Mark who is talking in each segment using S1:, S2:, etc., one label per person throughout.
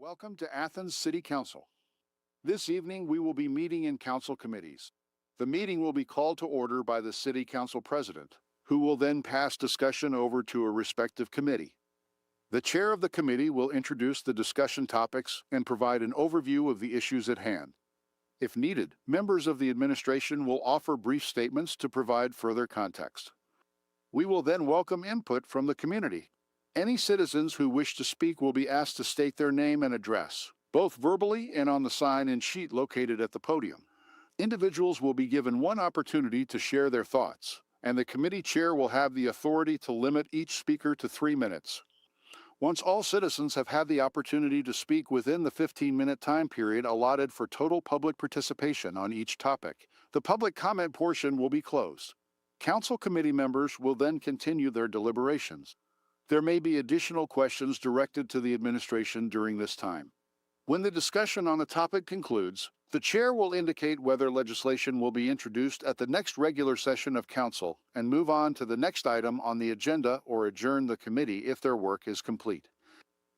S1: Welcome to Athens City Council. This evening we will be meeting in council committees. The meeting will be called to order by the City Council President, who will then pass discussion over to a respective committee. The chair of the committee will introduce the discussion topics and provide an overview of the issues at hand. If needed, members of the administration will offer brief statements to provide further context. We will then welcome input from the community. Any citizens who wish to speak will be asked to state their name and address, both verbally and on the sign and sheet located at the podium. Individuals will be given one opportunity to share their thoughts, and the committee chair will have the authority to limit each speaker to 3 minutes. Once all citizens have had the opportunity to speak within the 15-minute time period allotted for total public participation on each topic, the public comment portion will be closed. Council committee members will then continue their deliberations. There may be additional questions directed to the administration during this time. When the discussion on the topic concludes, the chair will indicate whether legislation will be introduced at the next regular session of council and move on to the next item on the agenda or adjourn the committee if their work is complete.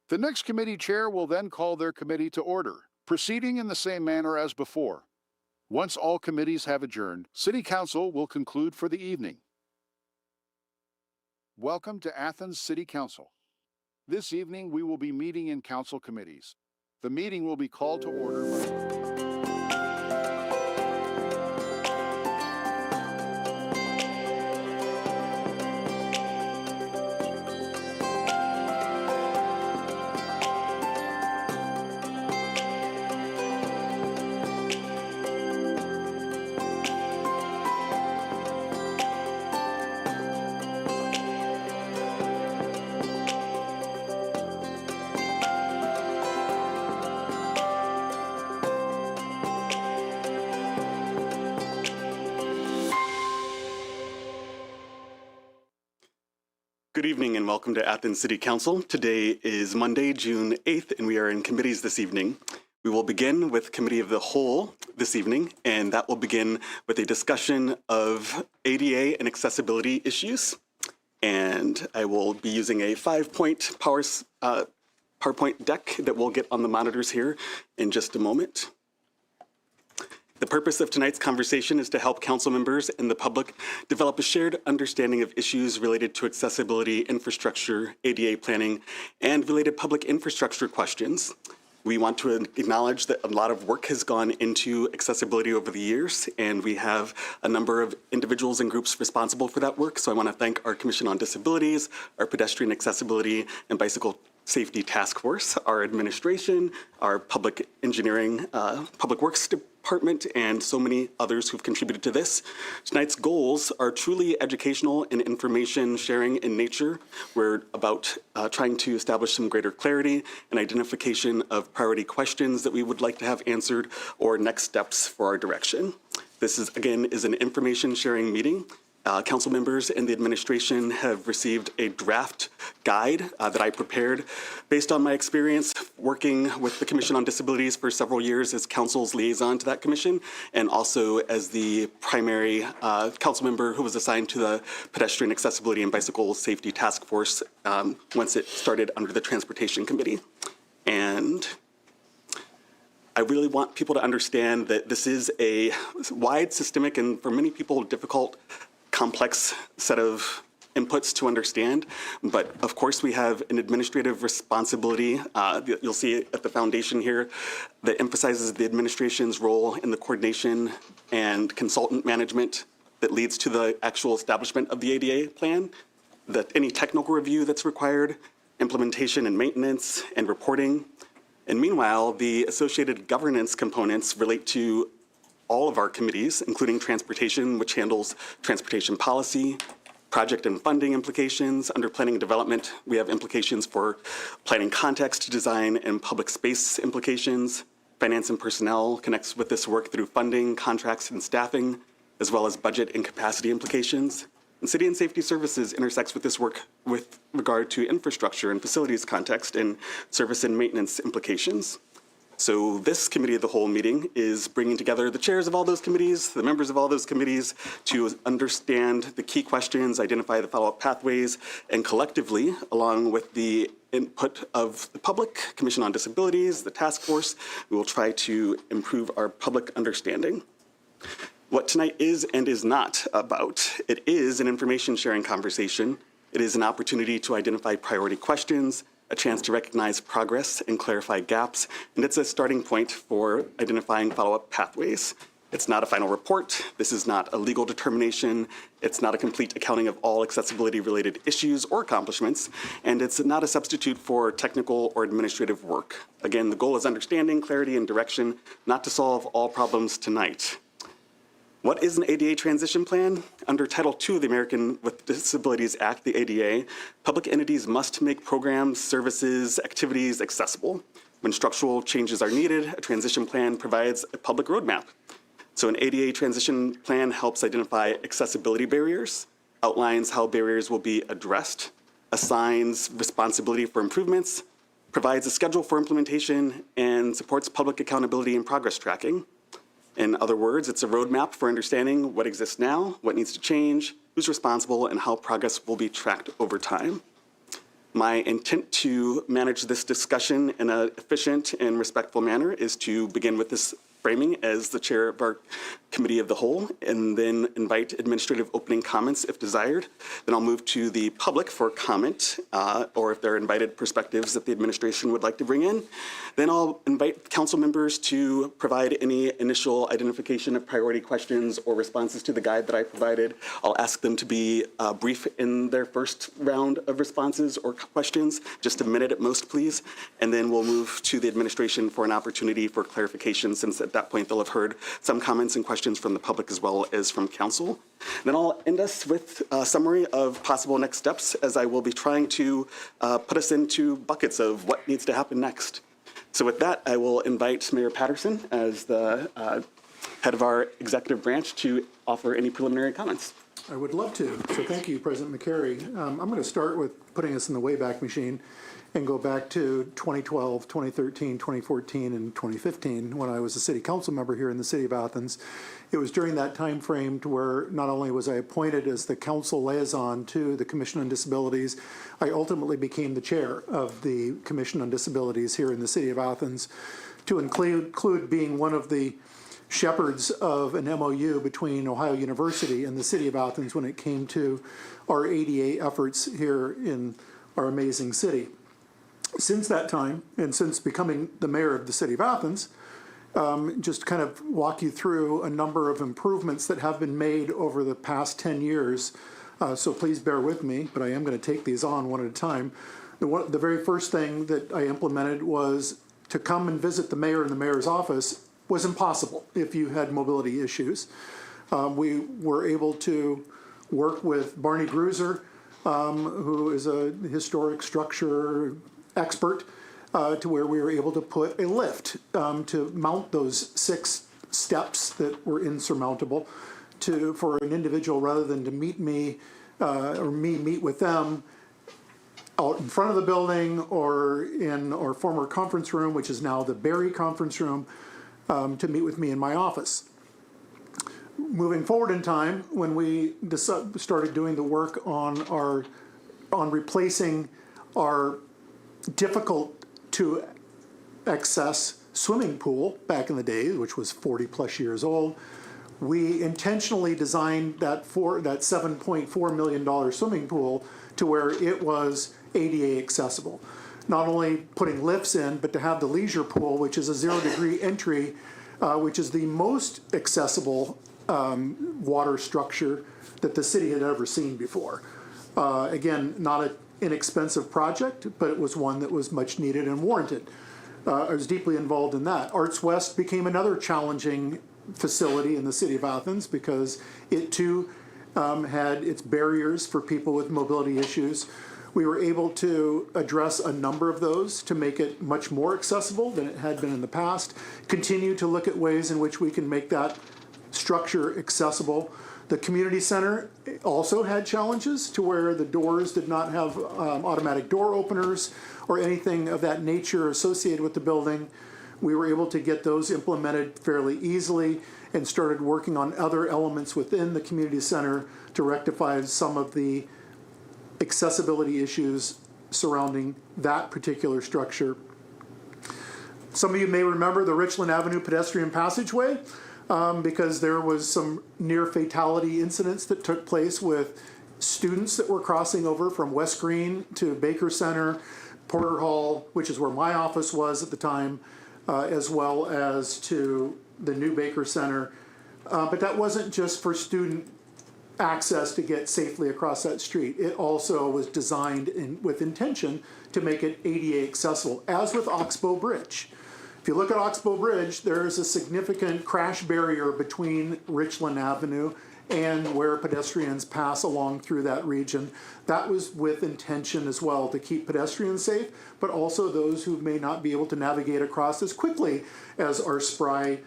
S1: The next committee chair will then call their committee to order, proceeding in the same manner as before. Once all committees have adjourned, City Council will conclude for the evening. Welcome to Athens City Council. This evening we will be meeting in council committees. The meeting will be called to order by
S2: Good evening and welcome to Athens City Council. Today is Monday, June 8th, and we are in committees this evening. We will begin with Committee of the Whole this evening, and that will begin with a discussion of ADA and accessibility issues. And I will be using a 5-point PowerPoint deck that we'll get on the monitors here in just a moment. The purpose of tonight's conversation is to help council members and the public develop a shared understanding of issues related to accessibility, infrastructure, ADA planning, and related public infrastructure questions. We want to acknowledge that a lot of work has gone into accessibility over the years, and we have a number of individuals and groups responsible for that work. So I want to thank our Commission on Disabilities, our Pedestrian Accessibility and Bicycle Safety Task Force, our administration, our public engineering, public works department, and so many others who've contributed to this. Tonight's goals are truly educational and information sharing in nature. We're about trying to establish some greater clarity and identification of priority questions that we would like to have answered or next steps for our direction. This is, again, an information sharing meeting. Council members and the administration have received a draft guide that I prepared based on my experience working with the Commission on Disabilities for several years as council's liaison to that commission, and also as the primary council member who was assigned to the Pedestrian Accessibility and Bicycle Safety Task Force once it started under the Transportation Committee. And I really want people to understand that this is a wide, systemic, and for many people, difficult, complex set of inputs to understand, but of course we have an administrative responsibility. You'll see it at the foundation here that emphasizes the administration's role in the coordination and consultant management that leads to the actual establishment of the ADA plan, that any technical review that's required, implementation and maintenance and reporting. And meanwhile, the associated governance components relate to all of our committees, including transportation, which handles transportation policy, project and funding implications. Under planning and development, we have implications for planning context, design, and public space implications. Finance and personnel connects with this work through funding, contracts, and staffing, as well as budget and capacity implications. And city and safety services intersects with this work with regard to infrastructure and facilities context and service and maintenance implications. So this committee of the whole meeting is bringing together the chairs of all those committees, the members of all those committees, to understand the key questions, identify the follow-up pathways, and collectively, along with the input of the public, Commission on Disabilities, the task force, we will try to improve our public understanding. What tonight is and is not about. It is an information sharing conversation. It is an opportunity to identify priority questions, a chance to recognize progress and clarify gaps, and it's a starting point for identifying follow-up pathways. It's not a final report. This is not a legal determination. It's not a complete accounting of all accessibility-related issues or accomplishments, and it's not a substitute for technical or administrative work. Again, the goal is understanding, clarity, and direction, not to solve all problems tonight. What is an ADA transition plan? Under Title II of the American with Disabilities Act, the ADA, public entities must make programs, services, activities accessible. When structural changes are needed, a transition plan provides a public roadmap. So an ADA transition plan helps identify accessibility barriers, outlines how barriers will be addressed, assigns responsibility for improvements, provides a schedule for implementation, and supports public accountability and progress tracking. In other words, it's a roadmap for understanding what exists now, what needs to change, who's responsible, and how progress will be tracked over time. My intent to manage this discussion in an efficient and respectful manner is to begin with this framing as the chair of our committee of the whole, and then invite administrative opening comments if desired. Then I'll move to the public for comment, or if there are invited perspectives that the administration would like to bring in. Then I'll invite council members to provide any initial identification of priority questions or responses to the guide that I provided. I'll ask them to be brief in their first round of responses or questions, just a minute at most, please. And then we'll move to the administration for an opportunity for clarification, since at that point they'll have heard some comments and questions from the public as well as from council. Then I'll end us with a summary of possible next steps, as I will be trying to put us into buckets of what needs to happen next. So with that, I will invite Mayor Patterson as the head of our executive branch to offer any preliminary comments.
S3: I would love to. So thank you, President McCary. I'm going to start with putting us in the Wayback Machine and go back to 2012, 2013, 2014, and 2015 when I was a city council member here in the city of Athens. It was during that time frame to where not only was I appointed as the council liaison to the Commission on Disabilities, I ultimately became the chair of the Commission on Disabilities here in the city of Athens, to include being one of the shepherds of an MOU between Ohio University and the city of Athens when it came to our ADA efforts here in our amazing city. Since that time, and since becoming the mayor of the city of Athens, just kind of walk you through a number of improvements that have been made over the past 10 years. So please bear with me, but I am going to take these on one at a time. The very first thing that I implemented was to come and visit the mayor in the mayor's office was impossible if you had mobility issues. We were able to work with Barney Gruser, who is a historic structure expert, to where we were able to put a lift to mount those 6 steps that were insurmountable for an individual, rather than to meet me or me meet with them out in front of the building or in our former conference room, which is now the Berry conference room, to meet with me in my office. Moving forward in time, when we started doing the work on replacing our difficult to access swimming pool back in the day, which was 40 plus years old, we intentionally designed that $7.4 million swimming pool to where it was ADA accessible. Not only putting lifts in, but to have the leisure pool, which is a 0-degree entry, which is the most accessible water structure that the city had ever seen before. Again, not an inexpensive project, but it was one that was much needed and warranted. I was deeply involved in that. Arts West became another challenging facility in the city of Athens because it too had its barriers for people with mobility issues. We were able to address a number of those to make it much more accessible than it had been in the past, continue to look at ways in which we can make that structure accessible. The community center also had challenges to where the doors did not have automatic door openers or anything of that nature associated with the building. We were able to get those implemented fairly easily and started working on other elements within the community center to rectify some of the accessibility issues surrounding that particular structure. Some of you may remember the Richland Avenue pedestrian passageway because there was some near fatality incidents that took place with students that were crossing over from West Green to Baker Center, Porter Hall, which is where my office was at the time, as well as to the new Baker Center. But that wasn't just for student access to get safely across that street. It also was designed with intention to make it ADA accessible, as with Oxbow Bridge. If you look at Oxbow Bridge, there is a significant crash barrier between Richland Avenue and where pedestrians pass along through that region. That was with intention as well, to keep pedestrians safe, but also those who may not be able to navigate across as quickly as our spry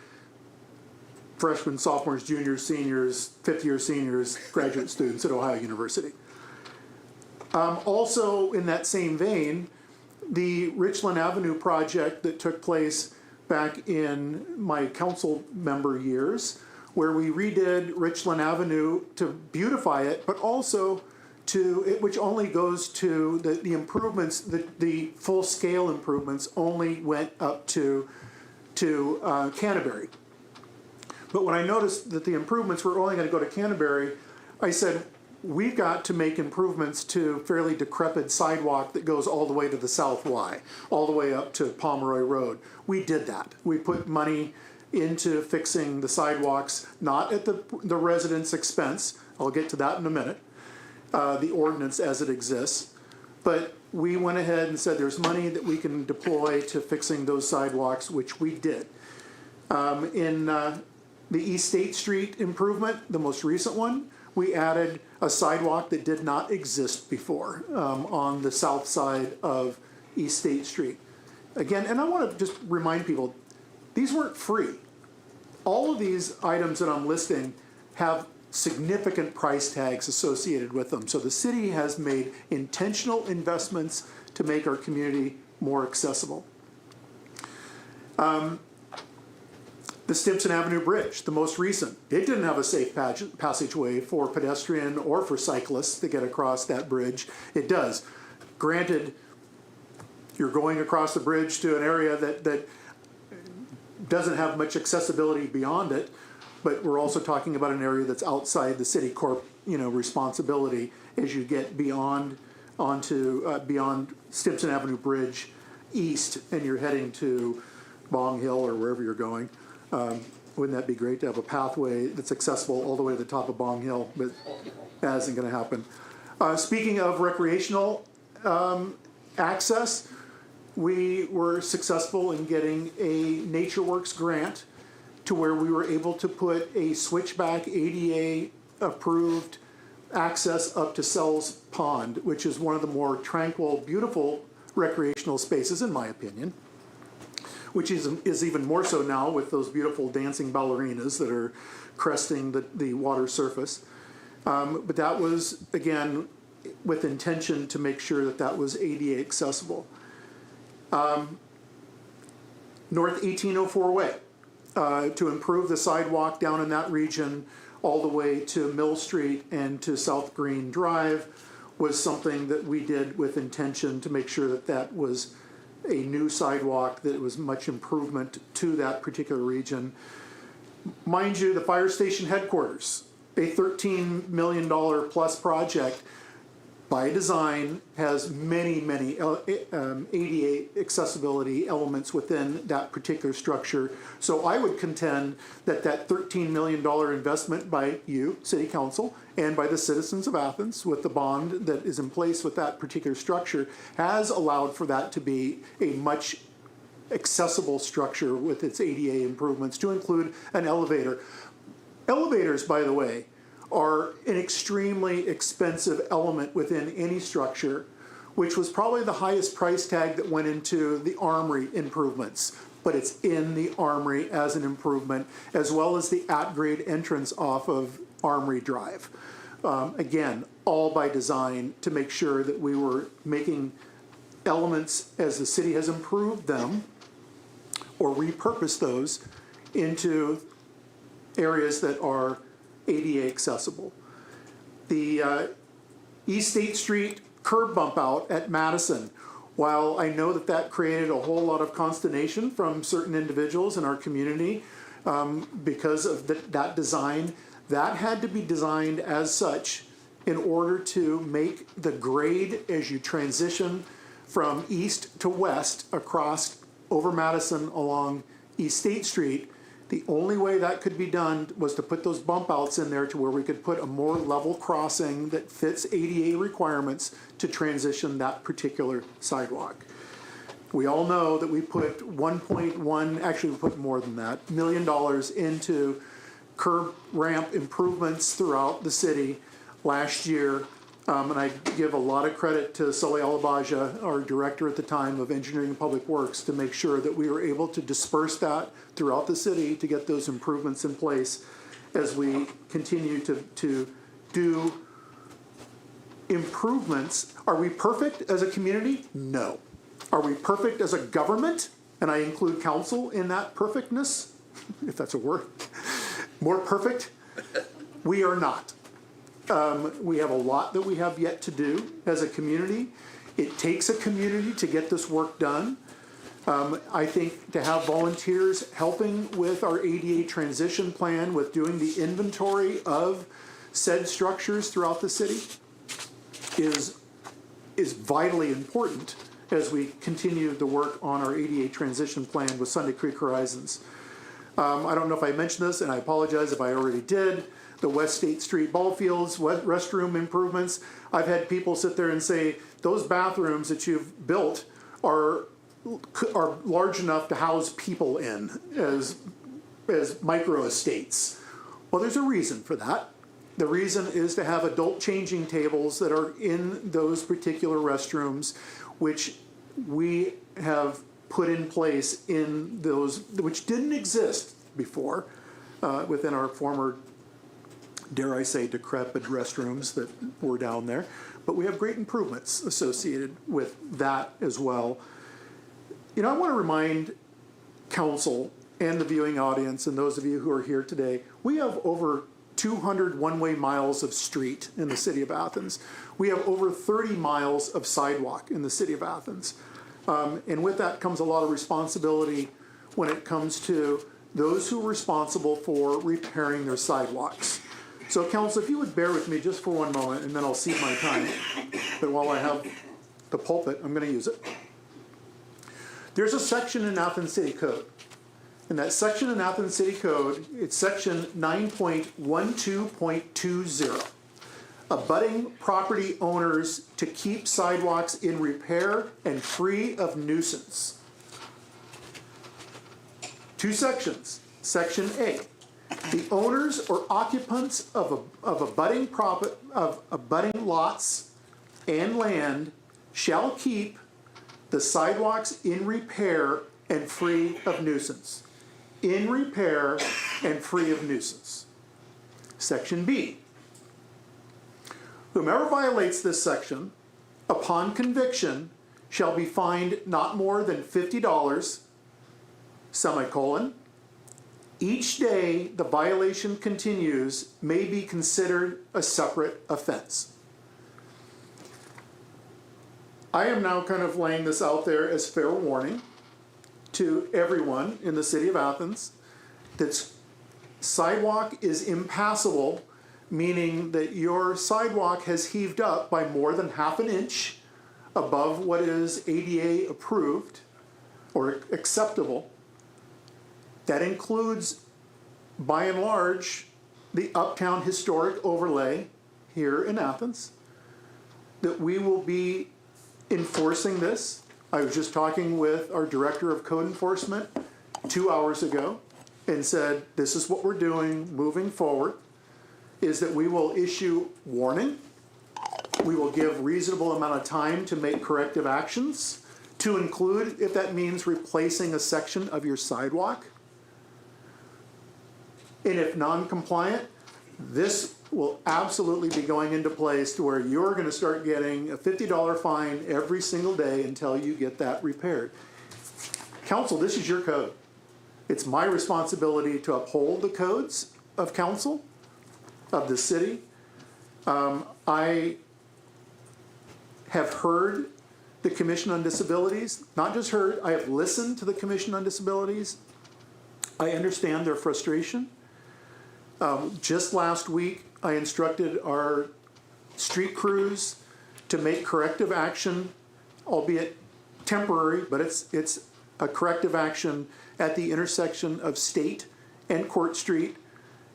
S3: freshmen, sophomores, juniors, seniors, fifth-year seniors, graduate students at Ohio University. Also in that same vein, the Richland Avenue project that took place back in my council member years, where we redid Richland Avenue to beautify it, but also to it, which only goes to the improvements, the full-scale improvements only went up to Canterbury. But when I noticed that the improvements were only going to go to Canterbury, I said, we've got to make improvements to fairly decrepit sidewalk that goes all the way to the South Y, all the way up to Pomeroy Road. We did that. We put money into fixing the sidewalks, not at the residents' expense. I'll get to that in a minute, the ordinance as it exists. But we went ahead and said there's money that we can deploy to fixing those sidewalks, which we did. In the East State Street improvement, the most recent one, we added a sidewalk that did not exist before on the south side of East State Street. Again, and I want to just remind people, these weren't free. All of these items that I'm listing have significant price tags associated with them. So the city has made intentional investments to make our community more accessible. The Stimson Avenue Bridge, the most recent, it didn't have a safe passageway for pedestrian or for cyclists to get across that bridge. It does. Granted, you're going across the bridge to an area that doesn't have much accessibility beyond it, but we're also talking about an area that's outside the city corp, responsibility as you get beyond beyond Stimson Avenue Bridge east and you're heading to Bong Hill or wherever you're going. Wouldn't that be great to have a pathway that's accessible all the way to the top of Bong Hill, but that isn't going to happen. Speaking of recreational access, we were successful in getting a NatureWorks grant to where we were able to put a switchback ADA approved access up to Sells Pond, which is one of the more tranquil, beautiful recreational spaces, in my opinion, which is even more so now with those beautiful dancing ballerinas that are cresting the water surface. But that was, again, with intention to make sure that was ADA accessible. North 1804 Way, to improve the sidewalk down in that region all the way to Mill Street and to South Green Drive was something that we did with intention to make sure that was a new sidewalk that was much improvement to that particular region. Mind you, the fire station headquarters, a $13 million plus project by design, has many ADA accessibility elements within that particular structure. So I would contend that $13 million investment by you, City Council, and by the citizens of Athens with the bond that is in place with that particular structure has allowed for that to be a much accessible structure with its ADA improvements to include an elevator. Elevators, by the way, are an extremely expensive element within any structure, which was probably the highest price tag that went into the Armory improvements. But it's in the Armory as an improvement, as well as the at-grade entrance off of Armory Drive. Again, all by design to make sure that we were making elements as the city has improved them or repurpose those into areas that are ADA accessible. The East State Street curb bump out at Madison, while I know that that created a whole lot of consternation from certain individuals in our community because of that design, that had to be designed as such in order to make the grade as you transition from east to west across over Madison along East State Street. The only way that could be done was to put those bump outs in there to where we could put a more level crossing that fits ADA requirements to transition that particular sidewalk. We all know that we put 1.1, actually we put more than that, $1 million into curb ramp improvements throughout the city last year. And I give a lot of credit to Sully Alabaja, our director at the time of Engineering and Public Works, to make sure that we were able to disperse that throughout the city to get those improvements in place as we continue to do improvements. Are we perfect as a community? No. Are we perfect as a government? And I include council in that perfectness, if that's a word. More perfect? We are not. We have a lot that we have yet to do as a community. It takes a community to get this work done. I think to have volunteers helping with our ADA transition plan, with doing the inventory of said structures throughout the city is vitally important as we continue the work on our ADA transition plan with Sunday Creek Horizons. I don't know if I mentioned this, and I apologize if I already did. The West State Street ball fields, restroom improvements. I've had people sit there and say, those bathrooms that you've built are large enough to house people in as micro estates. Well, there's a reason for that. The reason is to have adult changing tables that are in those particular restrooms, which we have put in place in those, which didn't exist before within our former, dare I say, decrepit restrooms that were down there. But we have great improvements associated with that as well. You know, I want to remind council and the viewing audience and those of you who are here today, we have over 200 one-way miles of street in the city of Athens. We have over 30 miles of sidewalk in the city of Athens. And with that comes a lot of responsibility when it comes to those who are responsible for repairing their sidewalks. So council, if you would bear with me just for one moment, and then I'll cede my time. But while I have the pulpit, I'm going to use it. There's a section in Athens City Code. And that section in Athens City Code, it's section 9.12.20. Abutting property owners to keep sidewalks in repair and free of nuisance. Two sections. Section A. The owners or occupants of abutting lots and land shall keep the sidewalks in repair and free of nuisance. In repair and free of nuisance. Section B. Whomever violates this section, upon conviction, shall be fined not more than $50, semicolon. Each day the violation continues may be considered a separate offense. I am now kind of laying this out there as fair warning to everyone in the city of Athens that sidewalk is impassable, meaning that your sidewalk has heaved up by more than ½ an inch above what is ADA approved or acceptable. That includes, by and large, the Uptown Historic Overlay here in Athens, that we will be enforcing this. I was just talking with our Director of Code Enforcement 2 hours ago and said, this is what we're doing moving forward, is that we will issue warning. We will give reasonable amount of time to make corrective actions, to include, if that means replacing a section of your sidewalk. And if non-compliant, this will absolutely be going into place to where you're going to start getting a $50 fine every single day until you get that repaired. Council, this is your code. It's my responsibility to uphold the codes of council, of the city. I have heard the Commission on Disabilities, not just heard, I have listened to the Commission on Disabilities. I understand their frustration. Just last week, I instructed our street crews to make corrective action, albeit temporary, but it's a corrective action at the intersection of State and Court Street,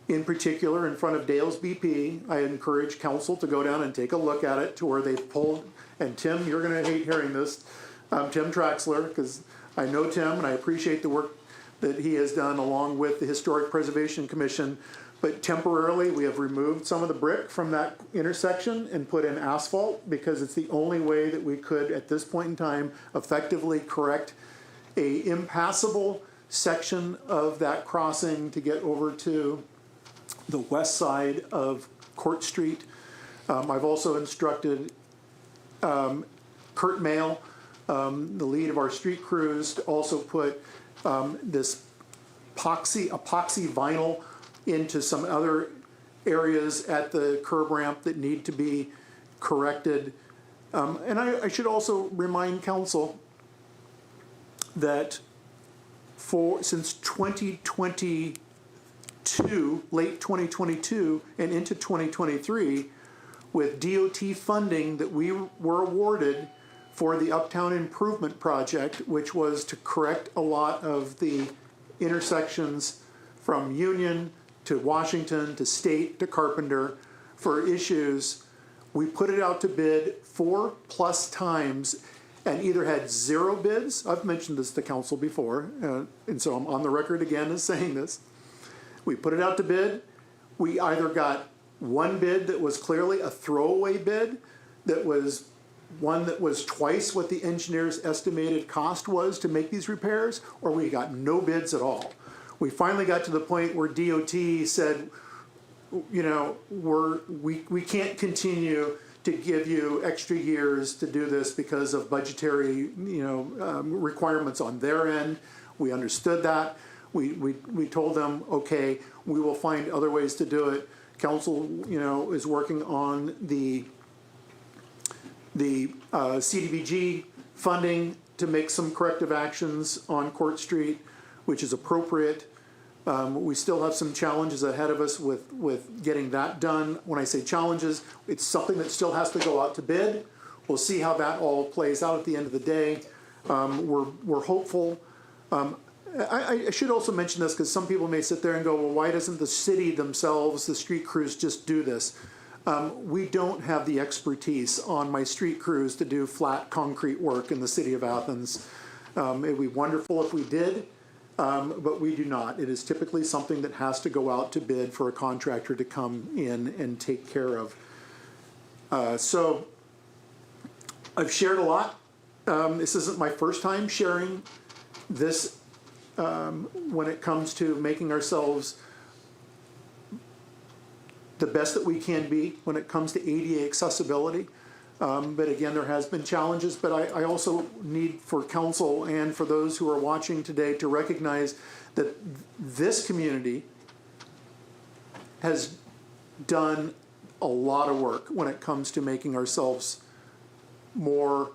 S3: in particular in front of Dale's BP. I encourage council to go down and take a look at it to where they've pulled, and Tim, you're gonna hate hearing this, Tim Traxler, because I know Tim and I appreciate the work that he has done along with the Historic Preservation Commission. But temporarily, we have removed some of the brick from that intersection and put in asphalt because it's the only way that we could, at this point in time, effectively correct a impassable section of that crossing to get over to the west side of Court Street. I've also instructed Kurt Mail, the lead of our street crews, to also put this epoxy vinyl into some other areas at the curb ramp that need to be corrected. And I should also remind council that since 2022, late 2022 and into 2023, with DOT funding that we were awarded for the Uptown Improvement Project, which was to correct a lot of the intersections from Union to Washington to State to Carpenter for issues. We put it out to bid 4+ times and either had 0 bids. I've mentioned this to council before, and so I'm on the record again as saying this. We put it out to bid. We either got one bid that was clearly a throwaway bid, that was one that was twice what the engineer's estimated cost was to make these repairs, or we got no bids at all. We finally got to the point where DOT said, you know, we can't continue to give you extra years to do this because of budgetary, requirements on their end. We understood that. We told them, okay, we will find other ways to do it. Council, is working on the CDBG funding to make some corrective actions on Court Street, which is appropriate. We still have some challenges ahead of us with getting that done. When I say challenges, it's something that still has to go out to bid. We'll see how that all plays out at the end of the day. We're hopeful. I should also mention this because some people may sit there and go, well, why doesn't the city themselves, the street crews, just do this? We don't have the expertise on my street crews to do flat concrete work in the city of Athens. It'd be wonderful if we did, but we do not. It is typically something that has to go out to bid for a contractor to come in and take care of. So I've shared a lot. This isn't my first time sharing this when it comes to making ourselves the best that we can be when it comes to ADA accessibility. But again, there has been challenges, but I also need for council and for those who are watching today to recognize that this community has done a lot of work when it comes to making ourselves more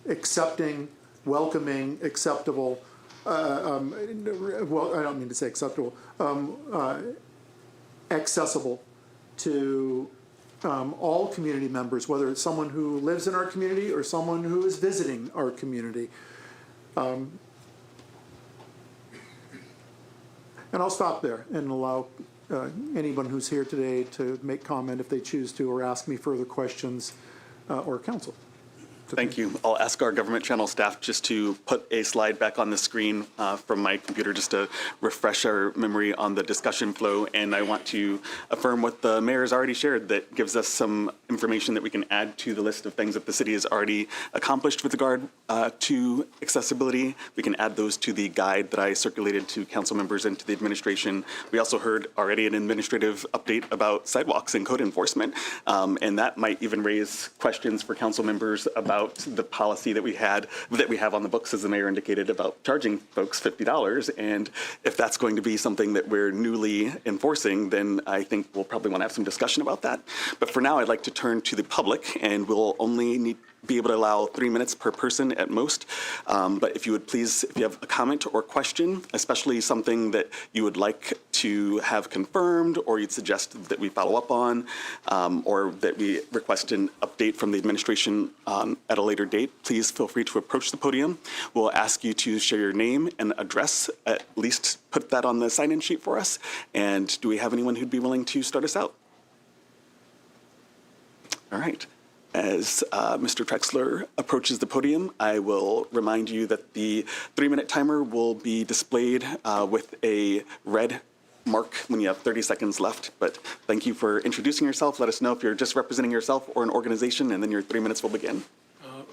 S3: accepting, welcoming, acceptable. Well, I don't mean to say acceptable, accessible to all community members, whether it's someone who lives in our community or someone who is visiting our community. And I'll stop there and allow anyone who's here today to make comment if they choose to, or ask me further questions, or counsel.
S2: Thank you. I'll ask our government channel staff just to put a slide back on the screen from my computer just to refresh our memory on the discussion flow. And I want to affirm what the mayor has already shared that gives us some information that we can add to the list of things that the city has already accomplished with regard to accessibility. We can add those to the guide that I circulated to council members and to the administration. We also heard already an administrative update about sidewalks and code enforcement. And that might even raise questions for council members about about the policy that we have on the books, as the mayor indicated, about charging folks $50. And if that's going to be something that we're newly enforcing, then I think we'll probably want to have some discussion about that. But for now, I'd like to turn to the public, and we'll only be able to allow 3 minutes per person at most. But if you would please, if you have a comment or question, especially something that you would like to have confirmed, or you'd suggest that we follow up on, or that we request an update from the administration at a later date, please feel free to approach the podium. We'll ask you to share your name and address, at least put that on the sign-in sheet for us. And do we have anyone who'd be willing to start us out? All right. As Mr. Trexler approaches the podium, I will remind you that the 3-minute timer will be displayed with a red mark when you have 30 seconds left. But thank you for introducing yourself. Let us know if you're just representing yourself or an organization, and then your 3 minutes will begin.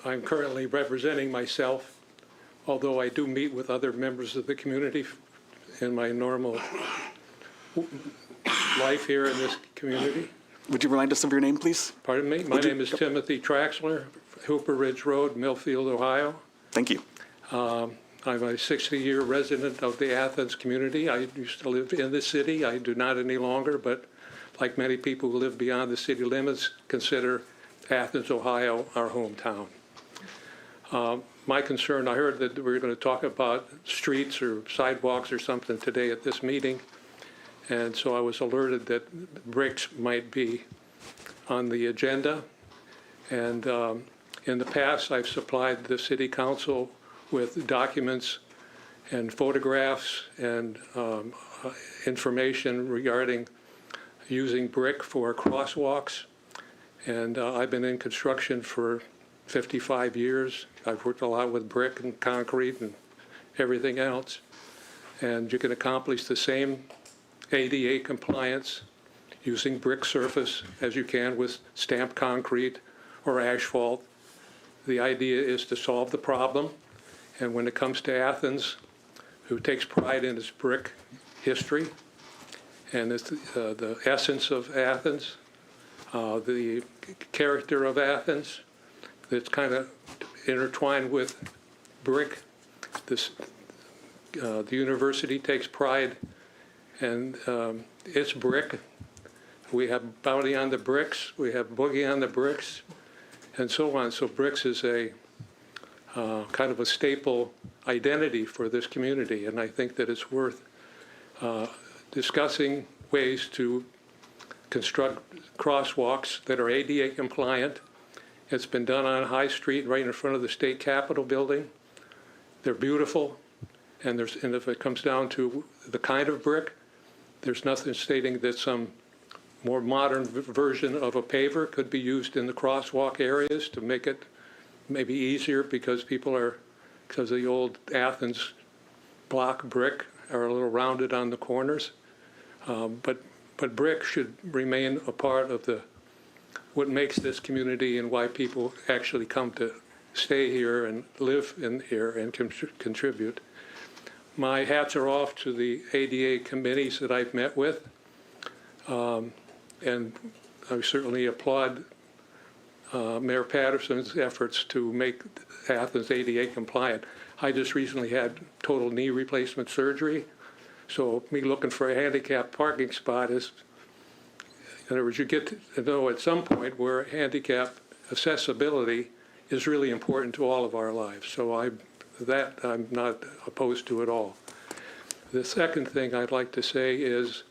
S4: I'm currently representing myself, although I do meet with other members of the community in my normal life here in this community.
S2: Would you remind us of your name, please?
S4: Pardon me? My name is Timothy Traxler, Hooper Ridge Road, Millfield, Ohio.
S2: Thank you.
S4: I'm a 60-year resident of the Athens community. I used to live in the city. I do not any longer, but like many people who live beyond the city limits, consider Athens, Ohio, our hometown. My concern, I heard that we were going to talk about streets or sidewalks or something today at this meeting. And so I was alerted that bricks might be on the agenda. And in the past, I've supplied the city council with documents and photographs and information regarding using brick for crosswalks. And I've been in construction for 55 years. I've worked a lot with brick and concrete and everything else. And you can accomplish the same ADA compliance using brick surface as you can with stamped concrete or asphalt. The idea is to solve the problem. And when it comes to Athens, who takes pride in its brick history and it's the essence of Athens, the character of Athens, that's kind of intertwined with brick. The university takes pride, and it's brick. We have Bounty on the bricks, we have Boogie on the bricks, and so on. So bricks is a kind of a staple identity for this community, and I think that it's worth discussing ways to construct crosswalks that are ADA compliant. It's been done on High Street right in front of the state capitol building. They're beautiful, and if it comes down to the kind of brick, there's nothing stating that some more modern version of a paver could be used in the crosswalk areas to make it maybe easier, because because the old Athens block brick are a little rounded on the corners. But brick should remain a part of what makes this community and why people actually come to stay here and live in here and contribute. My hats are off to the ADA committees that I've met with, and I certainly applaud Mayor Patterson's efforts to make Athens ADA compliant. I just recently had total knee replacement surgery, so me looking for a handicapped parking spot is, in other words, you get to know at some point where handicap accessibility is really important to all of our lives. So I'm not opposed to at all. The second thing I'd like to say is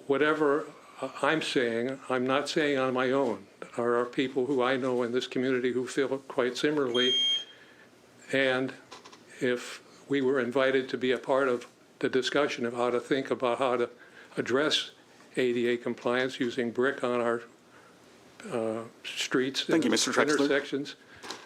S4: whatever I'm saying, I'm not saying on my own. There are people who I know in this community who feel quite similarly. And if we were invited to be a part of the discussion of how to think about how to address ADA compliance using brick on our streets and intersections.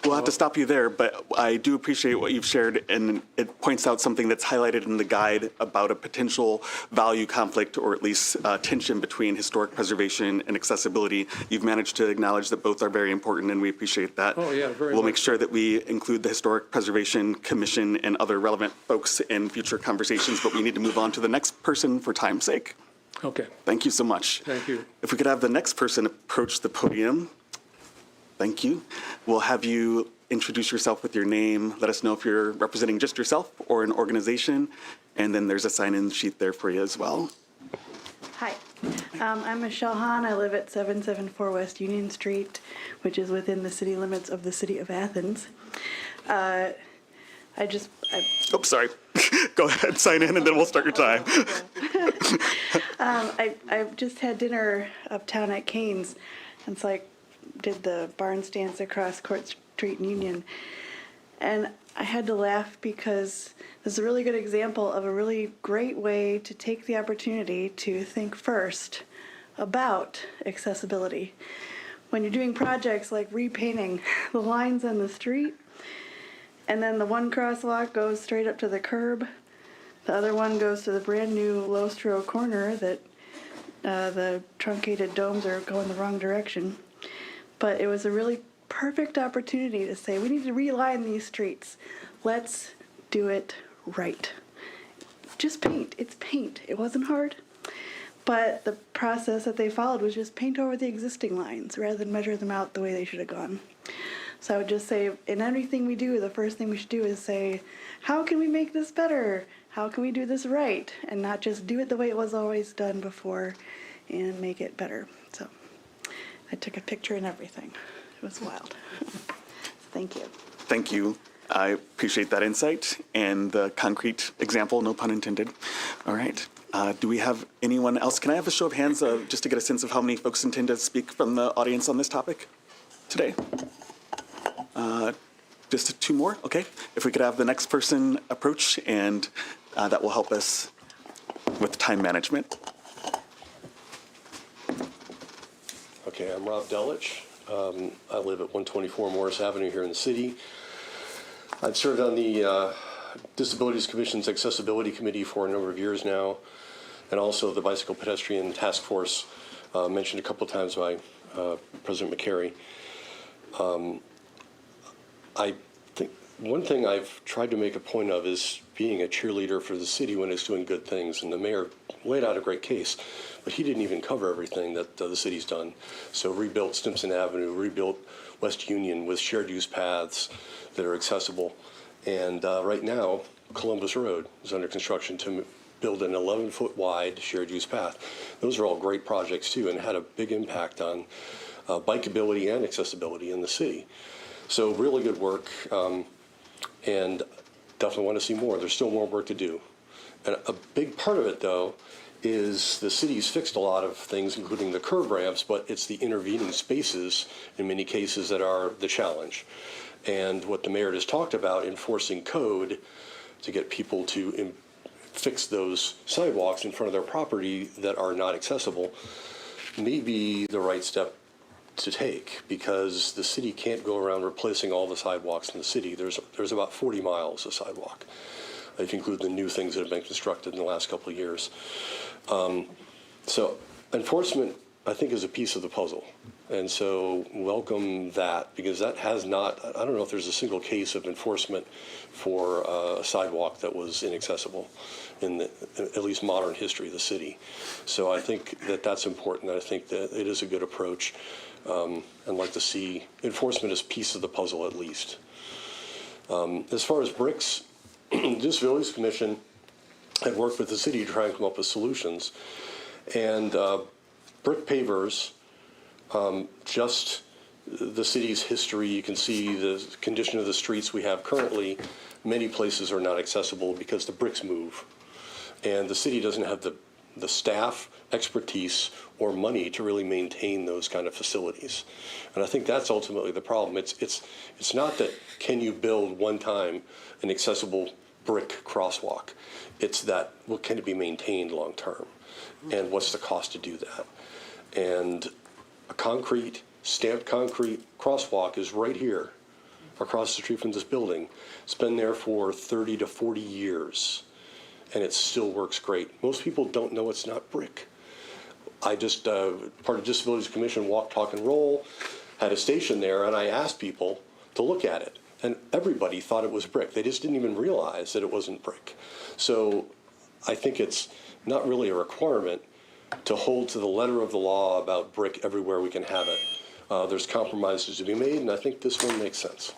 S2: We'll have to stop you there, but I do appreciate what you've shared, and it points out something that's highlighted in the guide about a potential value conflict, or at least tension between historic preservation and accessibility. You've managed to acknowledge that both are very important, and we appreciate that.
S4: Oh, yeah, very
S2: We'll
S4: much.
S2: make sure that we include the Historic Preservation Commission and other relevant folks in future conversations, but we need to move on to the next person for time's sake.
S4: Okay,
S2: Thank you so much.
S4: thank you.
S2: If we could have the next person approach the podium. Thank you. We'll have you introduce yourself with your name. Let us know if you're representing just yourself or an organization. And then there's a sign-in sheet there for you as well.
S5: Hi, I'm Michelle Hahn. I live at 774 West Union Street, which is within the city limits of the city of Athens.
S2: Oops, sorry. Go ahead, sign in, and then we'll start your time.
S5: I just had dinner uptown at Kane's, and so I did the Barnes dance across Court Street and Union. And I had to laugh because this is a really good example of a really great way to take the opportunity to think first about accessibility. When you're doing projects like repainting the lines on the street, and then the one crosswalk goes straight up to the curb, the other one goes to the brand new low-stroke corner that the truncated domes are going the wrong direction. But it was a really perfect opportunity to say, we need to realign these streets. Let's do it right. Just paint. It's paint. It wasn't hard. But the process that they followed was just paint over the existing lines rather than measure them out the way they should have gone. So I would just say, in everything we do, the first thing we should do is say, how can we make this better? How can we do this right? And not just do it the way it was always done before and make it better. So I took a picture and everything. It was wild. Thank you.
S2: Thank you. I appreciate that insight and the concrete example, no pun intended. All right. Do we have anyone else? Can I have a show of hands just to get a sense of how many folks intend to speak from the audience on this topic today? Just two more? Okay. If we could have the next person approach, and that will help us with time management.
S6: Okay, I'm Rob Delich. I live at 124 Morris Avenue here in the city. I've served on the Disabilities Commission's Accessibility Committee for a number of years now, and also the Bicycle Pedestrian Task Force, mentioned a couple of times by President McCary. I think one thing I've tried to make a point of is being a cheerleader for the city when it's doing good things, and the mayor laid out a great case, but he didn't even cover everything that the city's done. So rebuilt Stimson Avenue, rebuilt West Union with shared use paths that are accessible, and right now Columbus Road is under construction to build an 11-foot wide shared use path. Those are all great projects too, and had a big impact on bikeability and accessibility in the city. So really good work, and definitely want to see more. There's still more work to do. And a big part of it, though, is the city's fixed a lot of things, including the curb ramps, but it's the intervening spaces in many cases that are the challenge. And what the mayor has talked about, enforcing code to get people to fix those sidewalks in front of their property that are not accessible, may be the right step to take, because the city can't go around replacing all the sidewalks in the city. There's about 40 miles of sidewalk, if you include the new things that have been constructed in the last couple of years. So enforcement, I think, is a piece of the puzzle. And so welcome that, because that has not, I don't know if there's a single case of enforcement for a sidewalk that was inaccessible in the, at least modern history of the city. So I think that that's important. I think that it is a good approach. And like to see enforcement as a piece of the puzzle at least. As far as bricks, the Disabilities Commission had worked with the city to try and come up with solutions. And brick pavers, just the city's history, you can see the condition of the streets we have currently. Many places are not accessible because the bricks move. And the city doesn't have the staff, expertise, or money to really maintain those kind of facilities. And I think that's ultimately the problem. It's not that can you build one time an accessible brick crosswalk. It's that, well, can it be maintained long term? And what's the cost to do that? And a stamped concrete crosswalk is right here across the street from this building. It's been there for 30 to 40 years. And it still works great. Most people don't know it's not brick. I just, part of Disabilities Commission Walk, Talk, and Roll, had a station there, and I asked people to look at it. And everybody thought it was brick. They just didn't even realize that it wasn't brick. So I think it's not really a requirement to hold to the letter of the law about brick everywhere we can have it. there's compromises to be made, and I think this one makes sense.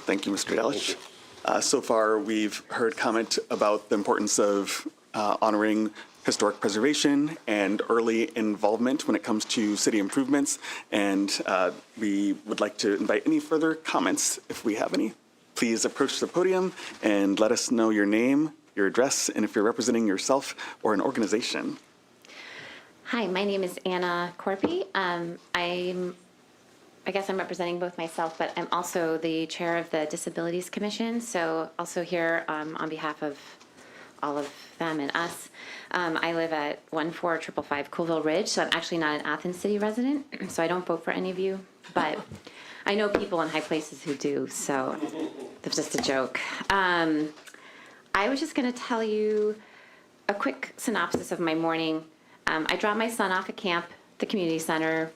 S2: Thank you, Mr. Delich.
S6: Thank
S2: So far, we've heard comment about the importance of honoring historic preservation and early involvement when it comes to city improvements. And we would like to invite any further comments, if we have any. Please approach the podium and let us know your name, your address, and if you're representing yourself or an organization.
S7: Hi, my name is Anna Corpy. I guess I'm representing both myself, but I'm also the chair of the Disabilities Commission, so also here on behalf of all of them and us. I live at 14555 Colville Ridge, so I'm actually not an Athens City resident, so I don't vote for any of you, but I know people in high places who do, so that's just a joke. I was just going to tell you a quick synopsis of my morning. I drop my son off at camp, the community center.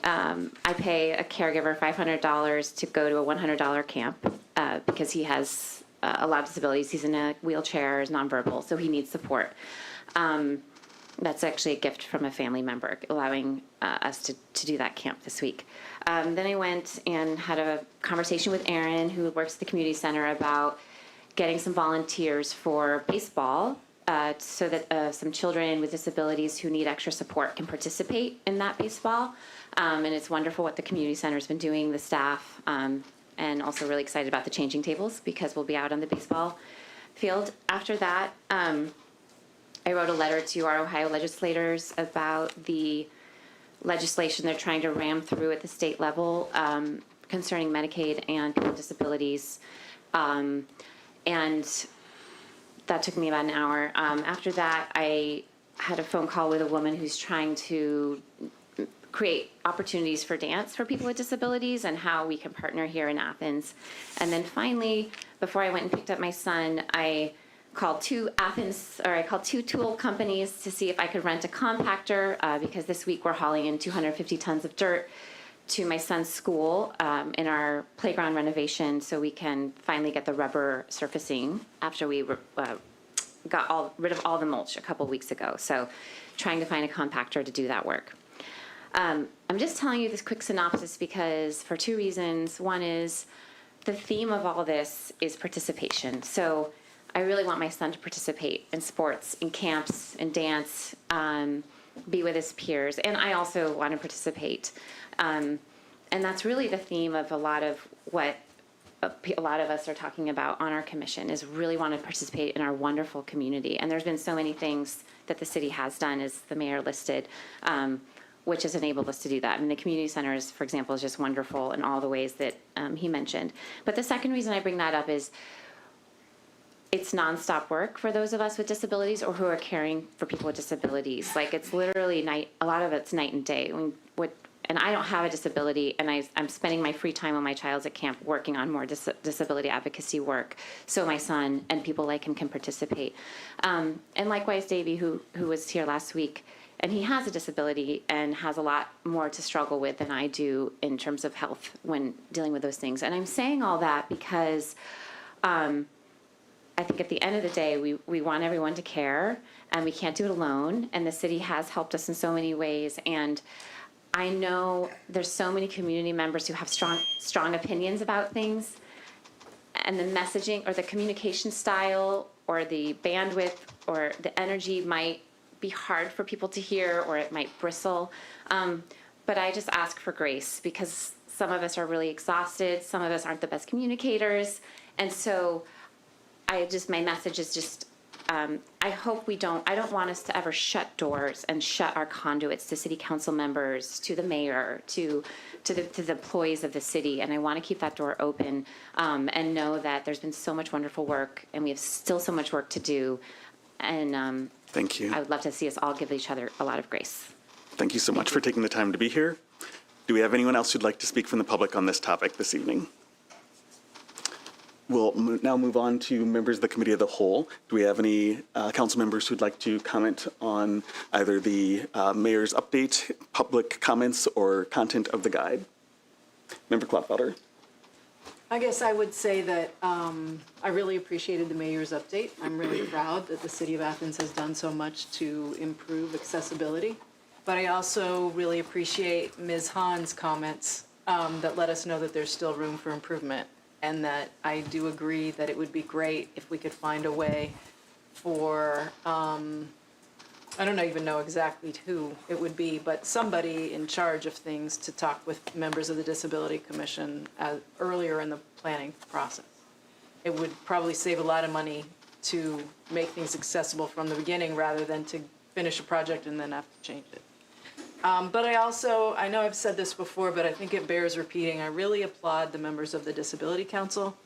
S7: I pay a caregiver $500 to go to a $100 camp because he has a lot of disabilities. He's in a wheelchair, is nonverbal, so he needs support. That's actually a gift from a family member, allowing us to do that camp this week. Then I went and had a conversation with Erin, who works at the community center, about getting some volunteers for baseball so that some children with disabilities who need extra support can participate in that baseball. And it's wonderful what the community center's been doing, the staff, and also really excited about the changing tables because we'll be out on the baseball field. After that, I wrote a letter to our Ohio legislators about the legislation they're trying to ram through at the state level concerning Medicaid and people with disabilities. And that took me about an hour. After that, I had a phone call with a woman who's trying to create opportunities for dance for people with disabilities and how we can partner here in Athens. And then finally, before I went and picked up my son, I called two tool companies to see if I could rent a compactor because this week we're hauling in 250 tons of dirt to my son's school in our playground renovation so we can finally get the rubber surfacing after we got rid of all the mulch a couple weeks ago. So trying to find a compactor to do that work. I'm just telling you this quick synopsis because for two reasons. One is the theme of all this is participation. So I really want my son to participate in sports, in camps, in dance, be with his peers. And I also want to participate. And that's really the theme of a lot of what a lot of us are talking about on our commission is really want to participate in our wonderful community. And there's been so many things that the city has done, as the mayor listed, which has enabled us to do that. I mean, the community centers, for example, is just wonderful in all the ways that he mentioned. But the second reason I bring that up is it's nonstop work for those of us with disabilities or who are caring for people with disabilities. Like it's literally a lot of it's night and day. And I don't have a disability, and I'm spending my free time when my child's at camp working on more disability advocacy work so my son and people like him can participate. And likewise, Davey, who was here last week, and he has a disability and has a lot more to struggle with than I do in terms of health when dealing with those things. And I'm saying all that because I think at the end of the day, we want everyone to care, and we can't do it alone. And the city has helped us in so many ways. And I know there's so many community members who have strong opinions about things, and the messaging or the communication style or the bandwidth or the energy might be hard for people to hear, or it might bristle. But I just ask for grace because some of us are really exhausted. Some of us aren't the best communicators. And so my message is just, I hope I don't want us to ever shut doors and shut our conduits to city council members, to the mayor, to the employees of the city. And I want to keep that door open and know that there's been so much wonderful work and we have still so much work to do. And
S2: Thank you.
S7: I would love to see us all give each other a lot of grace.
S2: Thank you so much for taking the time to be here. Do we have anyone else who'd like to speak from the public on this topic this evening? We'll now move on to members of the Committee of the Whole. Do we have any council members who'd like to comment on either the mayor's update, public comments, or content of the guide? Member Klopfelder.
S8: I guess I would say that I really appreciated the mayor's update. I'm really proud that the city of Athens has done so much to improve accessibility But I also really appreciate Ms. Hahn's comments that let us know that there's still room for improvement, and that I do agree that it would be great if we could find a way for, I don't even know exactly who it would be, but somebody in charge of things to talk with members of the Disability Commission earlier in the planning process. It would probably save a lot of money to make things accessible from the beginning rather than to finish a project and then have to change it. But I know I've said this before, but I think it bears repeating. I really applaud the members of the Disability Council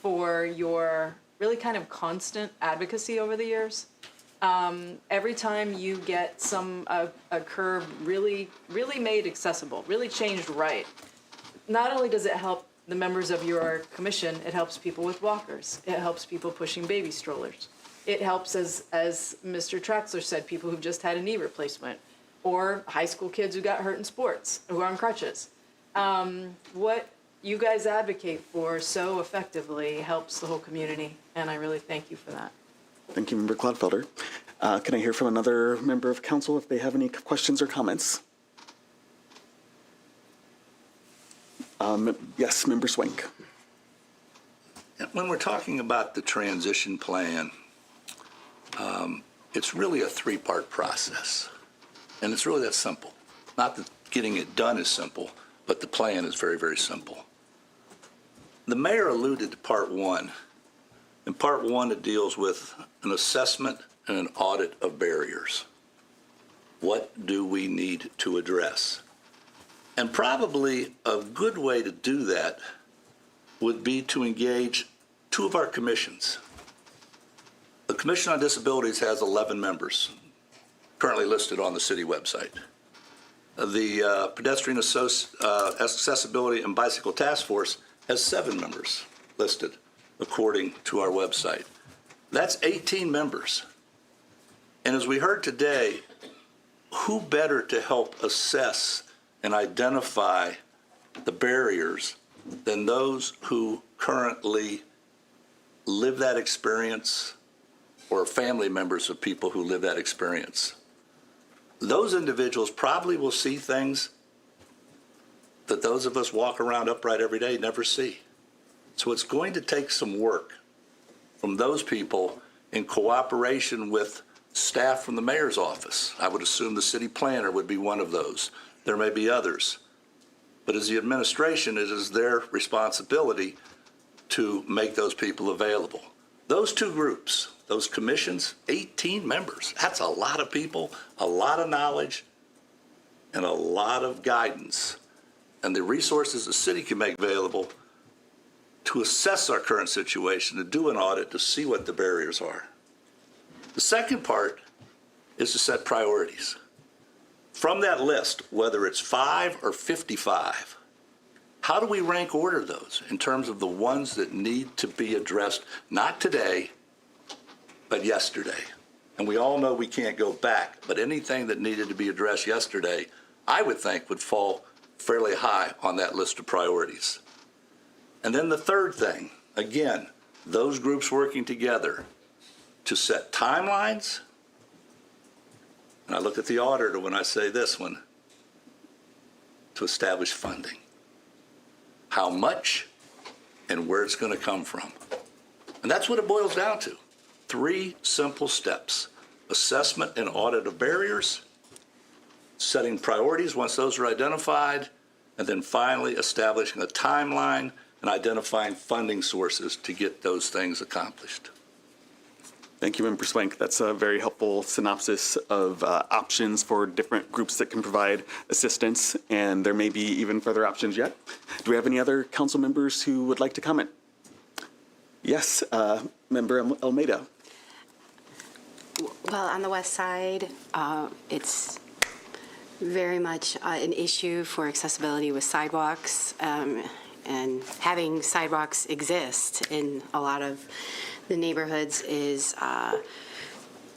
S8: for your really kind of constant advocacy over the years. Every time you get a curb really made accessible, really changed right, not only does it help the members of your commission, it helps people with walkers. It helps people pushing baby strollers. It helps, as Mr. Traxler said, people who've just had a knee replacement, or high school kids who got hurt in sports, who are on crutches. What you guys advocate for so effectively helps the whole community, and I really thank you for that.
S2: Thank you, Member Clodfelder. Can I hear from another member of council if they have any questions or comments? Yes, Member Swank.
S9: When we're talking about the transition plan, it's really a three-part process. And it's really that simple. Not that getting it done is simple, but the plan is very, very simple. The mayor alluded to part one. In part one, it deals with an assessment and an audit of barriers. What do we need to address? And probably a good way to do that would be to engage two of our commissions. The Commission on Disabilities has 11 members, currently listed on the city website. The Pedestrian Accessibility and Bicycle Task Force has 7 members listed according to our website. That's 18 members. And as we heard today, who better to help assess and identify the barriers than those who currently live that experience or family members of people who live that experience. Those individuals probably will see things that those of us walk around upright every day never see. So it's going to take some work from those people in cooperation with staff from the mayor's office. I would assume the city planner would be one of those. There may be others. But as the administration, it is their responsibility to make those people available. Those two groups, those commissions, 18 members, that's a lot of people, a lot of knowledge, and a lot of guidance. And the resources the city can make available to assess our current situation, to do an audit, to see what the barriers are. The second part is to set priorities. From that list, whether it's 5 or 55, how do we rank order those in terms of the ones that need to be addressed, not today, but yesterday? And we all know we can't go back, but anything that needed to be addressed yesterday, I would think would fall fairly high on that list of priorities. And then the third thing, again, those groups working together to set timelines. And I look at the auditor when I say this one, to establish funding. How much and where it's going to come from. And that's what it boils down to. 3 simple steps: assessment and audit of barriers, setting priorities once those are identified, and then finally establishing a timeline and identifying funding sources to get those things accomplished.
S2: Thank you, Member Swank. That's a very helpful synopsis of options for different groups that can provide assistance, and there may be even further options yet. Do we have any other council members who would like to comment? Yes, Member Almeida.
S10: Well, on the west side, it's very much an issue for accessibility with sidewalks, and having sidewalks exist in a lot of the neighborhoods is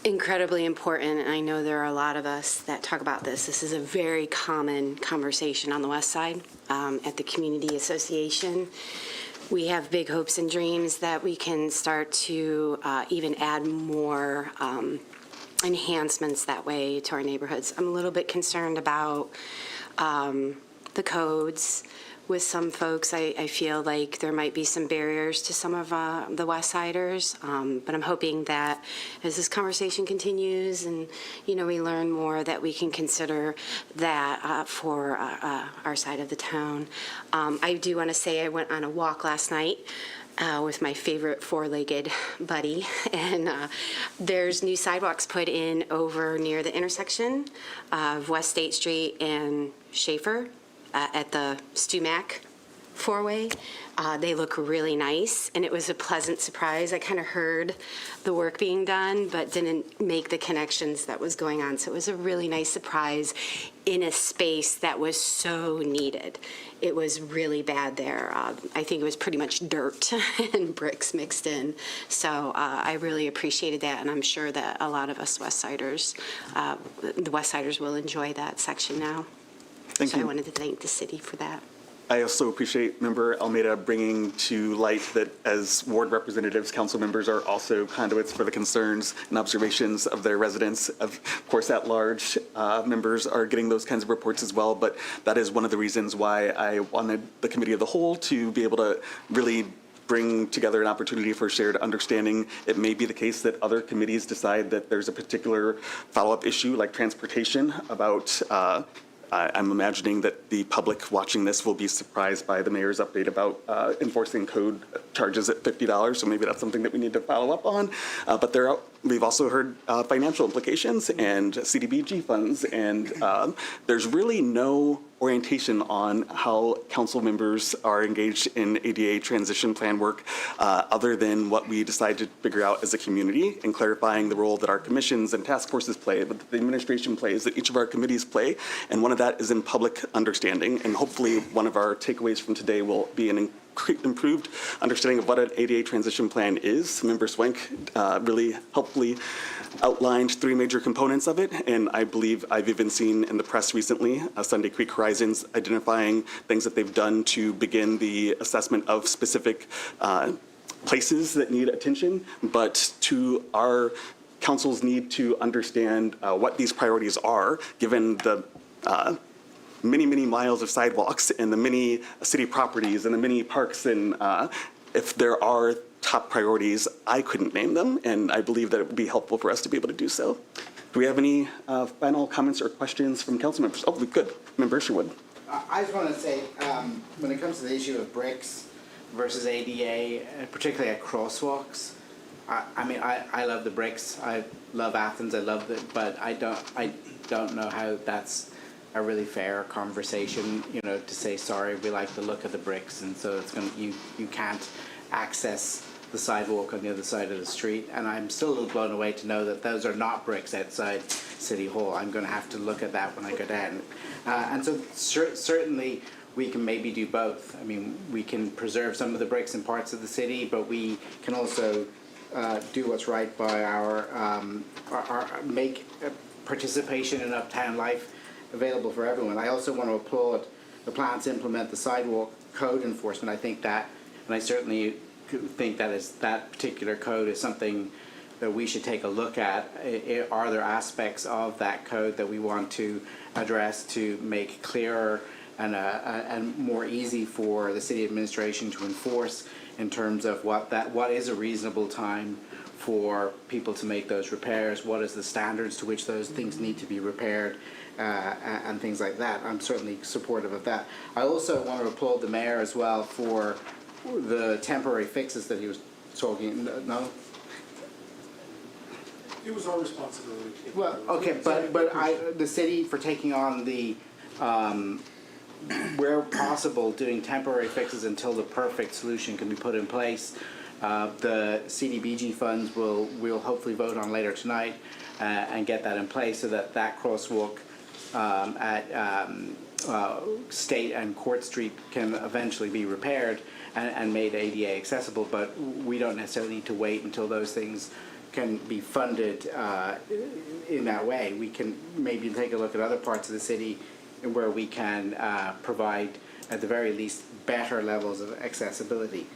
S10: incredibly important, and I know there are a lot of us that talk about this. This is a very common conversation on the west side at the community association. We have big hopes and dreams that we can start to even add more enhancements that way to our neighborhoods. I'm a little bit concerned about the codes. With some folks, I feel like there might be some barriers to some of the West Siders, but I'm hoping that as this conversation continues and, we learn more, that we can consider that for our side of the town. I do want to say I went on a walk last night with my favorite four-legged buddy, and there's new sidewalks put in over near the intersection of West State Street and Schaefer at the Stumac four-way. They look really nice, and it was a pleasant surprise. I kind of heard the work being done, but didn't make the connections that was going on. So it was a really nice surprise in a space that was so needed. It was really bad there. I think it was pretty much dirt and bricks mixed in. So I really appreciated that, and I'm sure that a lot of us the West Siders will enjoy that section now.
S2: Thank you.
S10: I wanted to thank the city for that.
S2: I also appreciate Member Almeida bringing to light that as ward representatives, council members are also conduits for the concerns and observations of their residents. Of course, at large, members are getting those kinds of reports as well, but that is one of the reasons why I wanted the Committee of the Whole to be able to really bring together an opportunity for shared understanding. It may be the case that other committees decide that there's a particular follow-up issue like transportation about I'm imagining that the public watching this will be surprised by the mayor's update about enforcing code charges at $50, so maybe that's something that we need to follow up on. But we've also heard financial implications and CDBG funds, and there's really no orientation on how council members are engaged in ADA transition plan work other than what we decide to figure out as a community and clarifying the role that our commissions and task forces play, that the administration plays, that each of our committees play. And one of that is in public understanding. And hopefully one of our takeaways from today will be an improved understanding of what an ADA transition plan is. Member Swank really helpfully outlined three major components of it, and I believe I've even seen in the press recently, Sunday Creek Horizons identifying things that they've done to begin the assessment of specific places that need attention, but to our council's need to understand what these priorities are, given the many, many miles of sidewalks and the many city properties and the many parks, and if there are top priorities, I couldn't name them, and I believe that it would be helpful for us to be able to do so. Do we have any final comments or questions from council members? Oh, we could. Member Sherwood.
S11: I just want to say, when it comes to the issue of bricks versus ADA, particularly at crosswalks, I love the bricks. I love Athens. I love it, but I don't know how that's a really fair conversation, to say, sorry, we like the look of the bricks, and so it's you can't access the sidewalk on the other side of the street. And I'm still a little blown away to know that those are not bricks outside City Hall. I'm going to have to look at that when I go down. And so certainly we can maybe do both. I mean, we can preserve some of the bricks in parts of the city, but we can also do what's right by our make participation in uptown life available for everyone. I also want to applaud the plans to implement the sidewalk code enforcement. I think that, and I certainly think that particular code is something that we should take a look at. Are there aspects of that code that we want to address to make clearer and more easy for the city administration to enforce in terms of what is a reasonable time for people to make those repairs, what is the standards to which those things need to be repaired, and things like that. I'm certainly supportive of that. I also want to applaud the mayor as well for the temporary fixes that he was talking. No?
S3: It was our responsibility.
S11: Well, okay, but the city for taking on the where possible doing temporary fixes until the perfect solution can be put in place. The CDBG funds we'll hopefully vote on later tonight and get that in place so that crosswalk at State and Court Street can eventually be repaired and made ADA accessible, but we don't necessarily need to wait until those things can be funded in that way. We can maybe take a look at other parts of the city where we can provide, at the very least, better levels of accessibility.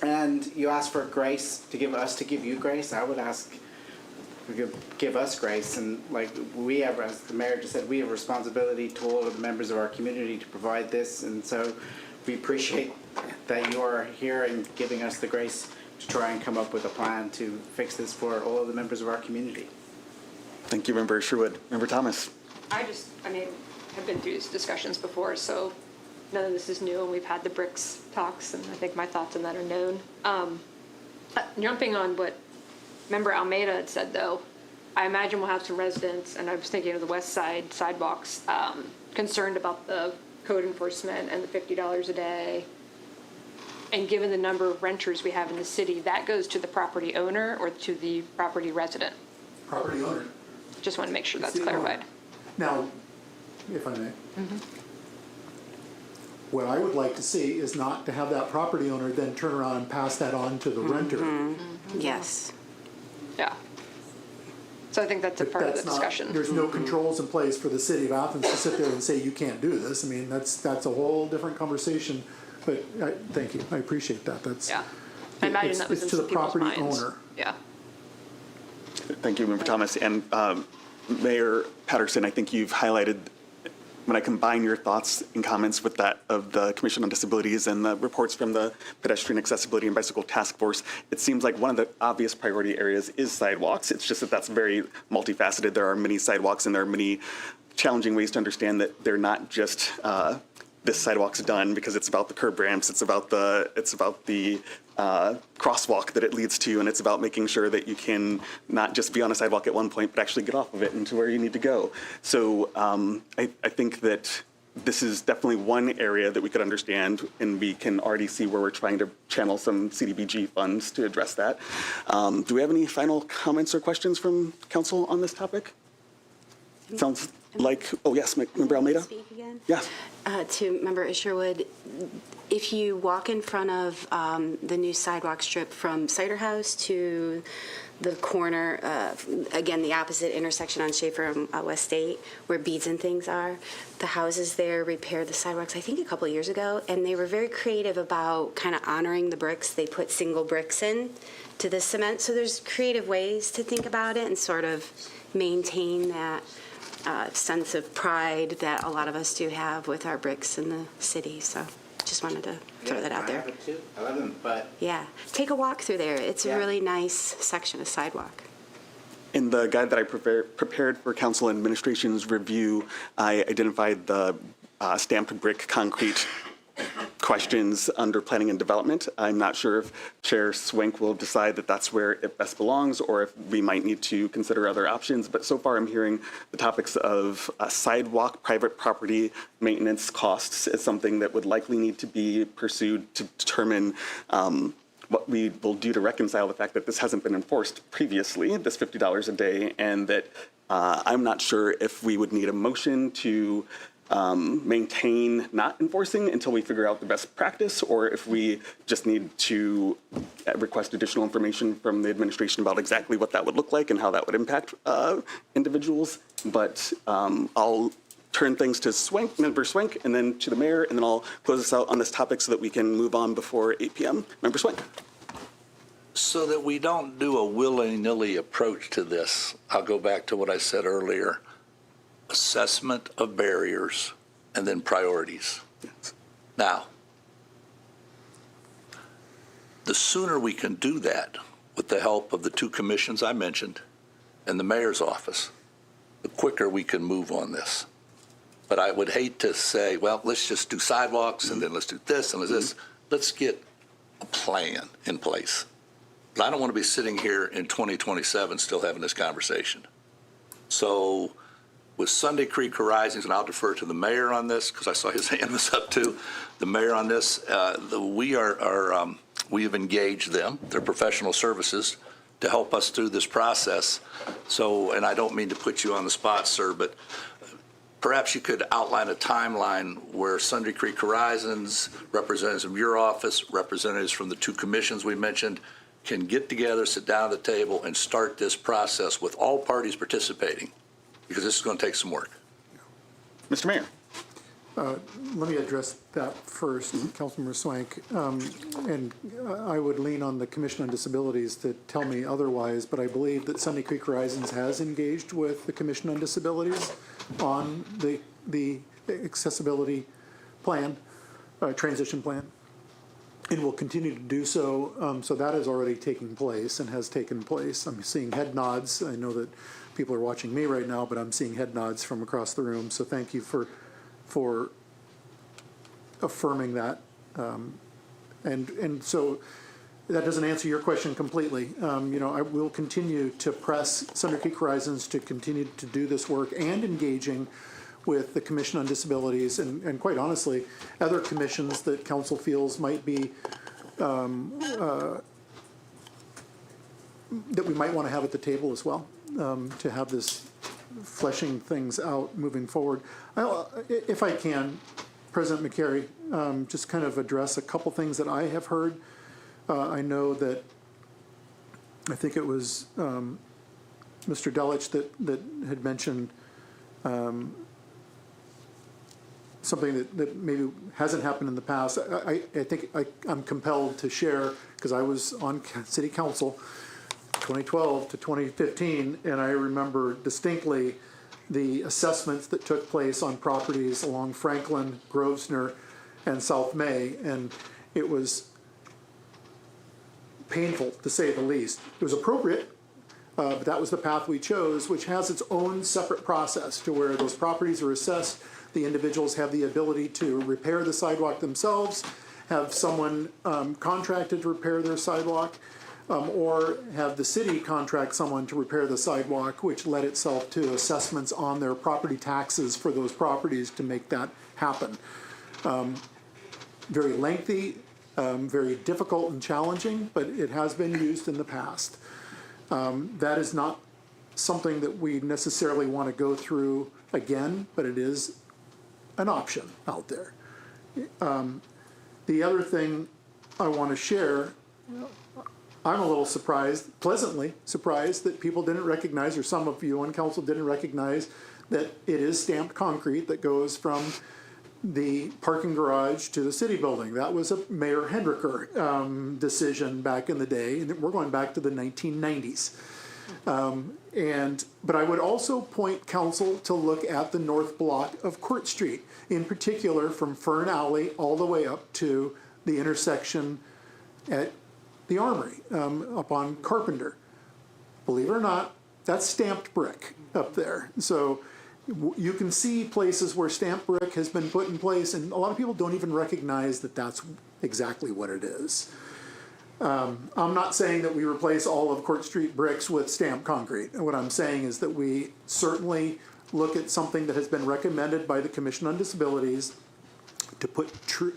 S11: And you asked for grace, to give you grace. I would ask give us grace, and like we have, as the mayor just said, we have a responsibility to all of the members of our community to provide this, and so we appreciate that you are here and giving us the grace to try and come up with a plan to fix this for all of the members of our community.
S2: Thank you, Member Sherwood. Member Thomas.
S12: I mean, have been through these discussions before, so none of this is new, and we've had the BRICS talks, and I think my thoughts on that are known. Jumping on what Member Almeida had said, though, I imagine we'll have some residents, and I was thinking of the west side sidewalks, concerned about the code enforcement and the $50 a day. And given the number of renters we have in the city, that goes to the property owner or to the property resident?
S3: Property owner.
S12: Just want to make sure that's
S3: It's the owner.
S12: clarified.
S3: Now, if I may, what I would like to see is not to have that property owner then turn around and pass that on to the renter.
S10: Yes.
S12: Yeah. So I think that's a
S3: But
S12: part of the
S3: that's not-
S12: discussion.
S3: There's no controls in place for the city of Athens to sit there and say, you can't do this. I mean, that's a whole different conversation, but thank you, I appreciate that, that's.
S12: Yeah. I imagine
S3: it's-
S12: that was in
S3: it's to
S12: some
S3: the
S12: people's
S3: property
S12: minds.
S3: owner.
S12: Yeah.
S2: Thank you, Member Thomas. And Mayor Patterson, I think you've highlighted, when I combine your thoughts and comments with that of the Commission on Disabilities and the reports from the Pedestrian Accessibility and Bicycle Task Force, it seems like one of the obvious priority areas is sidewalks. It's just that that's very multifaceted. There are many sidewalks and there are many challenging ways to understand that they're not just this sidewalk's done, because it's about the curb ramps, it's about the crosswalk that it leads to, and it's about making sure that you can not just be on a sidewalk at one point, but actually get off of it and to where you need to go. So I think that this is definitely one area that we could understand, and we can already see where we're trying to channel some CDBG funds to address that. Do we have any final comments or questions from council on this topic? Sounds like, oh yes, Member Almeida?
S10: Speak again?
S2: Yes.
S10: To Member Isherwood, if you walk in front of the new sidewalk strip from Cider House to the corner, again, the opposite intersection on Schaefer and West State, where Beads and Things are, the houses there repaired the sidewalks, I think a couple of years ago, and they were very creative about kind of honoring the bricks. They put single bricks in to the cement, so there's creative ways to think about it and sort of maintain that sense of pride that a lot of us do have with our bricks in the city. So just wanted to throw that out
S11: I
S10: there.
S11: have it too. I love them, but
S10: Yeah, take a walk through there. It's
S11: Yeah.
S10: a really nice section of sidewalk.
S2: In the guide that I prepared for council and administration's review, I identified the stamped brick concrete questions under planning and development. I'm not sure if Chair Swank will decide that that's where it best belongs, or if we might need to consider other options. But so far I'm hearing the topics of sidewalk, private property maintenance costs as something that would likely need to be pursued to determine what we will do to reconcile the fact that this hasn't been enforced previously, this $50 a day, and that I'm not sure if we would need a motion to maintain not enforcing until we figure out the best practice, or if we just need to request additional information from the administration about exactly what that would look like and how that would impact individuals. But I'll turn things to Member Swank, and then to the mayor, and then I'll close us out on this topic so that we can move on before 8 p.m. Member Swank.
S9: So that we don't do a willy-nilly approach to this, I'll go back to what I said earlier. Assessment of barriers and then priorities.
S2: Yes.
S9: Now, the sooner we can do that with the help of the two commissions I mentioned and the mayor's office, the quicker we can move on this. But I would hate to say, well, let's just do sidewalks and then let's do this and this. Let's get a plan in place. But I don't want to be sitting here in 2027 still having this conversation. So with Sunday Creek Horizons, and I'll defer to the mayor on this because I saw his hand was up too, the mayor on this, we have engaged them, their professional services, to help us through this process. So, and I don't mean to put you on the spot, sir, but perhaps you could outline a timeline where Sunday Creek Horizons, representatives from your office, representatives from the two commissions we mentioned, can get together, sit down at the table, and start this process with all parties participating, because this is going to take some work.
S2: Mr. Mayor.
S3: Let me address that first, Councilmember Swank. And I would lean on the Commission on Disabilities to tell me otherwise, but I believe that Sunday Creek Horizons has engaged with the Commission on Disabilities on the accessibility plan, transition plan, and will continue to do so. So that is already taking place and has taken place. I'm seeing head nods. I know that people are watching me right now, but I'm seeing head nods from across the room. So thank you for affirming that. And so that doesn't answer your question completely. I will continue to press Sunday Creek Horizons to continue to do this work and engaging with the Commission on Disabilities and quite honestly, other commissions that council feels might be, that we might want to have at the table as well, to have this fleshing things out moving forward. If I can, President McCary, just kind of address a couple things that I have heard. I know that, I think it was Mr. Delich that had mentioned something that maybe hasn't happened in the past. I think I'm compelled to share, because I was on city council 2012 to 2015, and I remember distinctly the assessments that took place on properties along Franklin, Grosvenor, and South May, and it was painful to say the least. It was appropriate, but that was the path we chose, which has its own separate process to where those properties are assessed. The individuals have the ability to repair the sidewalk themselves, have someone contracted to repair their sidewalk, or have the city contract someone to repair the sidewalk, which led itself to assessments on their property taxes for those properties to make that happen. Very lengthy, very difficult and challenging, but it has been used in the past. That is not something that we necessarily want to go through again, but it is an option out there. The other thing I want to share, I'm a little surprised, pleasantly surprised, that people didn't recognize, or some of you on council didn't recognize, that it is stamped concrete that goes from the parking garage to the city building. That was a Mayor Hendricker decision back in the day, and we're going back to the 1990s. But I would also point council to look at the north block of Court Street, in particular from Fern Alley all the way up to the intersection at the Armory, up on Carpenter. Believe it or not, that's stamped brick up there. So you can see places where stamped brick has been put in place, and a lot of people don't even recognize that that's exactly what it is. I'm not saying that we replace all of Court Street bricks with stamped concrete. What I'm saying is that we certainly look at something that has been recommended by the Commission on Disabilities to put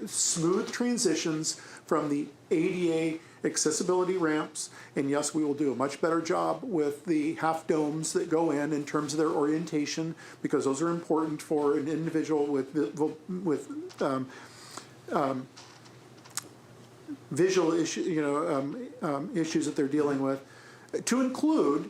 S3: smooth transitions from the ADA accessibility ramps, and yes, we will do a much better job with the half domes that go in terms of their orientation, because those are important for an individual with visual issues that they're dealing with. To include,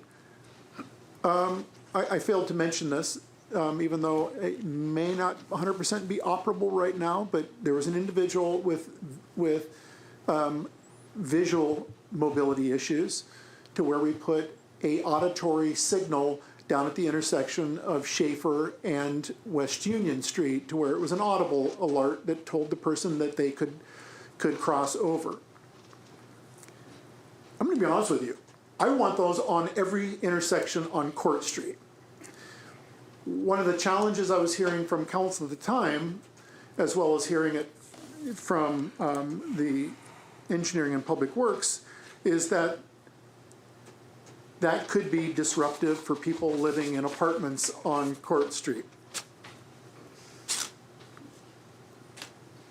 S3: I failed to mention this, even though it may not 100% be operable right now, but there was an individual with visual mobility issues, to where we put a auditory signal down at the intersection of Schaefer and West Union Street, to where it was an audible alert that told the person that they could cross over. I'm going to be honest with you. I want those on every intersection on Court Street. One of the challenges I was hearing from council at the time, as well as hearing it from the Engineering and Public Works, is that could be disruptive for people living in apartments on Court Street.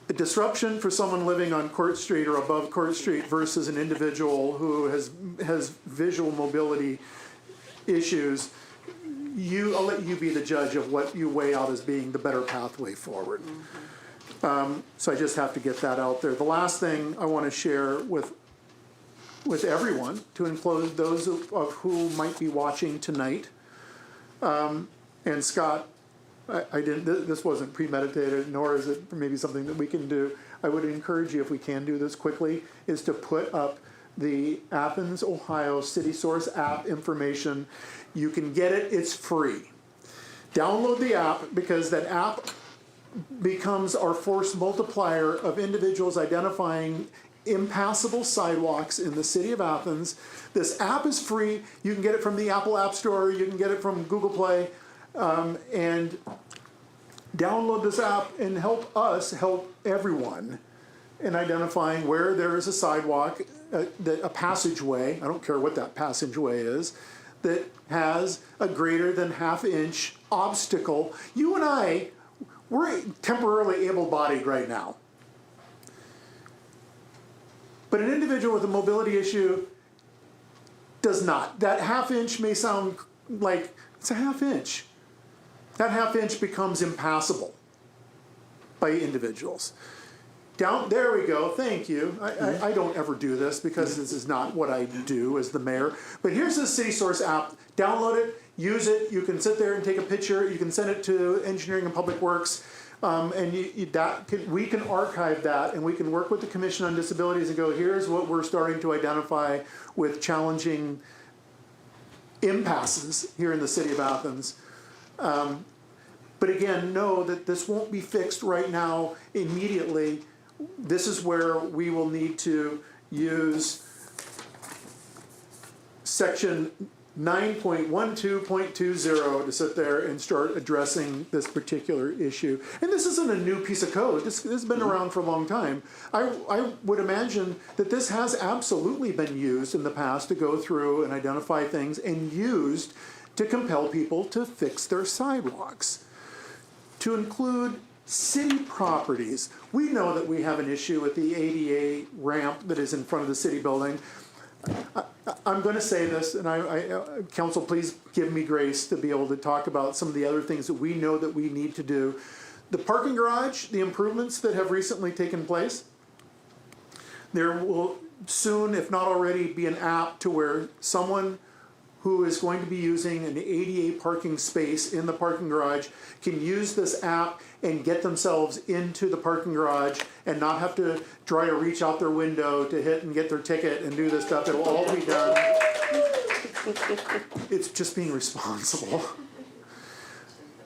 S3: The disruption for someone living on Court Street or above Court Street versus an individual who has visual mobility issues, I'll let you be the judge of what you weigh out as being the better pathway forward. So I just have to get that out there. The last thing I want to share with everyone, to include those of who might be watching tonight, and Scott, I didn't, this wasn't premeditated, nor is it maybe something that we can do. I would encourage you, if we can do this quickly, is to put up the Athens, Ohio City Source app information. You can get it, it's free. Download the app, because that app becomes our force multiplier of individuals identifying impassable sidewalks in the city of Athens. This app is free. You can get it from the Apple App Store. You can get it from Google Play. And download this app and help us help everyone in identifying where there is a sidewalk, a passageway, I don't care what that passageway is, that has a greater than half-inch obstacle. You and I, we're temporarily able-bodied right now. But an individual with a mobility issue does not. That half-inch may sound like it's a half-inch. That half-inch becomes impassable by individuals. Down, there we go, thank you. I don't ever do this because this is not what I do as the mayor. But here's the City Source app. Download it, use it. You can sit there and take a picture. You can send it to Engineering and Public Works. And we can archive that, and we can work with the Commission on Disabilities and go, here's what we're starting to identify with challenging impasses here in the city of Athens. But again, know that this won't be fixed right now immediately. This is where we will need to use section 9.12.20 to sit there and start addressing this particular issue. And this isn't a new piece of code. This has been around for a long time. I would imagine that this has absolutely been used in the past to go through and identify things and used to compel people to fix their sidewalks. To include city properties. We know that we have an issue with the ADA ramp that is in front of the city building. I'm going to say this, and Council, please give me grace to be able to talk about some of the other things that we know that we need to do. The parking garage, the improvements that have recently taken place, there will soon, if not already, be an app to where someone who is going to be using an ADA parking space in the parking garage can use this app and get themselves into the parking garage and not have to try to reach out their window to hit and get their ticket and do this stuff. It'll all be done. It's just being responsible.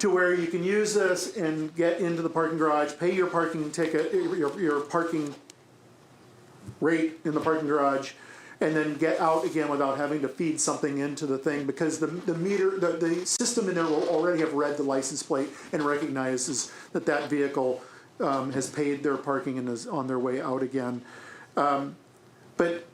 S3: To where you can use this and get into the parking garage, pay your parking ticket, your parking rate in the parking garage, and then get out again without having to feed something into the thing, because the meter, the system in there will already have read the license plate and recognizes that that vehicle has paid their parking and is on their way out again. But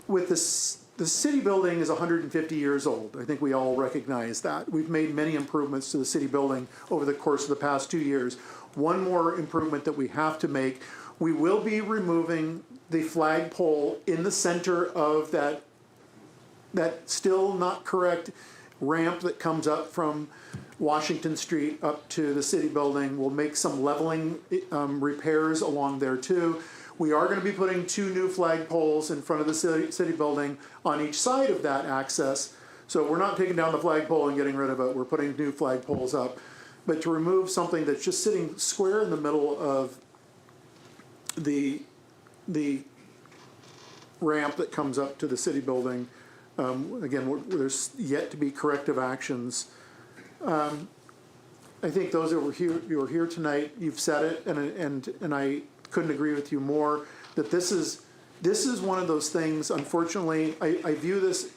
S3: with this, the city building is 150 years old. I think we all recognize that. We've made many improvements to the city building over the course of the past 2 years. One more improvement that we have to make, we will be removing the flagpole in the center of that still not correct ramp that comes up from Washington Street up to the city building. We'll make some leveling repairs along there too. We are going to be putting 2 new flagpoles in front of the city building on each side of that access. So we're not taking down the flagpole and getting rid of it. We're putting new flagpoles up. But to remove something that's just sitting square in the middle of the ramp that comes up to the city building, again, there's yet to be corrective actions. I think those that were here, you were here tonight, you've said it, and I couldn't agree with you more, that this is one of those things, unfortunately, I view this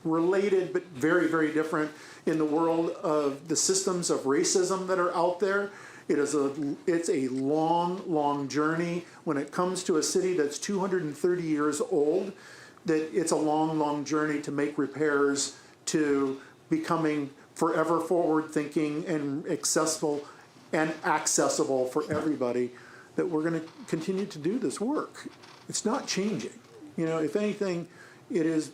S3: related but very, very different in the world of the systems of racism that are out there. It's a long, long journey. When it comes to a city that's 230 years old, that it's a long, long journey to make repairs to becoming forever forward-thinking and accessible for everybody, that we're going to continue to do this work. It's not changing. You know, if anything, it is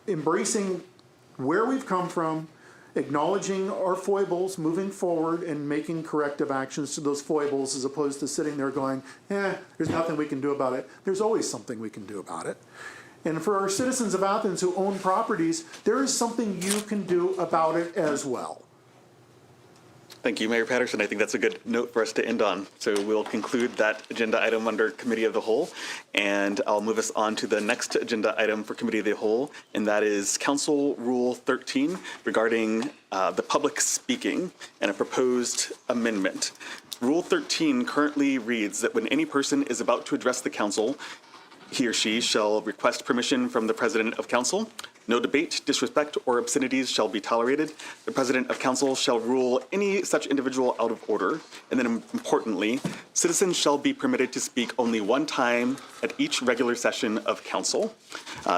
S3: embracing where we've come from, acknowledging our foibles, moving forward, and making corrective actions to those foibles, as opposed to sitting there going, there's nothing we can do about it. There's always something we can do about it. And for our citizens of Athens who own properties, there is something you can do about it as well.
S2: Thank you, Mayor Patterson. I think that's a good note for us to end on. So we'll conclude that agenda item under Committee of the Whole, and I'll move us on to the next agenda item for Committee of the Whole, and that is Council Rule 13 regarding the public speaking and a proposed amendment. Rule 13 currently reads that when any person is about to address the council, he or she shall request permission from the President of Council. No debate, disrespect, or obscenities shall be tolerated. The President of Council shall rule any such individual out of order. And then importantly, citizens shall be permitted to speak only one time at each regular session of Council.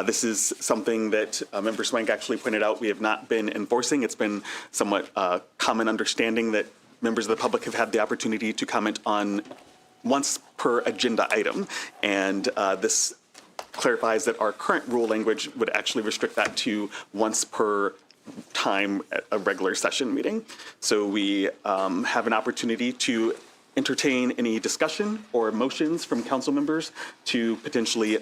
S2: This is something that Member Swank actually pointed out we have not been enforcing. It's been somewhat common understanding that members of the public have had the opportunity to comment on once per agenda item. And this clarifies that our current rule language would actually restrict that to once per time at a regular session meeting. So we have an opportunity to entertain any discussion or motions from council members to potentially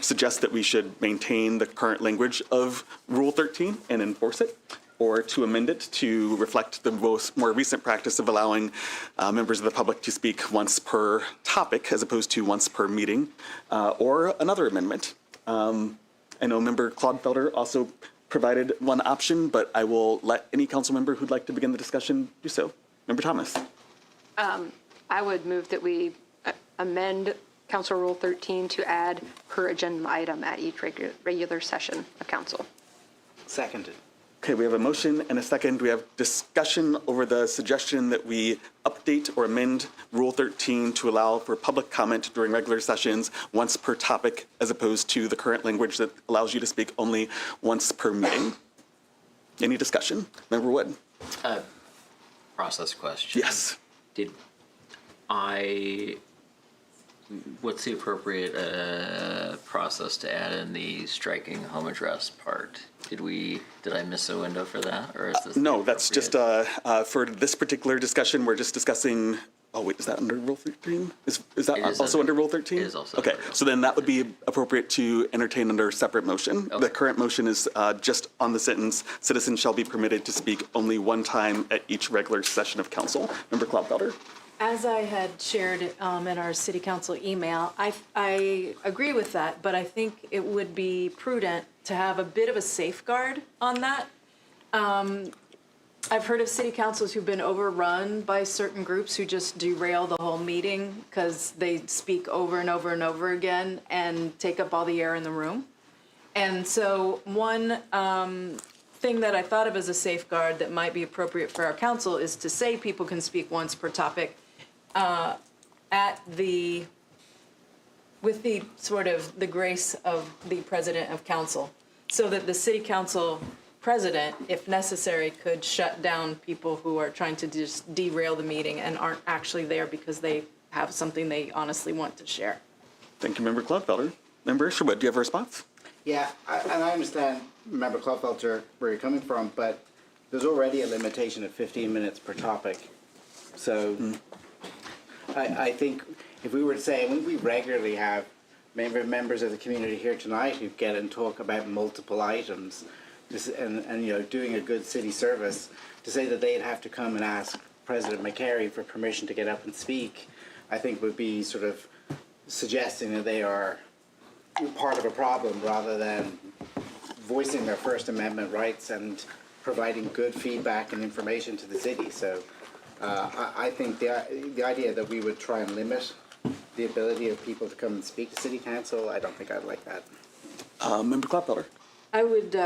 S2: suggest that we should maintain the current language of Rule 13 and enforce it, or to amend it to reflect the more recent practice of allowing members of the public to speak once per topic as opposed to once per meeting, or another amendment. I know Member Clodfelder also provided one option, but I will let any council member who'd like to begin the discussion do so. Member Thomas.
S12: I would move that we amend Council Rule 13 to add per agenda item at each regular session of council.
S11: Seconded.
S2: Okay, we have a motion and a second. We have discussion over the suggestion that we update or amend Rule 13 to allow for public comment during regular sessions once per topic, as opposed to the current language that allows you to speak only once per meeting. Any discussion? Member Wood?
S13: Process question.
S2: Yes.
S13: What's the appropriate process to add in the striking home address part? Did I miss a window for that, or is this?
S2: No, that's just for this particular discussion. We're just discussing. Oh wait, is that under Rule 13? Is that also under Rule 13?
S13: It is also.
S2: Okay,
S13: under Rule
S2: so then that would be appropriate to entertain under a separate motion.
S13: Okay.
S2: The current motion is just on the sentence: citizens shall be permitted to speak only one time at each regular session of council. Member Clodfelder?
S8: As I had shared in our city council email, I agree with that, but I think it would be prudent to have a bit of a safeguard on that. I've heard of city councils who've been overrun by certain groups who just derail the whole meeting because they speak over and over and over again and take up all the air in the room. And so one thing that I thought of as a safeguard that might be appropriate for our council is to say people can speak once per topic with the sort of the grace of the president of council, so that the city council president, if necessary, could shut down people who are trying to just derail the meeting and aren't actually there because they have something they honestly want to share.
S2: Thank you, Member Clodfelder. Member Sherwood, do you have a response?
S11: Yeah, and I understand, Member Clodfelter, where you're coming from, but there's already a limitation of 15 minutes per topic. So I think if we were to say, and we regularly have members of the community here tonight who get and talk about multiple items, and you know, doing a good city service, to say that they'd have to come and ask President McCary for permission to get up and speak, I think would be sort of suggesting that they are part of a problem rather than voicing their First Amendment rights and providing good feedback and information to the city. So I think the idea that we would try and limit the ability of people to come and speak to City Council, I don't think I'd like that.
S2: Member Clodfelder.
S8: I would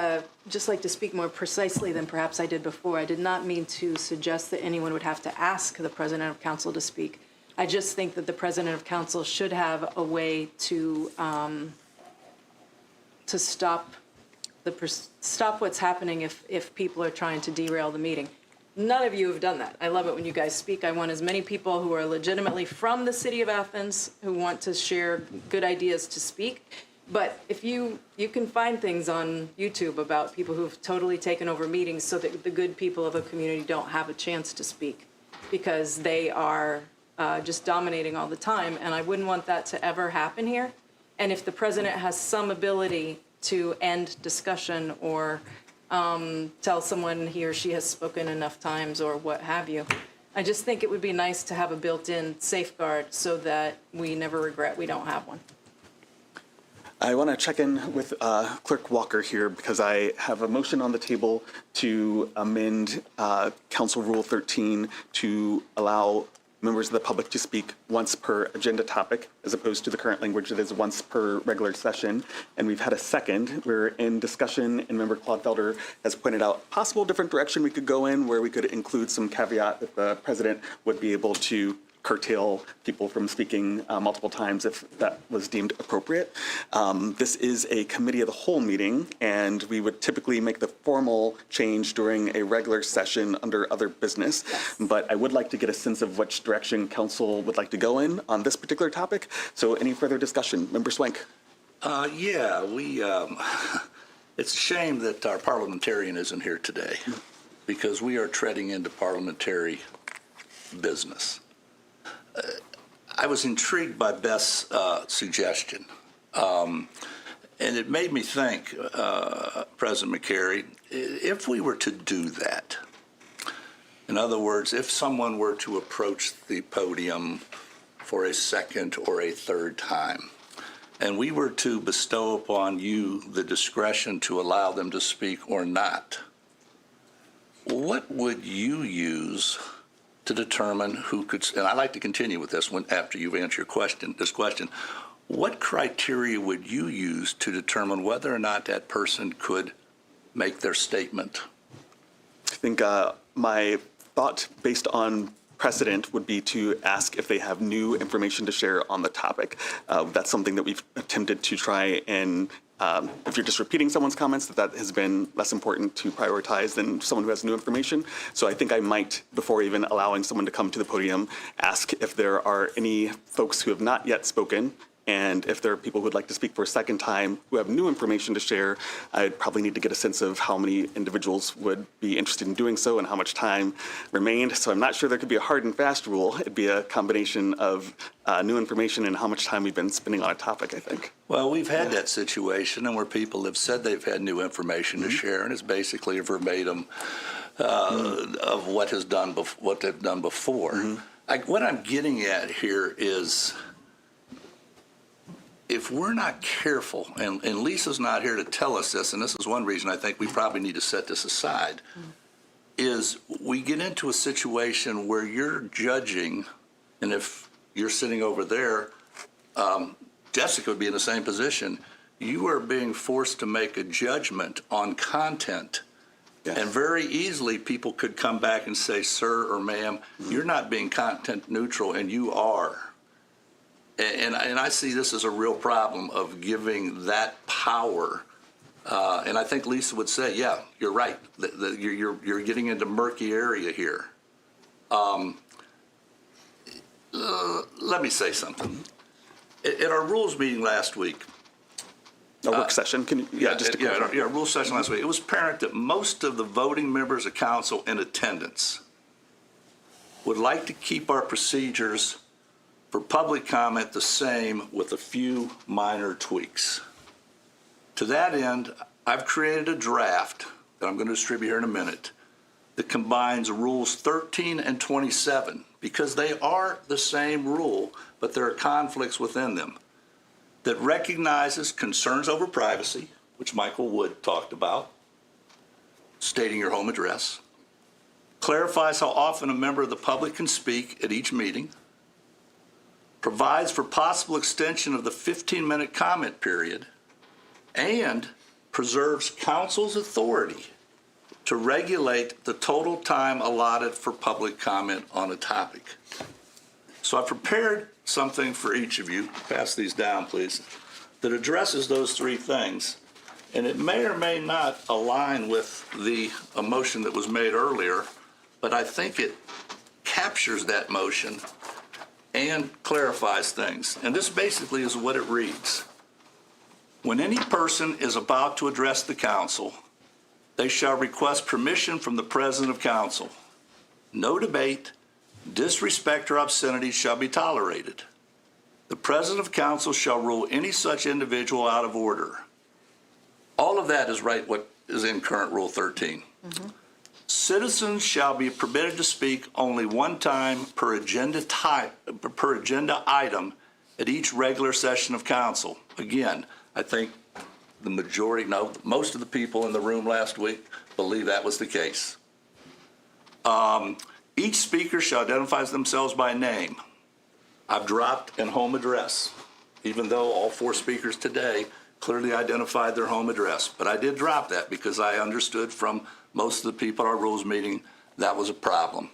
S8: just like to speak more precisely than perhaps I did before. I did not mean to suggest that anyone would have to ask the president of council to speak. I just think that the president of council should have a way to stop what's happening if people are trying to derail the meeting. None of you have done that. I love it when you guys speak. I want as many people who are legitimately from the city of Athens who want to share good ideas to speak. But if you can find things on YouTube about people who've totally taken over meetings so that the good people of a community don't have a chance to speak because they are just dominating all the time. And I wouldn't want that to ever happen here. And if the president has some ability to end discussion or tell someone he or she has spoken enough times or what have you. I just think it would be nice to have a built-in safeguard so that we never regret we don't have one.
S2: I want to check in with Clerk Walker here because I have a motion on the table to amend Council Rule 13 to allow members of the public to speak once per agenda topic, as opposed to the current language that is once per regular session. And we've had a second. We're in discussion, and Member Claude-Felder has pointed out possible different direction we could go in, where we could include some caveat that the president would be able to curtail people from speaking multiple times if that was deemed appropriate. This is a committee of the whole meeting, and we would typically make the formal change during a regular session under other business. Yes. But I would like to get a sense of which direction council would like to go in on this particular topic. So any further discussion? Member Swank.
S9: It's a shame that our parliamentarian isn't here today, because we are treading into parliamentary business. I was intrigued by Beth's suggestion, and it made me think, President McCary, if we were to do that, in other words, if someone were to approach the podium for a second or a third time, and we were to bestow upon you the discretion to allow them to speak or not, what would you use to determine who could, and I'd like to continue with this one after you've answered this question, what criteria would you use to determine whether or not that person could make their statement?
S2: I think my thought based on precedent would be to ask if they have new information to share on the topic. That's something that we've attempted to try and if you're just repeating someone's comments, that has been less important to prioritize than someone who has new information. So I think I might, before even allowing someone to come to the podium, ask if there are any folks who have not yet spoken, and if there are people who would like to speak for a second time who have new information to share. I'd probably need to get a sense of how many individuals would be interested in doing so and how much time remained. So I'm not sure there could be a hard and fast rule. It'd be a combination of new information and how much time we've been spending on a topic, I think.
S9: Well, we've had that situation, and where people have said they've had new information to share, and it's basically a verbatim of what they've done before. What I'm getting at here is, if we're not careful, and Lisa's not here to tell us this, and this is one reason I think we probably need to set this aside, is we get into a situation where you're judging, and if you're sitting over there, Jessica would be in the same position. You are being forced to make a judgment on content. Yes. And very easily people could come back and say, sir or ma'am, you're not being content neutral, and you are. And I see this as a real problem of giving that power. And I think Lisa would say, yeah, you're right. You're getting into murky area here. Let me say something. At our rules meeting last week,
S2: a work session. Can you,
S9: our rules session last week, it was apparent that most of the voting members of council in attendance would like to keep our procedures for public comment the same with a few minor tweaks. To that end, I've created a draft that I'm going to distribute here in a minute that combines rules 13 and 27, because they are the same rule, but there are conflicts within them, that recognizes concerns over privacy, which Michael Wood talked about, stating your home address, clarifies how often a member of the public can speak at each meeting, provides for possible extension of the 15-minute comment period, and preserves council's authority to regulate the total time allotted for public comment on a topic. So I prepared something for each of you, pass these down please, that addresses those three things. And it may or may not align with the motion that was made earlier, but I think it captures that motion and clarifies things. And this basically is what it reads. When any person is about to address the council, they shall request permission from the president of council. No debate, disrespect, or obscenity shall be tolerated. The president of council shall rule any such individual out of order. All of that is right what is in current Rule 13. Citizens shall be permitted to speak only one time per agenda item at each regular session of council. Again, I think the majority, no, most of the people in the room last week believe that was the case. Each speaker shall identify themselves by name. I've dropped and home address, even though all 4 speakers today clearly identified their home address. But I did drop that because I understood from most of the people at our rules meeting that was a problem.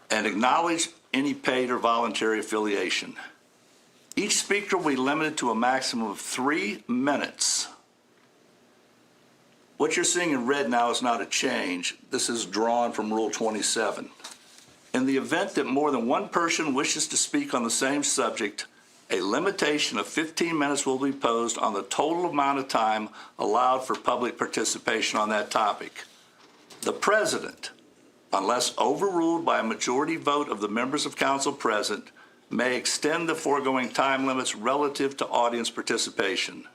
S9: And acknowledge any paid or voluntary affiliation. Each speaker will be limited to a maximum of 3 minutes. What you're seeing in red now is not a change. This is drawn from Rule 27. In the event that more than one person wishes to speak on the same subject, a limitation of 15 minutes will be posed on the total amount of time allowed for public participation on that topic. The president, unless overruled by a majority vote of the members of council present, may extend the foregoing time limits relative to audience participation.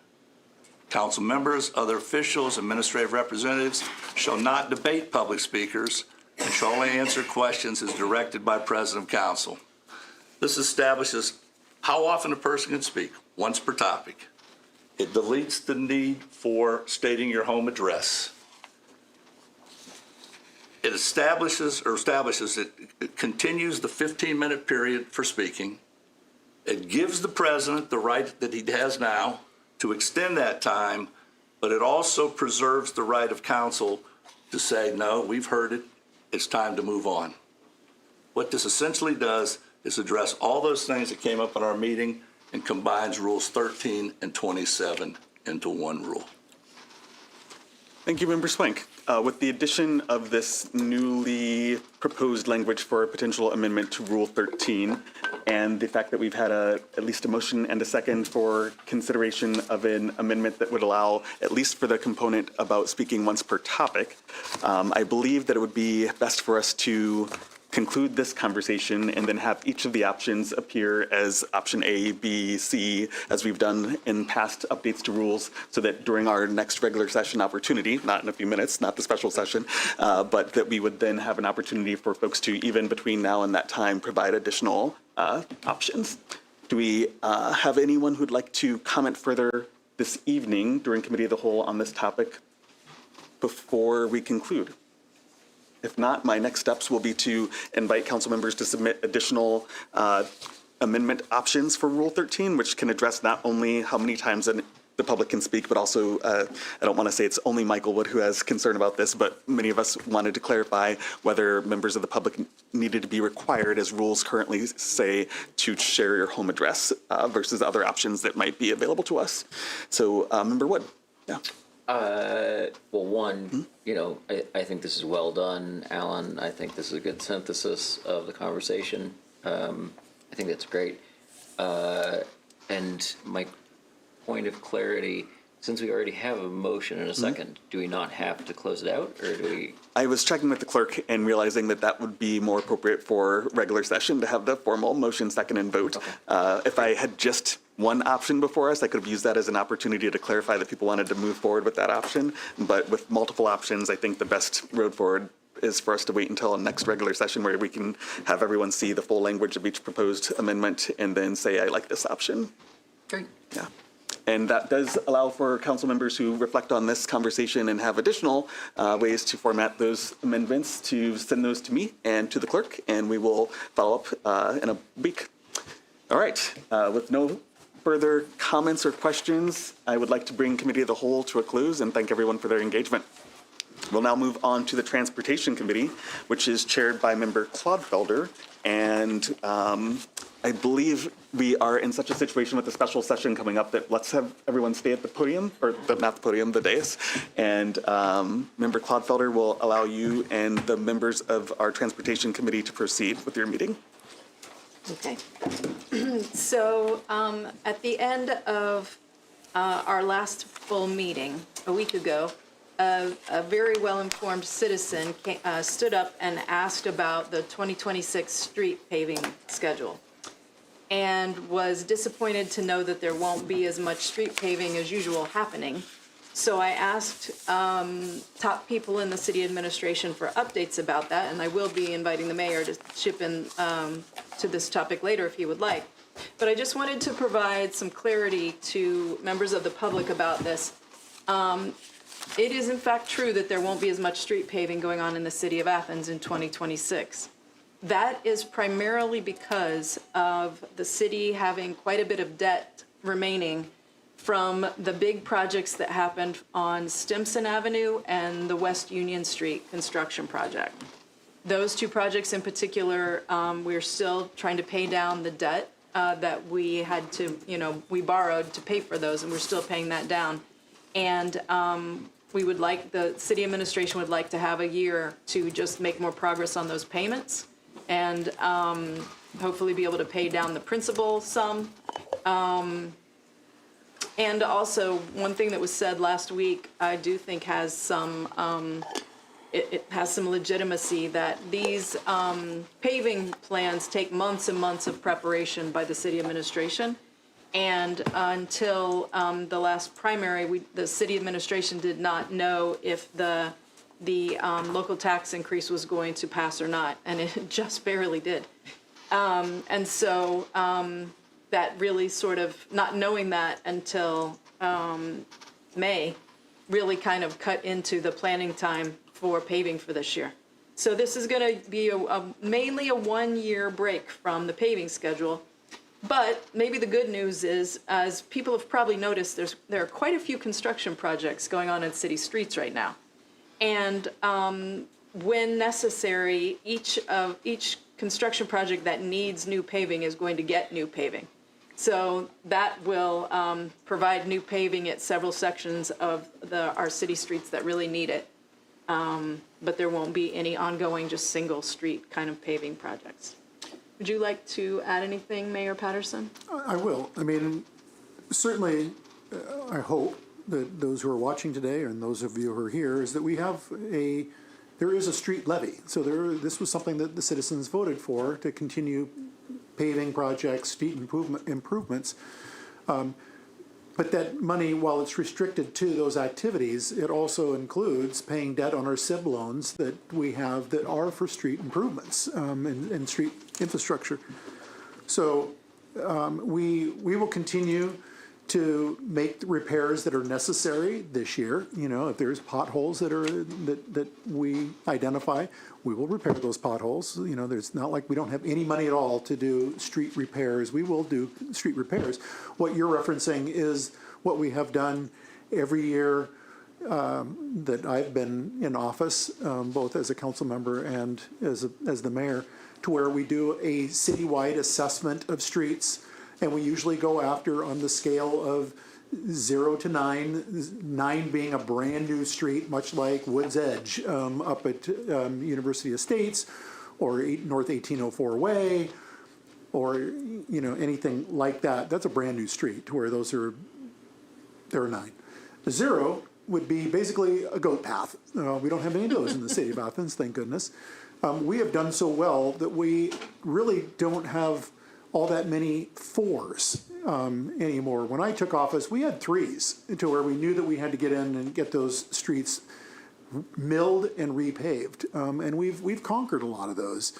S9: Council members, other officials, administrative representatives shall not debate public speakers and shall only answer questions as directed by President of Council. This establishes how often a person can speak, once per topic. It deletes the need for stating your home address. It it continues the 15-minute period for speaking. It gives the president the right that he has now to extend that time, but it also preserves the right of council to say, no, we've heard it, it's time to move on. What this essentially does is address all those things that came up in our meeting and combines Rules 13 and 27 into one rule.
S2: Thank you, Member Swank. With the addition of this newly proposed language for a potential amendment to Rule 13, and the fact that we've had at least a motion and a second for consideration of an amendment that would allow, at least for the component about speaking once per topic, I believe that it would be best for us to conclude this conversation and then have each of the options appear as option A, B, C, as we've done in past updates to rules, so that during our next regular session opportunity, not in a few minutes, not the special session, but that we would then have an opportunity for folks to, even between now and that time, provide additional options. Do we have anyone who'd like to comment further this evening during Committee of the Whole on this topic before we conclude? If not, my next steps will be to invite council members to submit additional amendment options for Rule 13, which can address not only how many times the public can speak, but also, I don't want to say it's only Michael Wood who has concern about this, but many of us wanted to clarify whether members of the public needed to be required, as rules currently say, to share your home address versus other options that might be available to us. So, Member Wood, yeah.
S13: Well, one, you know, I think this is well done, Alan. I think this is a good synthesis of the conversation. I think that's great. And my point of clarity, since we already have a motion and a second, do we not have to close it out, or do we?
S2: I was checking with the clerk and realizing that that would be more appropriate for regular session to have the formal motion, second, and vote. Okay. If I had just one option before us, I could have used that as an opportunity to clarify that people wanted to move forward with that option. But with multiple options, I think the best road forward is for us to wait until our next regular session where we can have everyone see the full language of each proposed amendment and then say, I like this option.
S13: Great.
S2: Yeah. And that does allow for council members who reflect on this conversation and have additional ways to format those amendments to send those to me and to the clerk, and we will follow up in a week. All right. With no further comments or questions, I would like to bring Committee of the Whole to a close and thank everyone for their engagement. We'll now move on to the Transportation Committee, which is chaired by Member Clodfelder. And I believe we are in such a situation with the special session coming up that let's have everyone stay at the podium, or not the podium, the dais. And Member Clodfelder will allow you and the members of our Transportation Committee to proceed with your meeting.
S8: Okay. So at the end of our last full meeting, a week ago, a very well-informed citizen stood up and asked about the 2026 street paving schedule and was disappointed to know that there won't be as much street paving as usual happening. So I asked top people in the city administration for updates about that, and I will be inviting the mayor to chip in to this topic later if he would like. But I just wanted to provide some clarity to members of the public about this. It is in fact true that there won't be as much street paving going on in the city of Athens in 2026. That is primarily because of the city having quite a bit of debt remaining from the big projects that happened on Stimson Avenue and the West Union Street construction project. Those two projects in particular, we're still trying to pay down the debt that we had to, we borrowed to pay for those, and we're still paying that down. And we would like, the city administration would like to have a year to just make more progress on those payments and hopefully be able to pay down the principal sum. And also, one thing that was said last week, I do think has some, it has some legitimacy, that these paving plans take months and months of preparation by the city administration. And until the last primary, the city administration did not know if the local tax increase was going to pass or not, and it just barely did. And so that really sort of, not knowing that until May, really kind of cut into the planning time for paving for this year. So this is going to be mainly a one-year break from the paving schedule. But maybe the good news is, as people have probably noticed, there are quite a few construction projects going on in city streets right now. And when necessary, each construction project that needs new paving is going to get new paving. So that will provide new paving at several sections of our city streets that really need it. But there won't be any ongoing, just single street kind of paving projects. Would you like to add anything, Mayor Patterson?
S3: I will. I mean, certainly, I hope that those who are watching today and those of you who are here is that there is a street levy. So this was something that the citizens voted for, to continue paving projects, street improvements. But that money, while it's restricted to those activities, it also includes paying debt on our SIB loans that we have that are for street improvements and street infrastructure. So we will continue to make the repairs that are necessary this year. If there's potholes that we identify, we will repair those potholes. There's not like we don't have any money at all to do street repairs. We will do street repairs. What you're referencing is what we have done every year that I've been in office, both as a council member and as the mayor, to where we do a citywide assessment of streets. And we usually go after, on the scale of 0 to 9, 9 being a brand new street, much like Woods Edge up at University Estates, or North 1804 Way, or anything like that. That's a brand new street, to where there are 9. 0 would be basically a goat path. We don't have any of those in the city of Athens, thank goodness. We have done so well that we really don't have all that many 4s anymore. When I took office, we had 3s, to where we knew that we had to get in and get those streets milled and repaved. And we've conquered a lot of those.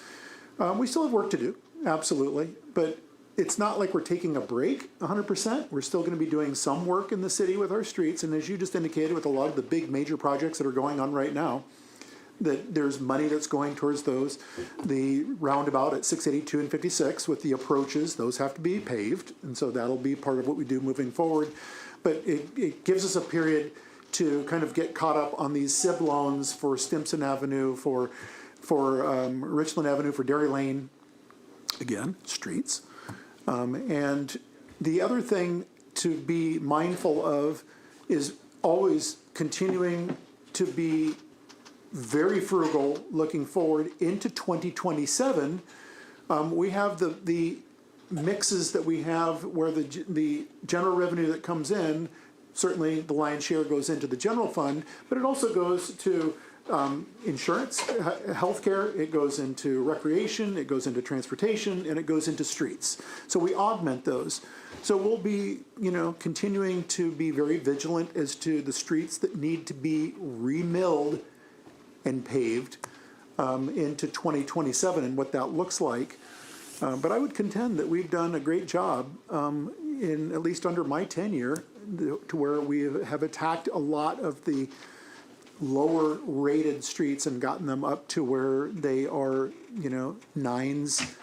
S3: We still have work to do, absolutely, but it's not like we're taking a break 100%. We're still going to be doing some work in the city with our streets, and as you just indicated, with a lot of the big major projects that are going on right now, that there's money that's going towards those. The roundabout at 682 and 56 with the approaches, those have to be paved, and so that'll be part of what we do moving forward. But it gives us a period to kind of get caught up on these SIB loans for Stimson Avenue, for Richland Avenue, for Dairy Lane, again, streets. And the other thing to be mindful of is always continuing to be very frugal looking forward into 2027. We have the mixes that we have where the general revenue that comes in, certainly the lion's share goes into the general fund, but it also goes to insurance, healthcare, it goes into recreation, it goes into transportation, and it goes into streets. So we augment those. So we'll be, continuing to be very vigilant as to the streets that need to be remilled and paved into 2027 and what that looks like. But I would contend that we've done a great job in, at least under my tenure, to where we have attacked a lot of the lower rated streets and gotten them up to where they are, nines,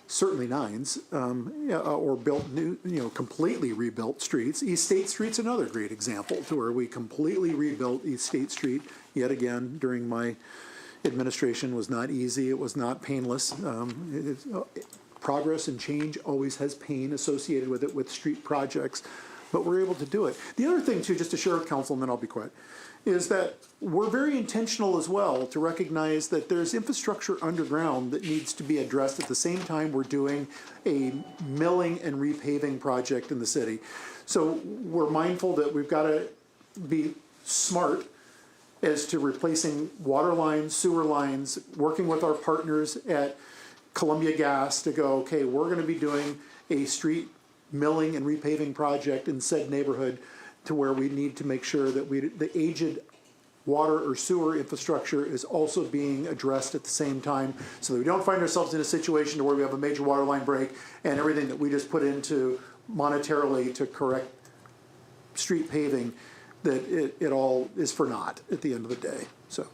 S3: certainly nines, or built new, completely rebuilt streets. East State Street's another great example to where we completely rebuilt East State Street yet again during my administration. Was not easy. It was not painless. Progress and change always has pain associated with it with street projects, but we're able to do it. The other thing too, just to share with council, and then I'll be quiet, is that we're very intentional as well to recognize that there's infrastructure underground that needs to be addressed at the same time we're doing a milling and repaving project in the city. So we're mindful that we've got to be smart as to replacing water lines, sewer lines, working with our partners at Columbia Gas to go, okay, we're going to be doing a street milling and repaving project in said neighborhood to where we need to make sure that the aged water or sewer infrastructure is also being addressed at the same time, so that we don't find ourselves in a situation where we have a major water line break and everything that we just put into monetarily to correct street paving, that it all is for naught at the end of the day. So.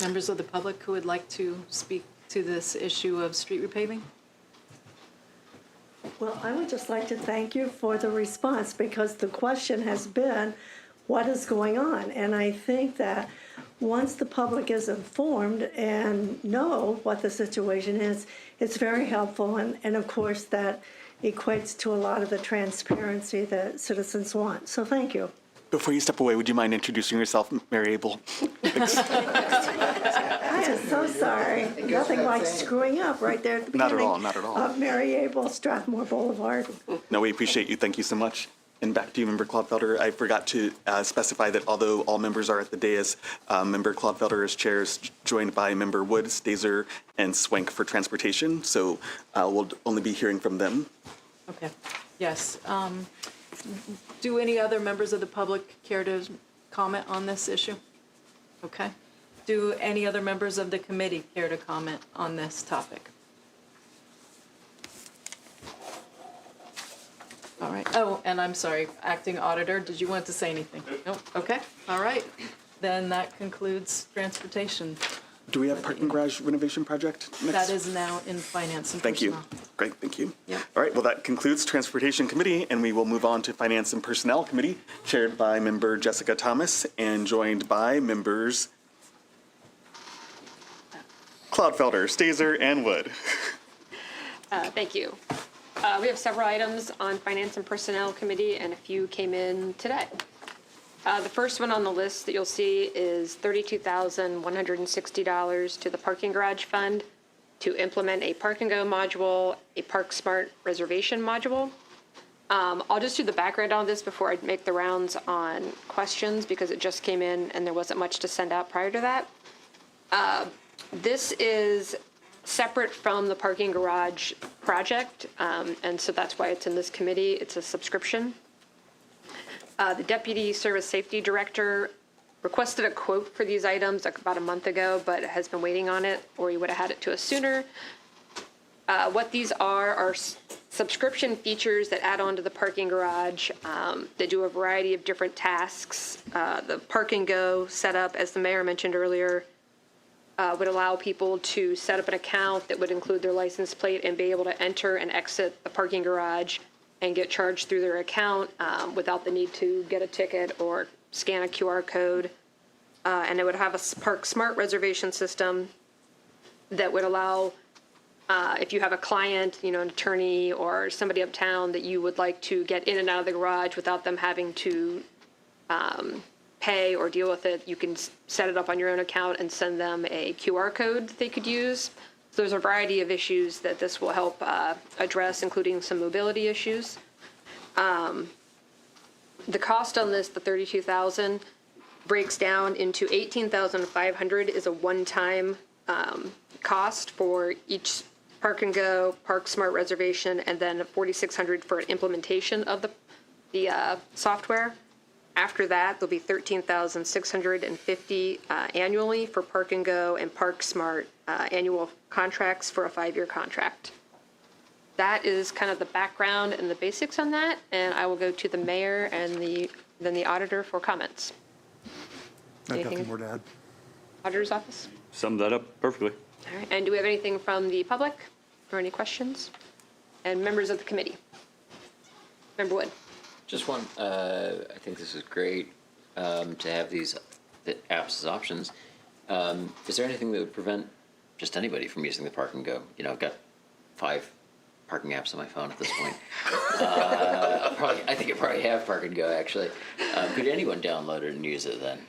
S8: Members of the public who would like to speak to this issue of street repaving?
S14: Well, I would just like to thank you for the response, because the question has been, what is going on? And I think that once the public is informed and know what the situation is, it's very helpful. And of course, that equates to a lot of the transparency that citizens want. So thank you.
S2: Before you step away, would you mind introducing yourself, Mary Abel?
S14: I am so sorry. Nothing like screwing up right there at the
S2: Not
S14: beginning.
S2: at all, not at all.
S14: Mary Abel, Strathmore Boulevard.
S2: No, we appreciate you. Thank you so much. And back to you, Member Clodfelder. I forgot to specify that although all members are at the dais, Member Clodfelder is chairs, joined by Member Wood, Stazer, and Swank for transportation. So we'll only be hearing from them.
S8: Okay, yes. Do any other members of the public care to comment on this issue? Okay. Do any other members of the committee care to comment on this topic? All right. Oh, and I'm sorry, Acting Auditor, did you want to say anything? Nope. Okay. All right. Then that concludes transportation.
S2: Do we have parking garage renovation project next?
S8: That is now in Finance and
S2: Thank you.
S8: Personnel.
S2: Great, thank you.
S8: Yep.
S2: All right, well, that concludes Transportation Committee, and we will move on to Finance and Personnel Committee, chaired by Member Jessica Thomas and joined by members Clodfelder, Stazer, and Wood.
S12: Thank you. We have several items on Finance and Personnel Committee, and a few came in today. The first one on the list that you'll see is $32,160 to the Parking Garage Fund to implement a Park and Go module, a Park Smart reservation module. I'll just do the background on this before I make the rounds on questions, because it just came in and there wasn't much to send out prior to that. This is separate from the parking garage project, and so that's why it's in this committee. It's a subscription. The Deputy Service Safety Director requested a quote for these items about a month ago, but has been waiting on it, or he would have had it to us sooner. What these are subscription features that add on to the parking garage. They do a variety of different tasks. The Park and Go setup, as the mayor mentioned earlier, would allow people to set up an account that would include their license plate and be able to enter and exit the parking garage and get charged through their account without the need to get a ticket or scan a QR code. And it would have a Park Smart reservation system that would allow, if you have a client, an attorney or somebody uptown that you would like to get in and out of the garage without them having to pay or deal with it, you can set it up on your own account and send them a QR code that they could use. So there's a variety of issues that this will help address, including some mobility issues. the cost on this, the 32,000, breaks down into 18,500 is a one-time cost for each Park and Go, Park Smart reservation, and then 4,600 for an implementation of the software. After that, there'll be 13,650 annually for Park and Go and Park Smart annual contracts for a 5-year contract. That is kind of the background and the basics on that, and I will go to the mayor and then the auditor for comments.
S3: I've
S12: Anything?
S3: nothing more to add.
S12: Auditor's office?
S2: Summed that up perfectly.
S12: All right, and do we have anything from the public or any questions? And members of the committee? Member Wood?
S13: Just one, I think this is great to have these apps as options. Is there anything that would prevent just anybody from using the Park and Go? You know, I've got 5 parking apps on my phone at this point. I think I probably have Park and Go, actually. Could anyone download it and use it then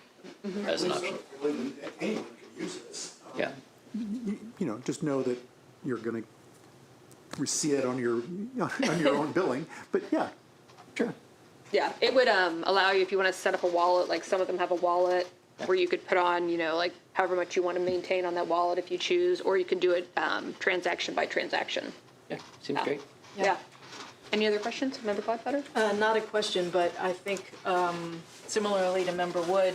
S13: as an option?
S3: Anyone can use this.
S13: Yeah.
S3: You know, just know that you're going to see it on your own billing. But yeah, sure.
S12: Yeah, it would allow you, if you want to set up a wallet, like some of them have a wallet where you could put on, you know, like however much you want to maintain on that wallet if you choose, or you can do it transaction by transaction.
S13: Yeah, seems great.
S12: Yeah. Any other questions, Member Cloudfeather?
S8: Not a question, but I think similarly to Member Wood,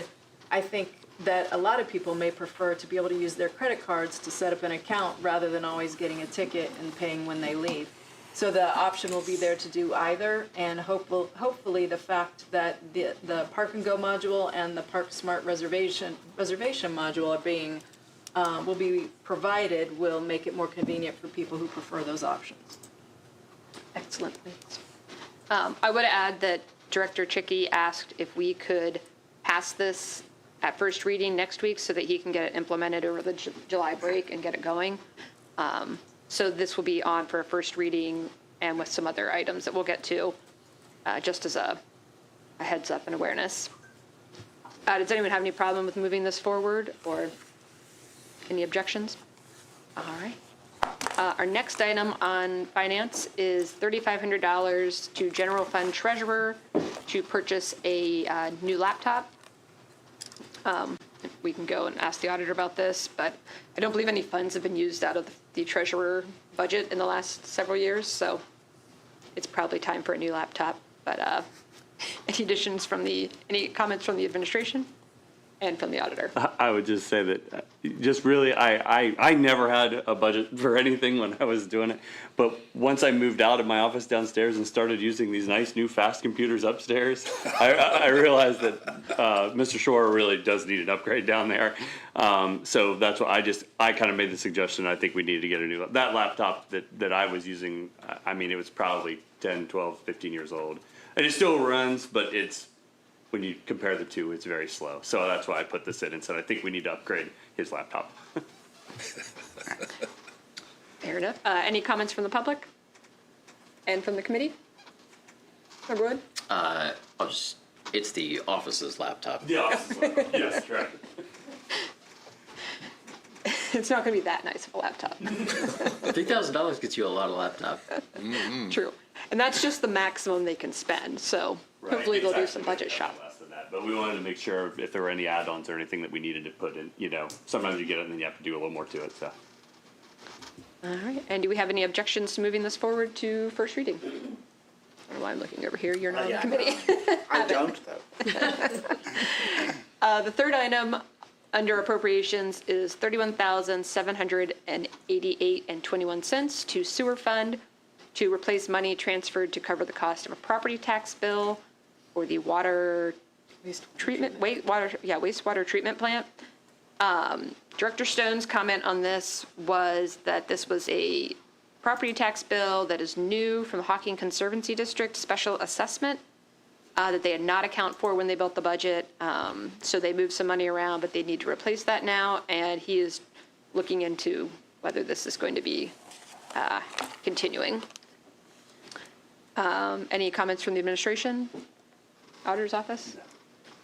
S8: I think that a lot of people may prefer to be able to use their credit cards to set up an account rather than always getting a ticket and paying when they leave. So the option will be there to do either, and hopefully the fact that the Park and Go module and the Park Smart reservation module are being will be provided will make it more convenient for people who prefer those options.
S12: Excellent, thanks. I would add that Director Chicky asked if we could pass this at first reading next week so that he can get it implemented over the July break and get it going. So this will be on for a first reading and with some other items that we'll get to, just as a heads up and awareness. Does anyone have any problem with moving this forward or any objections? All right. Our next item on finance is $3,500 to General Fund Treasurer to purchase a new laptop. We can go and ask the auditor about this, but I don't believe any funds have been used out of the treasurer budget in the last several years, so it's probably time for a new laptop. But any comments from the administration and from the auditor?
S2: I would just say that just really, I never had a budget for anything when I was doing it. But once I moved out of my office downstairs and started using these nice new fast computers upstairs, I realized that Mr. Shore really does need an upgrade down there. So that's why I kind of made the suggestion. I think we needed to get a new, that laptop that I was using, I mean, it was probably 10, 12, 15 years old. And it still runs, but when you compare the two, it's very slow. So that's why I put this in and said, I think we need to upgrade his laptop.
S12: Fair enough. Any comments from the public and from the committee? Member Wood?
S13: It's the office's laptop.
S2: The office laptop, yes, correct.
S12: It's not going to be that nice of a laptop.
S13: $3,000 gets you a lot of laptop.
S12: True. And that's just the maximum they can spend, so hopefully they'll do some budget shop.
S2: Less than that, but we wanted to make sure if there were any add-ons or anything that we needed to put in, you know, sometimes you get it and then you have to do a little more to it, so.
S12: All right, and do we have any objections to moving this forward to first reading? I don't know why I'm looking over here, you're not on the committee.
S11: I don't, though.
S12: The third item under appropriations is $31,788.21 to sewer fund to replace money transferred to cover the cost of a property tax bill for the wastewater treatment plant. Director Stone's comment on this was that this was a property tax bill that is new from the Hawking Conservancy District special assessment that they had not account for when they built the budget. So they moved some money around, but they need to replace that now. And he is looking into whether this is going to be continuing. Any comments from the administration? Auditor's office?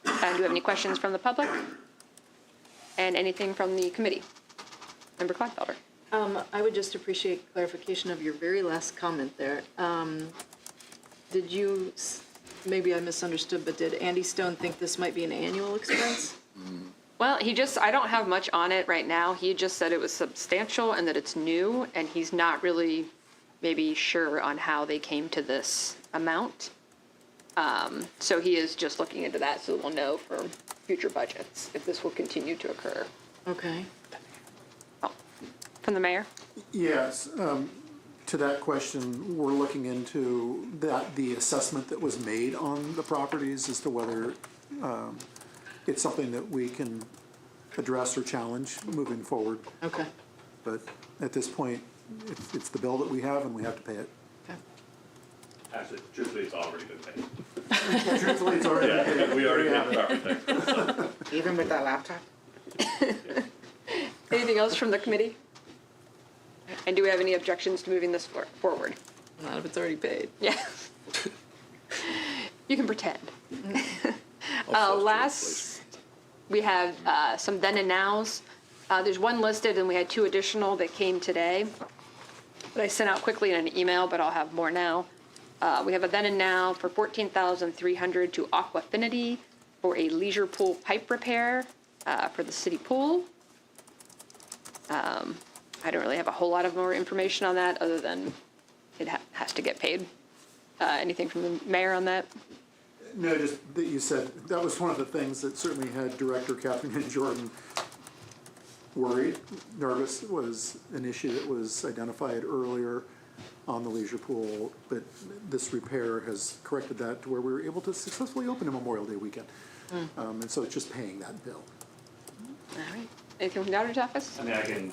S12: Do you have any questions from the public? And anything from the committee? Member Cloudfelder?
S8: I would just appreciate clarification of your very last comment there. Did you maybe I misunderstood, but did Andy Stone think this might be an annual expense?
S12: Well, I don't have much on it right now. He just said it was substantial and that it's new, and he's not really maybe sure on how they came to this amount. So he is just looking into that, so we'll know for future budgets if this will continue to occur.
S8: Okay.
S12: From the mayor?
S3: Yes, to that question, we're looking into the assessment that was made on the properties as to whether it's something that we can address or challenge moving forward.
S8: Okay.
S3: But at this point, it's the bill that we have and we have to pay it.
S15: Actually, truthfully, it's already been paid.
S3: Truthfully, it's already paid.
S15: Yeah, we already
S3: There
S15: paid
S3: you
S15: the
S3: have it.
S15: property tax. So.
S11: Even with that laptop?
S12: Anything else from the committee? And do we have any objections to moving this forward?
S8: Not if it's already paid.
S12: Yeah. You can pretend. Last, we have some then and nows. There's one listed and we had 2 additional that came today that I sent out quickly in an email, but I'll have more now. We have a then and now for $14,300 to Aquafinity for a leisure pool pipe repair for the city pool. I don't really have a whole lot of more information on that other than it has to get paid. Anything from the mayor on that?
S3: No, just that you said, that was one of the things that certainly had Director Catherine and Jordan worried, nervous, was an issue that was identified earlier on the leisure pool, but this repair has corrected that to where we were able to successfully open a Memorial Day weekend. And so it's just paying that bill.
S12: All right. Anything from the auditor's office?
S15: I mean, I can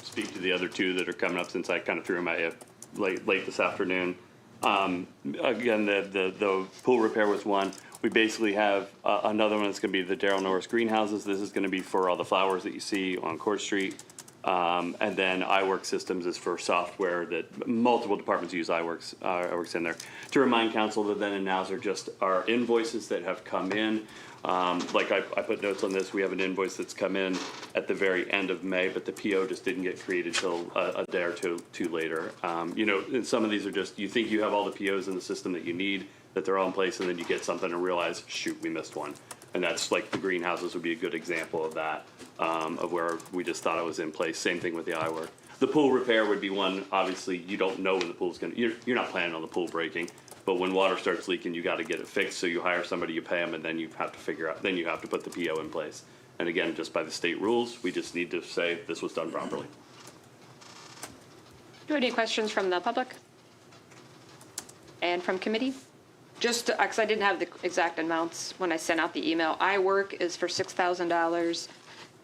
S15: speak to the other 2 that are coming up since I kind of threw them at you late this afternoon. Again, the pool repair was one. We basically have another one that's going to be the Darrell Norris greenhouses. This is going to be for all the flowers that you see on Court Street. And then iWorks Systems is for software that multiple departments use iWorks in there. To remind council, the then and nows are just our invoices that have come in. Like I put notes on this, we have an invoice that's come in at the very end of May, but the PO just didn't get created till a day or two later. And some of these are just, you think you have all the POs in the system that you need, that they're all in place, and then you get something and realize, shoot, we missed one. And that's like the greenhouses would be a good example of that, of where we just thought it was in place. Same thing with the iWork. The pool repair would be one, obviously, you don't know when the pool's you're not planning on the pool breaking. But when water starts leaking, you got to get it fixed. So you hire somebody, you pay them, and then you have to figure out. Then you have to put the PO in place. And again, just by the state rules, we just need to say this was done properly.
S12: Do you have any questions from the public? And from committee? Just because I didn't have the exact amounts when I sent out the email. iWork is for $6,000,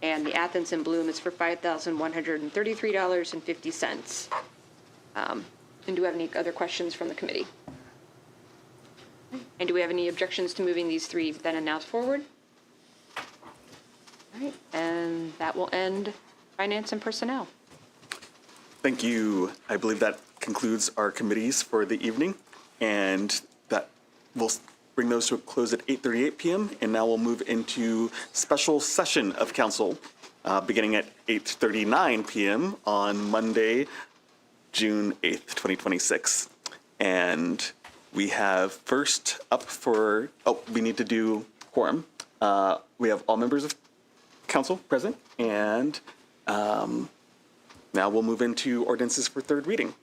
S12: and the Athens in Bloom is for $5,133.50. And do we have any other questions from the committee? And do we have any objections to moving these 3 then and nows forward? All right, and that will end finance and personnel.
S2: Thank you. I believe that concludes our committees for the evening, and that will bring those to a close at 8:38 p.m. And now we'll move into special session of council beginning at 8:39 p.m. on Monday, June 8th, 2026. And we have first up for, we need to do quorum. We have all members of council present, and now we'll move into ordinances for third reading.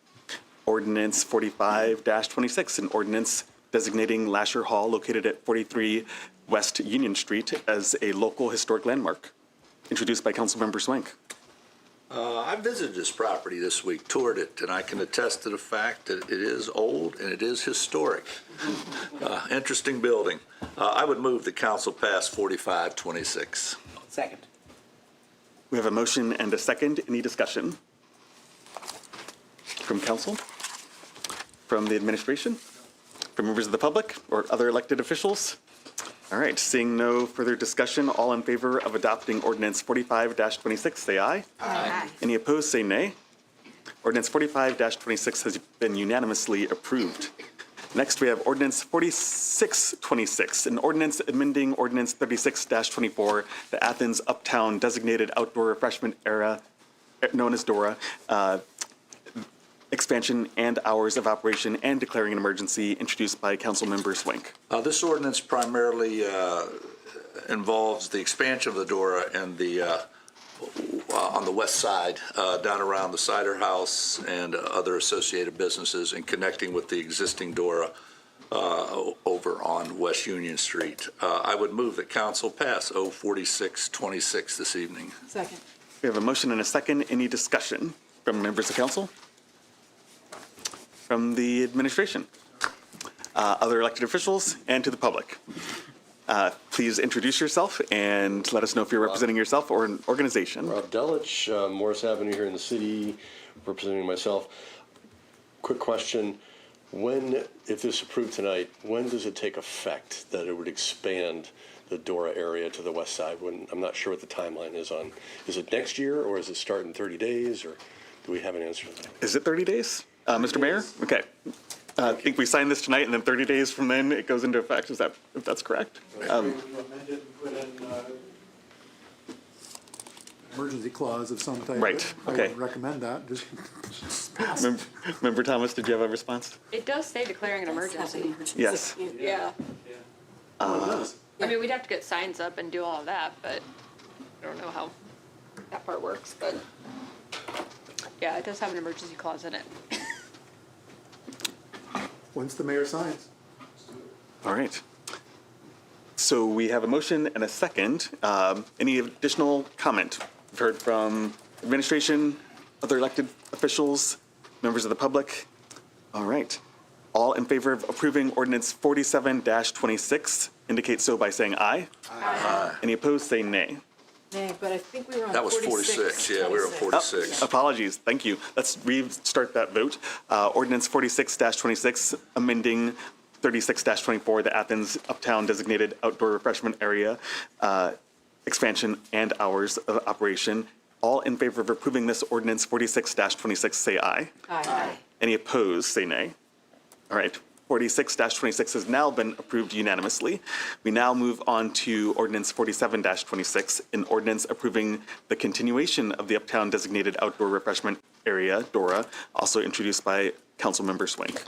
S2: Ordinance 45-26, an ordinance designating Lasher Hall located at 43 West Union Street as a local historic landmark. Introduced by Councilmember Swank.
S9: I visited this property this week, toured it, and I can attest to the fact that it is old and it is historic. Interesting building. I would move the council pass 45-26.
S11: Second.
S2: We have a motion and a second. Any discussion? From council? From the administration? From members of the public or other elected officials? All right, seeing no further discussion, all in favor of adopting ordinance 45-26, say aye.
S10: Aye.
S2: Any opposed, say nay. Ordinance 45-26 has been unanimously approved. Next, we have ordinance 46-26, an ordinance amending ordinance 36-24, the Athens Uptown Designated Outdoor Refreshment Area, known as DORA, expansion and hours of operation, and declaring an emergency, introduced by Councilmember Swink.
S9: This ordinance primarily involves the expansion of the DORA and the on the west side, down around the Cider House and other associated businesses, and connecting with the existing DORA over on West Union Street. I would move that council pass 04626 this evening.
S8: Second.
S2: We have a motion and a second. Any discussion from members of council? From the administration? Other elected officials, and to the public? Please introduce yourself and let us know if you're representing yourself or an organization.
S6: Rob Delich, Morris Avenue here in the city, representing myself. Quick question. When, if this is approved tonight, when does it take effect that it would expand the DORA area to the west side? When, I'm not sure what the timeline is on. Is it next year, or is it start in 30 days, or do we have an answer to that?
S2: Is it 30 days? Mr. Mayor? Okay. I think we sign this tonight, and then 30 days from then it goes into effect. Is that, if that's correct?
S3: Emergency clause of some type.
S2: Right,
S3: I
S2: okay.
S3: would recommend that, just pass.
S2: Member Thomas, did you have a response?
S12: It does say declaring an emergency.
S2: Yes.
S12: Yeah.
S3: Oh, it does.
S12: I mean, we'd have to get signs up and do all of that, but I don't know how that part works, but yeah, it does have an emergency clause in it.
S3: Once the mayor signs.
S2: All right. So we have a motion and a second. Any additional comment? We've heard from administration, other elected officials, members of the public. All right. All in favor of approving ordinance 47-26 indicate so by saying aye.
S8: Aye.
S2: Any opposed, say nay.
S8: Nay, but I think we were on
S9: That was 46. Yeah, we were at 46.
S2: Apologies. Thank you. Let's restart that vote. Ordinance 46-26, amending 36-24, the Athens Uptown Designated Outdoor Refreshment Area, expansion and hours of operation. All in favor of approving this ordinance 46-26, say aye.
S8: Aye.
S2: Any opposed, say nay. All right. 46-26 has now been approved unanimously. We now move on to ordinance 47-26, an ordinance approving the continuation of the Uptown Designated Outdoor Refreshment Area, DORA, also introduced by Councilmember Swink.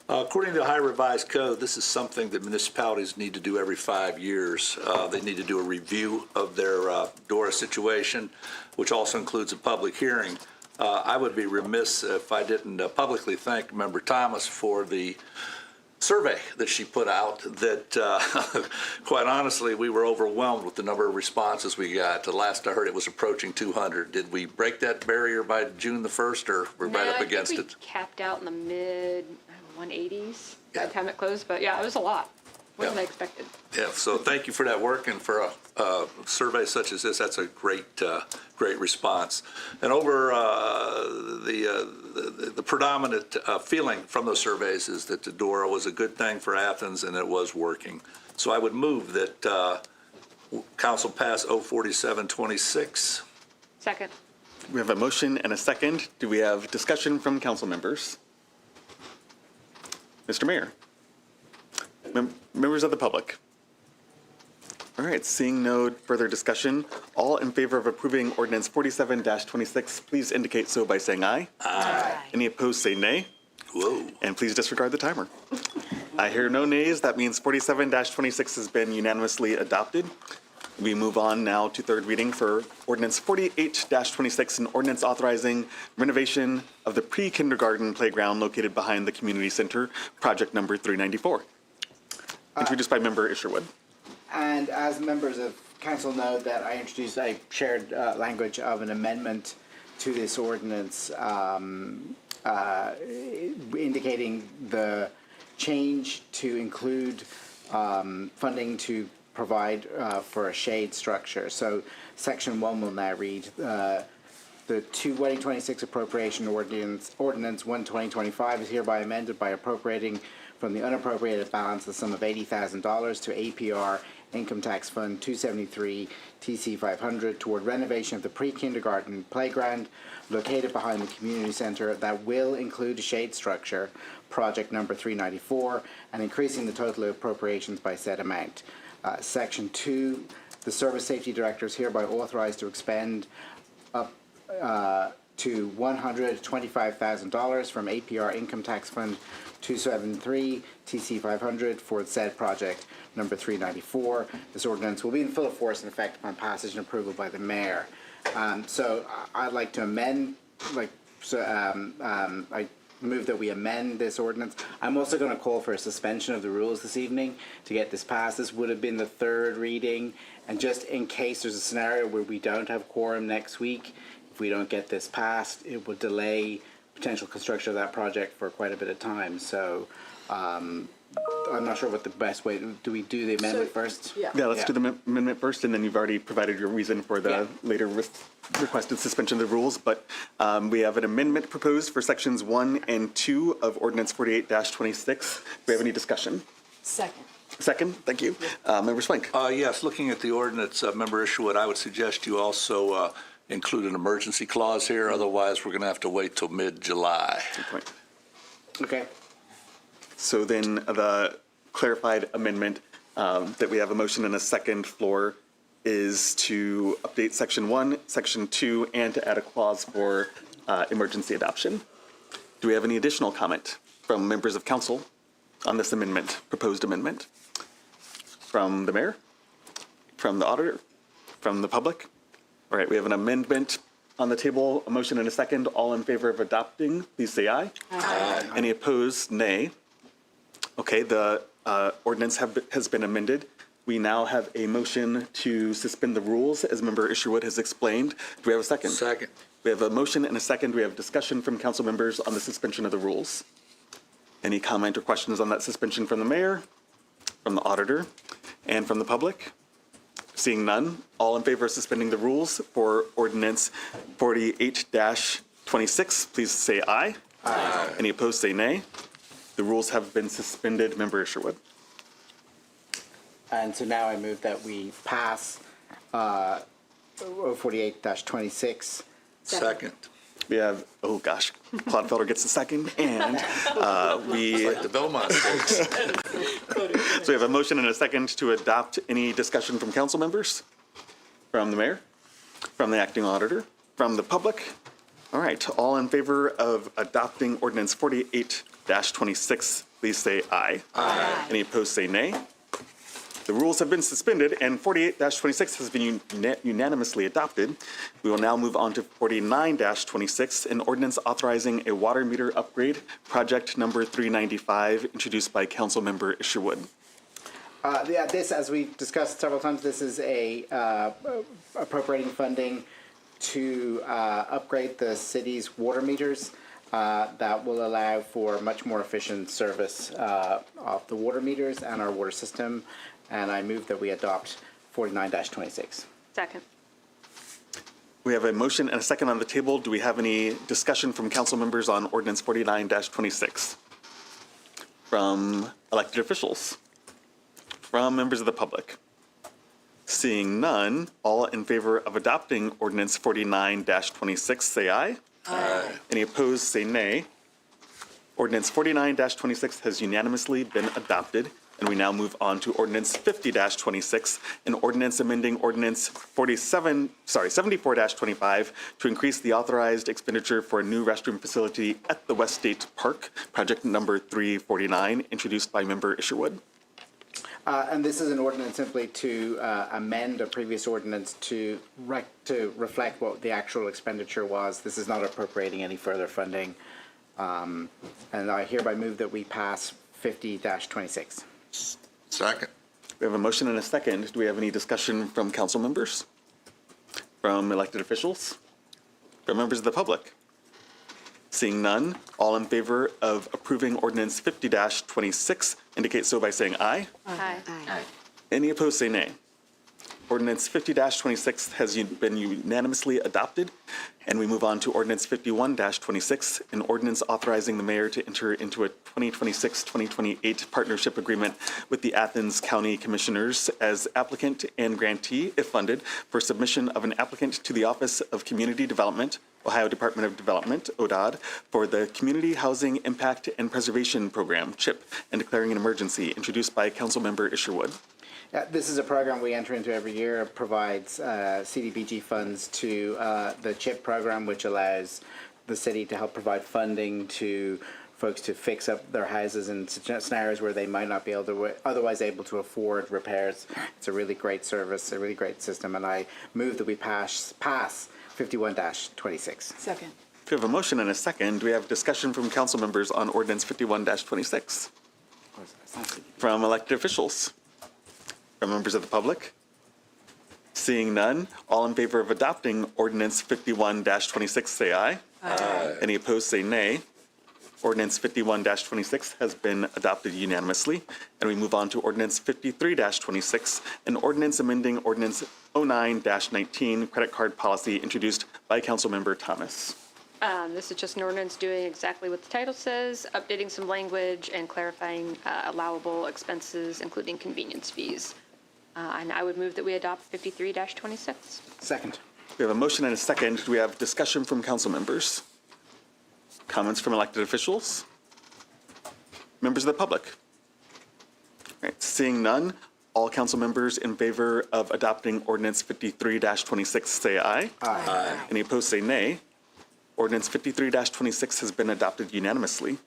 S9: According to the High Revised Code, this is something that municipalities need to do every 5 years. They need to do a review of their DORA situation, which also includes a public hearing. I would be remiss if I didn't publicly thank Member Thomas for the survey that she put out that, quite honestly, we were overwhelmed with the number of responses we got. The last I heard, it was approaching 200. Did we break that barrier by June the 1st, or we're right up against
S12: I think
S9: it?
S12: we capped out in the mid 180s by
S9: Yeah.
S12: the time it closed, but yeah, it was a lot. More than
S9: Yeah.
S12: I expected.
S9: Yeah, so thank you for that work, and for a survey such as this, that's a great response. And over the predominant feeling from those surveys is that the DORA was a good thing for Athens and it was working. So I would move that council pass 04726.
S12: Second.
S2: We have a motion and a second. Do we have discussion from council members? Mr. Mayor? Members of the public? All right, seeing no further discussion, all in favor of approving ordinance 47-26, please indicate so by saying aye.
S9: Aye.
S2: Any opposed, say nay.
S9: Whoa.
S2: And please disregard the timer. I hear no nays. That means 47-26 has been unanimously adopted. We move on now to third reading for ordinance 48-26, an ordinance authorizing renovation of the pre-kindergarten playground located behind the community center, project number 394. Introduced by member Isherwood.
S11: And as members of council know, that I introduced a shared language of an amendment to this ordinance indicating the change to include funding to provide for a shade structure. So section 1 will now read, the 2026 appropriation ordinance 1/2025 is hereby amended by appropriating from the unappropriated balance the sum of $80,000 to APR Income Tax Fund 273 TC 500 toward renovation of the pre-kindergarten playground located behind the community center that will include a shade structure, project number 394, and increasing the total appropriations by said amount. Section 2, the Service Safety Director is hereby authorized to expend up to $125,000 from APR Income Tax Fund 273 TC 500 for said project number 394. This ordinance will be in full force and effect upon passage and approval by the mayor. So I'd like to amend, I move that we amend this ordinance. I'm also going to call for a suspension of the rules this evening to get this passed. This would have been the third reading, and just in case there's a scenario where we don't have quorum next week, if we don't get this passed, it would delay potential construction of that project for quite a bit of time. So I'm not sure what the best way, do we do the amendment first?
S8: Yeah.
S2: Yeah, let's do the amendment first, and then you've already provided your reason for the
S11: Yeah.
S2: later requested suspension of the rules. But we have an amendment proposed for sections 1 and 2 of Ordinance 48-26. Do we have any discussion?
S8: Second.
S2: Second, thank you. Member Swank.
S9: Yes, looking at the ordinance, Member Isherwood, I would suggest you also include an emergency clause here. Otherwise, we're going to have to wait till mid-July.
S2: Good point.
S11: Okay.
S2: So then the clarified amendment that we have a motion and a second floor is to update section 1, section 2, and to add a clause for emergency adoption. Do we have any additional comment from members of council on this amendment, proposed amendment? From the mayor? From the auditor? From the public? All right, we have an amendment on the table, a motion and a second. All in favor of adopting, please say aye. Aye. Any opposed, nay. Okay, the ordinance has been amended. We now have a motion to suspend the rules, as Member Isherwood has explained. Do we have a second?
S9: Second.
S2: We have a motion and a second. We have discussion from council members on the suspension of the rules. Any comment or questions on that suspension from the mayor, from the auditor, and from the public? Seeing none, all in favor of suspending the rules for ordinance 48-26, please say aye. Aye. Any opposed, say nay. The rules have been suspended. Member Isherwood.
S11: And so now I move that we pass 48-26.
S9: Second.
S2: We have, oh gosh, Claude Felder gets a second, and we...
S9: Like the Belmont Stakes.
S2: So we have a motion and a second to adopt. Any discussion from council members? From the mayor? From the acting auditor? From the public? All right, all in favor of adopting ordinance 48-26, please say aye. Aye. Any opposed, say nay. The rules have been suspended, and 48-26 has been unanimously adopted. We will now move on to 49-26, an ordinance authorizing a water meter upgrade, project number 395, introduced by Councilmember Isherwood.
S11: This, as we discussed several times, this is a appropriating funding to upgrade the city's water meters. That will allow for much more efficient service of the water meters and our water system. And I move that we adopt 49-26.
S12: Second.
S2: We have a motion and a second on the table. Do we have any discussion from council members on ordinance 49-26? From elected officials? From members of the public? Seeing none, all in favor of adopting ordinance 49-26, say aye. Aye. Any opposed, say nay. Ordinance 49-26 has unanimously been adopted, and we now move on to ordinance 50-26, an ordinance amending ordinance 74-25 to increase the authorized expenditure for a new restroom facility at the West State Park, project number 349, introduced by Member Isherwood.
S11: And this is an ordinance simply to amend a previous ordinance to reflect what the actual expenditure was. This is not appropriating any further funding. And I hereby move that we pass 50-26.
S9: Second.
S2: We have a motion and a second. Do we have any discussion from council members? From elected officials? From members of the public? Seeing none, all in favor of approving ordinance 50-26 indicate so by saying aye.
S12: Aye.
S10: Aye.
S2: Any opposed, say nay. Ordinance 50-26 has been unanimously adopted, and we move on to ordinance 51-26, an ordinance authorizing the mayor to enter into a 2026-2028 partnership agreement with the Athens County Commissioners as applicant and grantee, if funded, for submission of an applicant to the Office of Community Development, Ohio Department of Development, ODOD, for the Community Housing Impact and Preservation Program, CHIP, and declaring an emergency, introduced by Councilmember Isherwood.
S11: This is a program we enter into every year. It provides CDBG funds to the CHIP program, which allows the city to help provide funding to folks to fix up their houses in scenarios where they might not be otherwise able to afford repairs. It's a really great service, a really great system, and I move that we pass 51-26.
S8: Second.
S2: We have a motion and a second. Do we have discussion from council members on ordinance 51-26? From elected officials? From members of the public? Seeing none, all in favor of adopting ordinance 51-26, say aye. Aye. Any opposed, say nay. Ordinance 51-26 has been adopted unanimously. And we move on to ordinance 53-26, an ordinance amending ordinance 09-19, credit card policy, introduced by Councilmember Thomas.
S12: This is just an ordinance doing exactly what the title says, updating some language and clarifying allowable expenses, including convenience fees. And I would move that we adopt 53-26.
S11: Second.
S2: We have a motion and a second. Do we have discussion from council members? Comments from elected officials? Members of the public? All right, seeing none, all council members in favor of adopting ordinance 53-26 say aye. Aye. Any opposed say nay. Ordinance 53-26 has been adopted unanimously.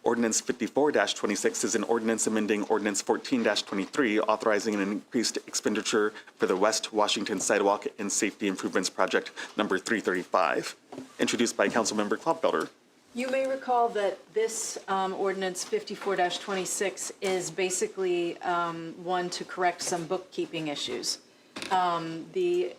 S2: Ordinance 54-26 is an ordinance amending ordinance 14-23, authorizing an increased expenditure for the West Washington Sidewalk and Safety Improvements Project number 335, introduced by Councilmember Klopfelder.
S8: You may recall that this ordinance 54-26 is basically one to correct some bookkeeping issues. The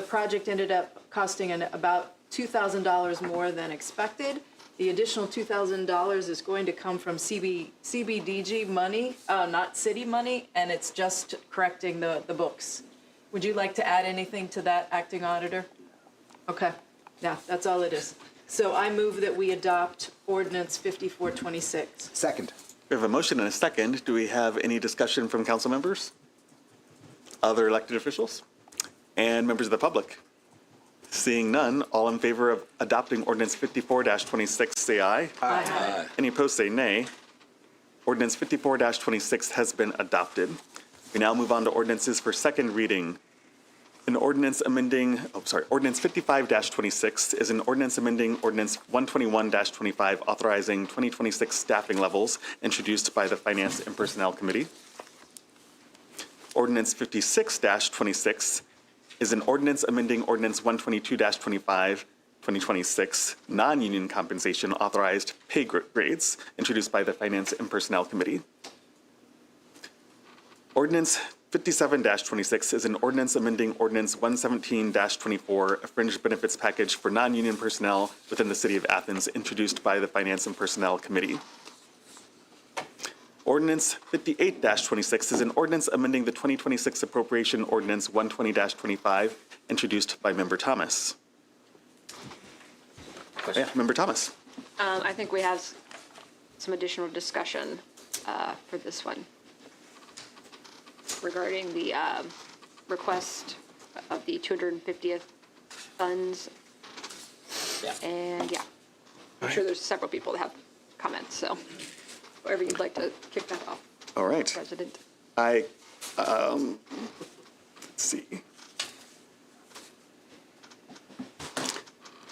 S8: project ended up costing about $2,000 more than expected. The additional $2,000 is going to come from CBDG money, not city money, and it's just correcting the books. Would you like to add anything to that, Acting Auditor? Okay, yeah, that's all it is. So I move that we adopt ordinance 54-26.
S11: Second.
S2: We have a motion and a second. Do we have any discussion from council members? Other elected officials? And members of the public? Seeing none, all in favor of adopting ordinance 54-26 say aye.
S9: Aye.
S2: Any opposed say nay. Ordinance 54-26 has been adopted. We now move on to ordinances for second reading. An ordinance amending, ordinance 55-26 is an ordinance amending ordinance 121-25 authorizing 2026 staffing levels, introduced by the Finance and Personnel Committee. Ordinance 56-26 is an ordinance amending ordinance 122-25, 2026, non-union compensation authorized pay grades, introduced by the Finance and Personnel Committee. Ordinance 57-26 is an ordinance amending ordinance 117-24, a fringe benefits package for non-union personnel within the city of Athens, introduced by the Finance and Personnel Committee. Ordinance 58-26 is an ordinance amending the 2026 appropriation ordinance 120-25, introduced by Member Thomas.
S13: Question?
S2: Yeah, Member Thomas.
S12: I think we have some additional discussion for this one regarding the request of the 250th funds.
S13: Yeah.
S12: And yeah, I'm sure there's several people that have comments, so whoever you'd like to kick that off.
S2: All right.
S12: President.
S2: Let's see.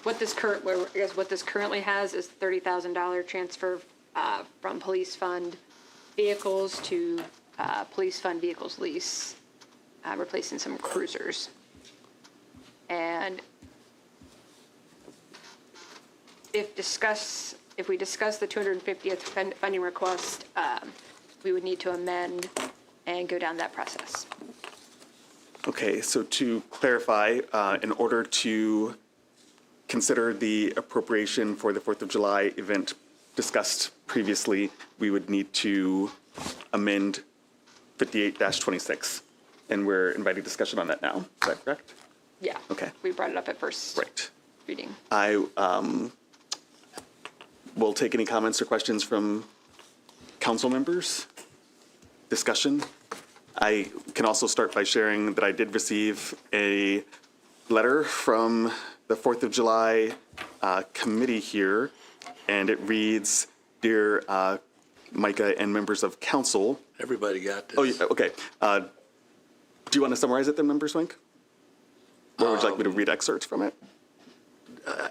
S12: What this currently has is $30,000 transfer from police fund vehicles to police fund vehicles lease, replacing some cruisers. And if we discuss the 250th funding request, we would need to amend and go down that process.
S2: Okay, so to clarify, in order to consider the appropriation for the 4th of July event discussed previously, we would need to amend 58-26, and we're inviting discussion on that now. Is that correct?
S12: Yeah.
S2: Okay.
S12: We brought it up at first
S2: Right.
S12: reading.
S2: I will take any comments or questions from council members. Discussion. I can also start by sharing that I did receive a letter from the 4th of July committee here, and it reads, Dear Micah and members of council.
S9: Everybody got this.
S2: Oh, yeah, okay. Do you want to summarize it then, Member Swink? Or would you like me to read excerpts from it?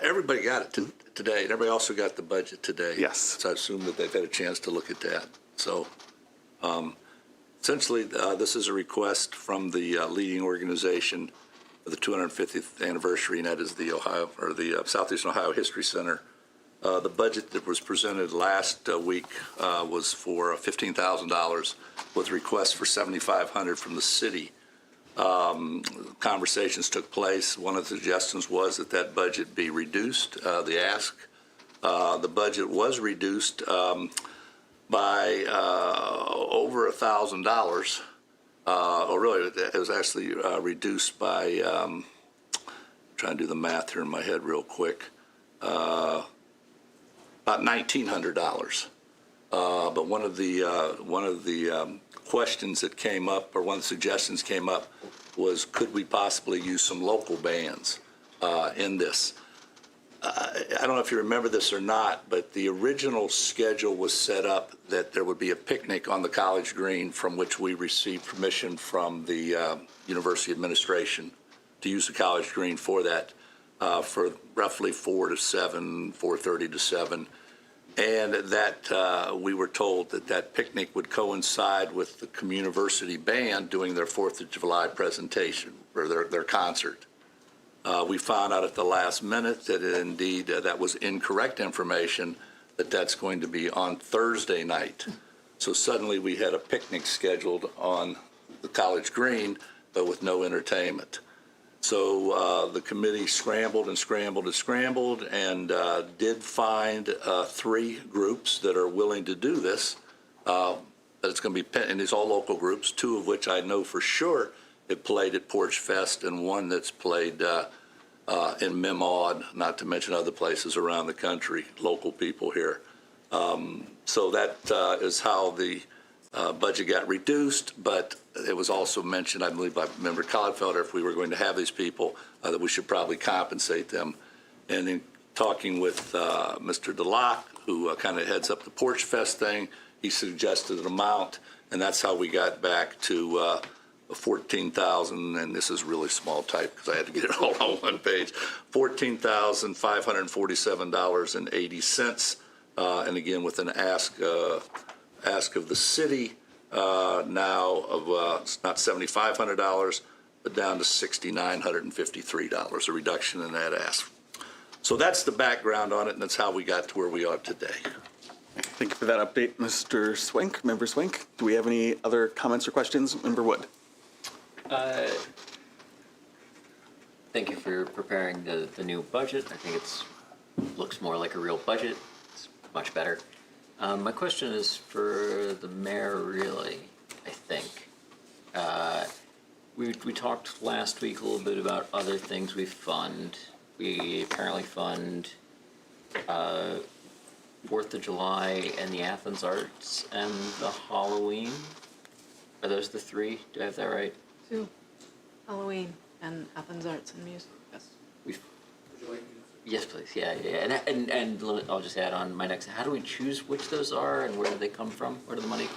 S9: Everybody got it today, and everybody also got the budget today.
S2: Yes.
S9: So I assume that they've had a chance to look at that. So essentially, this is a request from the leading organization for the 250th anniversary, and that is the Ohio, or the Southeastern Ohio History Center. The budget that was presented last week was for $15,000 with requests for $7,500 from the city. Conversations took place. One of the suggestions was that that budget be reduced, the ask. The budget was reduced by over $1,000. Or really, it was actually reduced by, trying to do the math here in my head real quick, about $1,900. But one of the questions that came up, or one of the suggestions came up, was could we possibly use some local bands in this? I don't know if you remember this or not, but the original schedule was set up that there would be a picnic on the college green, from which we received permission from the university administration to use the college green for that, for roughly 4 to 7, 4:30 to 7. And that we were told that that picnic would coincide with the community band doing their 4th of July presentation, or their concert. We found out at the last minute that indeed that was incorrect information, that that's going to be on Thursday night. So suddenly we had a picnic scheduled on the college green, but with no entertainment. So the committee scrambled and scrambled and scrambled, and did find 3 groups that are willing to do this. But it's going to be, and these all local groups, 2 of which I know for sure have played at Porch Fest, and one that's played in Memaud, not to mention other places around the country, local people here. So that is how the budget got reduced, but it was also mentioned, I believe, by Member Codfelder, if we were going to have these people, that we should probably compensate them. And in talking with Mr. DeLocke, who kind of heads up the Porch Fest thing, he suggested an amount, and that's how we got back to 14,000, and this is really small type because I had to get it all on one page, $14,547.80, and again with an ask of the city now of not $7,500, but down to $6,953, a reduction in that ask. So that's the background on it, and that's how we got to where we are today.
S2: Thank you for that update, Mr. Swink. Member Swink, do we have any other comments or questions? Member Wood.
S13: Thank you for preparing the new budget. I think looks more like a real budget. It's much better. My question is for the mayor, really, I think. We talked last week a little bit about other things we fund. We apparently fund 4th of July and the Athens Arts and the Halloween. Are those the 3? Do I have that right?
S8: 2, Halloween and Athens Arts and Music, yes.
S13: Yes, please. Yeah. And I'll just add on my next. How do we choose which those are, and where do they come from? Where do the money?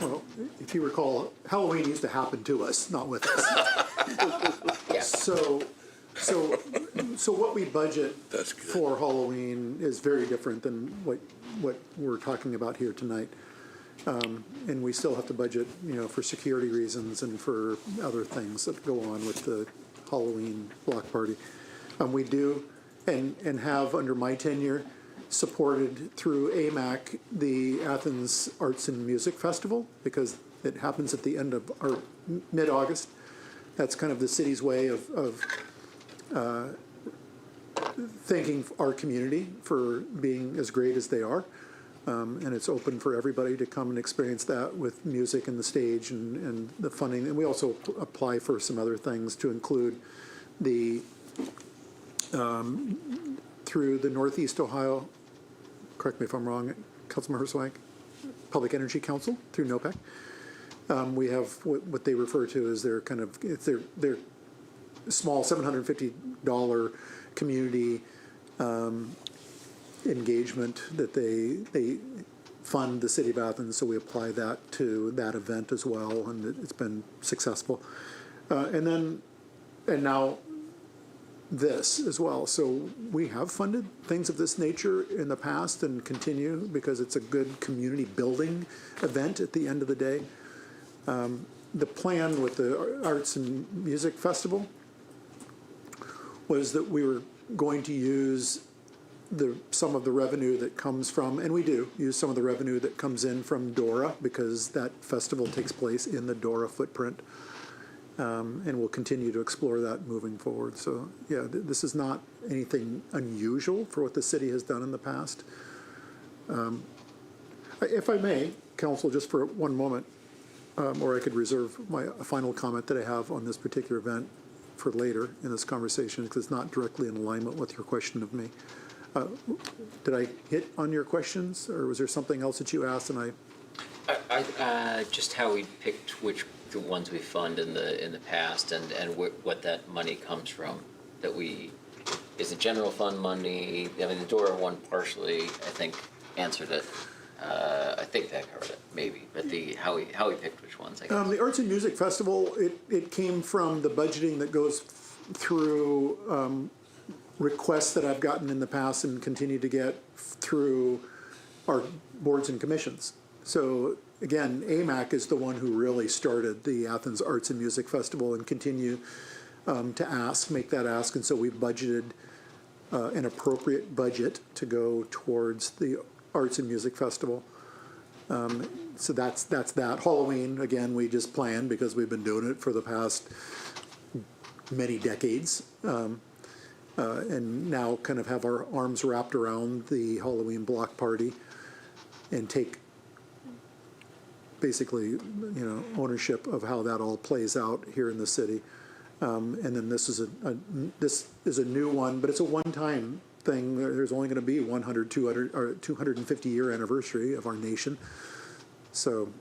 S3: Well, if you recall, Halloween used to happen to us, not with us.
S13: Yeah.
S3: So what we budget
S9: That's good.
S3: for Halloween is very different than what we're talking about here tonight. And we still have to budget, for security reasons and for other things that go on with the Halloween block party. We do and have under my tenure supported through AMAC the Athens Arts and Music Festival, because it happens at the end of mid-August. That's kind of the city's way of thanking our community for being as great as they are. And it's open for everybody to come and experience that with music and the stage and the funding. And we also apply for some other things to include the, through the Northeast Ohio, correct me if I'm wrong, Councilman Herswank, Public Energy Council through NOPEC. We have what they refer to as their kind of, it's their small $750 community engagement that they fund the city of Athens, so we apply that to that event as well, and it's been successful. And now this as well. So we have funded things of this nature in the past and continue because it's a good community building event at the end of the day. The plan with the Arts and Music Festival was that we were going to use some of the revenue that comes from, and we do use some of the revenue that comes in from Dora, because that festival takes place in the Dora footprint. And we'll continue to explore that moving forward. So, yeah, this is not anything unusual for what the city has done in the past. If I may, Council, just for one moment, or I could reserve my final comment that I have on this particular event for later in this conversation, because it's not directly in alignment with your question of me. Did I hit on your questions, or was there something else that you asked and
S13: I just how we picked the ones we fund in the past and what that money comes from. That is it general fund money? I mean, the Dora one partially, I think, answered it. I think that covered it, maybe. But how we picked which ones, I guess.
S3: the Arts and Music Festival, it came from the budgeting that goes through requests that I've gotten in the past and continue to get through our boards and commissions. So again, AMAC is the one who really started the Athens Arts and Music Festival and continue to make that ask. And so we've budgeted an appropriate budget to go towards the Arts and Music Festival. So that's that. Halloween, again, we just planned because we've been doing it for the past many decades. And now kind of have our arms wrapped around the Halloween block party and take basically, ownership of how that all plays out here in the city. And then this is a new one, but it's a one-time thing. There's only going to be 100, 200, or 250-year anniversary of our nation. So,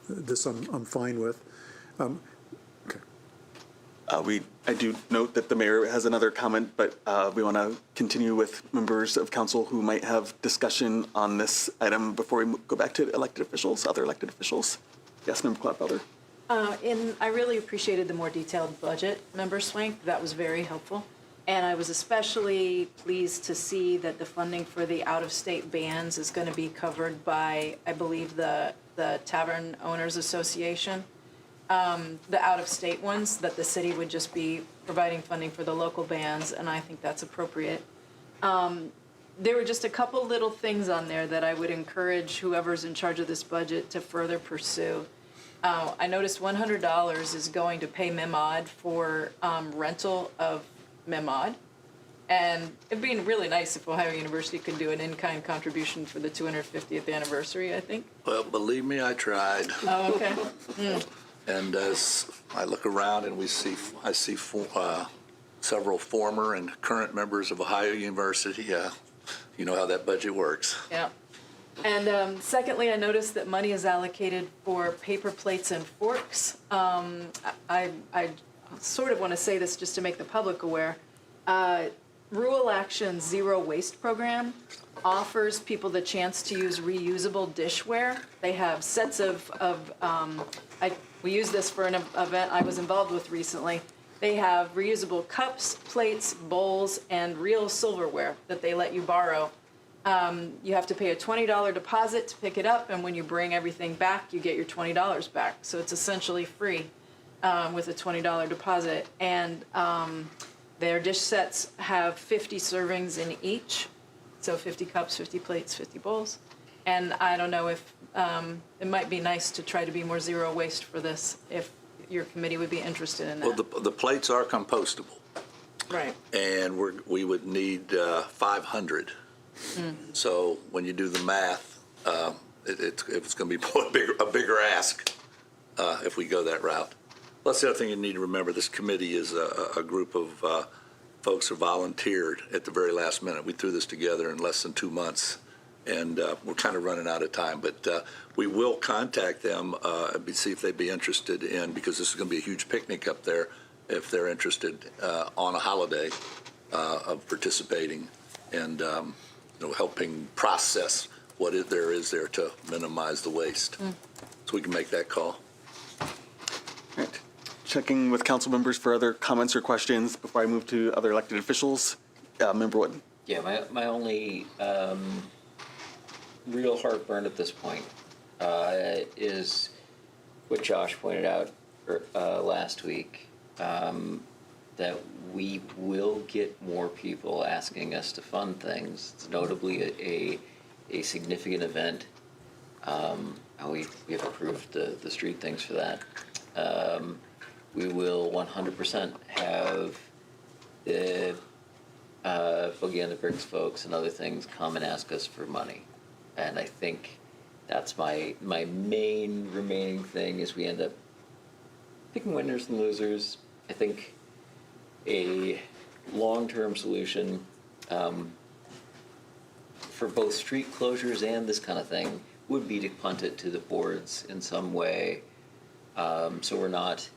S3: this I'm fine with.
S2: I do note that the mayor has another comment, but we want to continue with members of council who might have discussion on this item before we go back to other elected officials. Yes, Member Clodfelder.
S8: I really appreciated the more detailed budget, Member Swank. That was very helpful. And I was especially pleased to see that the funding for the out-of-state bands is going to be covered by, I believe, the Tavern Owners Association. The out-of-state ones, that the city would just be providing funding for the local bands, and I think that's appropriate. There were just a couple little things on there that I would encourage whoever's in charge of this budget to further pursue. I noticed $100 is going to pay MEMOD for rental of MEMOD, and it'd be really nice if Ohio University could do an in-kind contribution for the 250th anniversary, I think.
S9: Well, believe me, I tried.
S8: Oh, okay.
S9: And as I look around and I see several former and current members of Ohio University, you know how that budget works.
S8: Yeah. And secondly, I noticed that money is allocated for paper plates and forks. I sort of want to say this just to make the public aware. Rural Action's Zero Waste Program offers people the chance to use reusable dishware. They have sets we used this for an event I was involved with recently. They have reusable cups, plates, bowls, and real silverware that they let you borrow. You have to pay a $20 deposit to pick it up, and when you bring everything back, you get your $20 back. So it's essentially free with a $20 deposit. And their dish sets have 50 servings in each. So 50 cups, 50 plates, 50 bowls. And I don't know if it might be nice to try to be more zero waste for this, if your committee would be interested in that.
S9: Well, the plates are compostable.
S8: Right.
S9: And we would need 500. So when you do the math, it's going to be a bigger ask if we go that route. Plus, the other thing you need to remember, this committee is a group of folks who volunteered at the very last minute. We threw this together in less than 2 months, and we're kind of running out of time. But we will contact them and see if they'd be interested in, because this is going to be a huge picnic up there, if they're interested on a holiday of participating. And helping process what there is there to minimize the waste. So we can make that call.
S2: All right. Checking with council members for other comments or questions before I move to other elected officials. Member Wood.
S13: Yeah, my only real heartburn at this point is what Josh pointed out last week, that we will get more people asking us to fund things. It's notably a significant event. We have approved the street things for that. We will 100% have the Boogie and the Bricks folks and other things come and ask us for money. And I think that's my main remaining thing is we end up picking winners and losers. I think a long-term solution for both street closures and this kind of thing would be to punt it to the boards in some way. So we're not,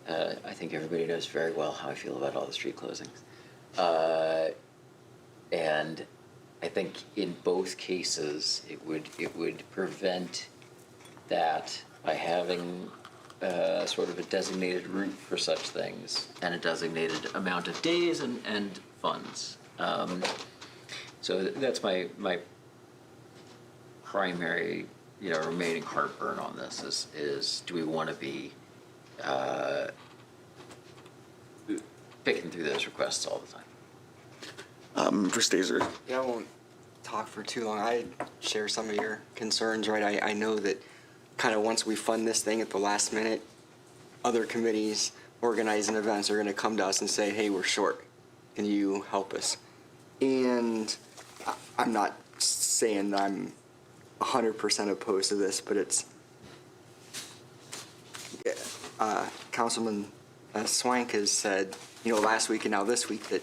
S13: I think everybody knows very well how I feel about all the street closings. And I think in both cases, it would prevent that by having sort of a designated route for such things and a designated amount of days and funds. So that's my primary, remaining heartburn on this is do we want to be picking through those requests all the time?
S2: For Stazer.
S16: Yeah, I won't talk for too long. I share some of your concerns, right? I know that kind of once we fund this thing at the last minute, other committees organizing events are going to come to us and say, hey, we're short. Can you help us? And I'm not saying that I'm 100% opposed to this, but it's Councilman Swank has said, last week and now this week that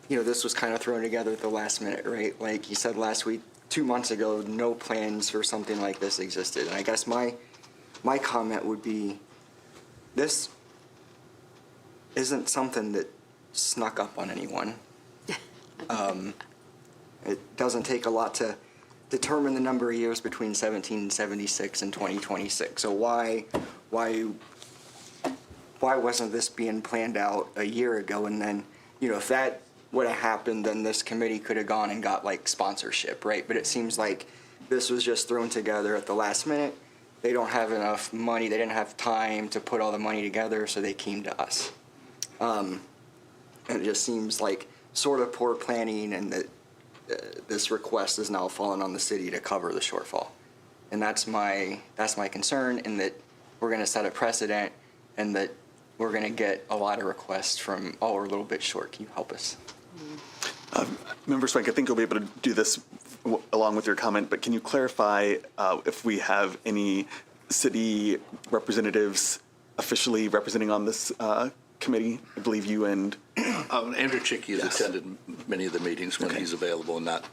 S16: this was kind of thrown together at the last minute, right? Like he said last week, 2 months ago, no plans for something like this existed. And I guess my comment would be, this isn't something that snuck up on anyone. It doesn't take a lot to determine the number of years between 1776 and 2026. So why wasn't this being planned out a year ago? And then, if that would have happened, then this committee could have gone and got like sponsorship, right? But it seems like this was just thrown together at the last minute. They don't have enough money. They didn't have time to put all the money together, so they came to us. And it just seems like sort of poor planning, and that this request is now falling on the city to cover the shortfall. And that's my concern, in that we're going to set a precedent, and that we're going to get a lot of requests from, oh, we're a little bit short. Can you help us?
S2: Member Swank, I think you'll be able to do this along with your comment, but can you clarify if we have any city representatives officially representing on this committee? I believe you and...
S9: Andrew Chicky has attended many of the meetings when he's available and not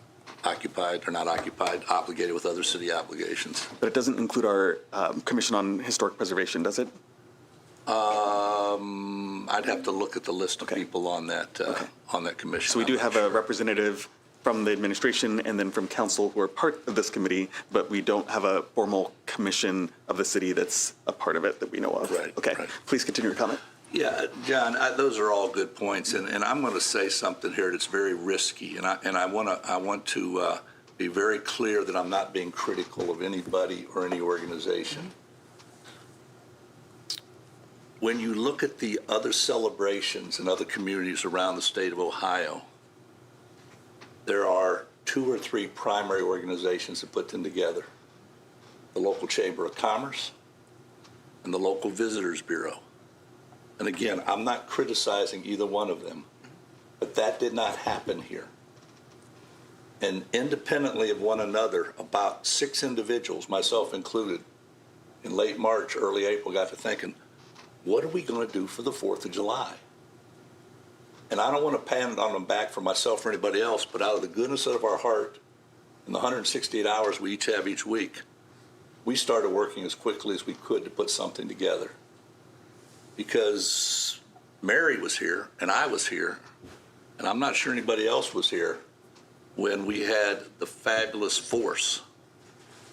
S9: obligated with other city obligations.
S2: But it doesn't include our Commission on Historic Preservation, does it?
S9: I'd have to look at the list of people on that commission.
S2: So we do have a representative from the administration and then from council who are part of this committee, but we don't have a formal commission of the city that's a part of it that we know of.
S9: Right.
S2: Okay.
S9: Right.
S2: Please continue your comment.
S9: Yeah, John, those are all good points, and I'm going to say something here that's very risky, and I want to be very clear that I'm not being critical of anybody or any organization. When you look at the other celebrations in other communities around the state of Ohio, there are 2 or 3 primary organizations that put them together: the local Chamber of Commerce and the local Visitors Bureau. And again, I'm not criticizing either one of them, but that did not happen here. And independently of one another, about 6 individuals, myself included, in late March, early April, got to thinking, what are we going to do for the 4th of July? And I don't want to pat it on the back for myself or anybody else, but out of the goodness of our heart, in the 168 hours we each have each week, we started working as quickly as we could to put something together. Because Mary was here, and I was here, and I'm not sure anybody else was here when we had the fabulous Force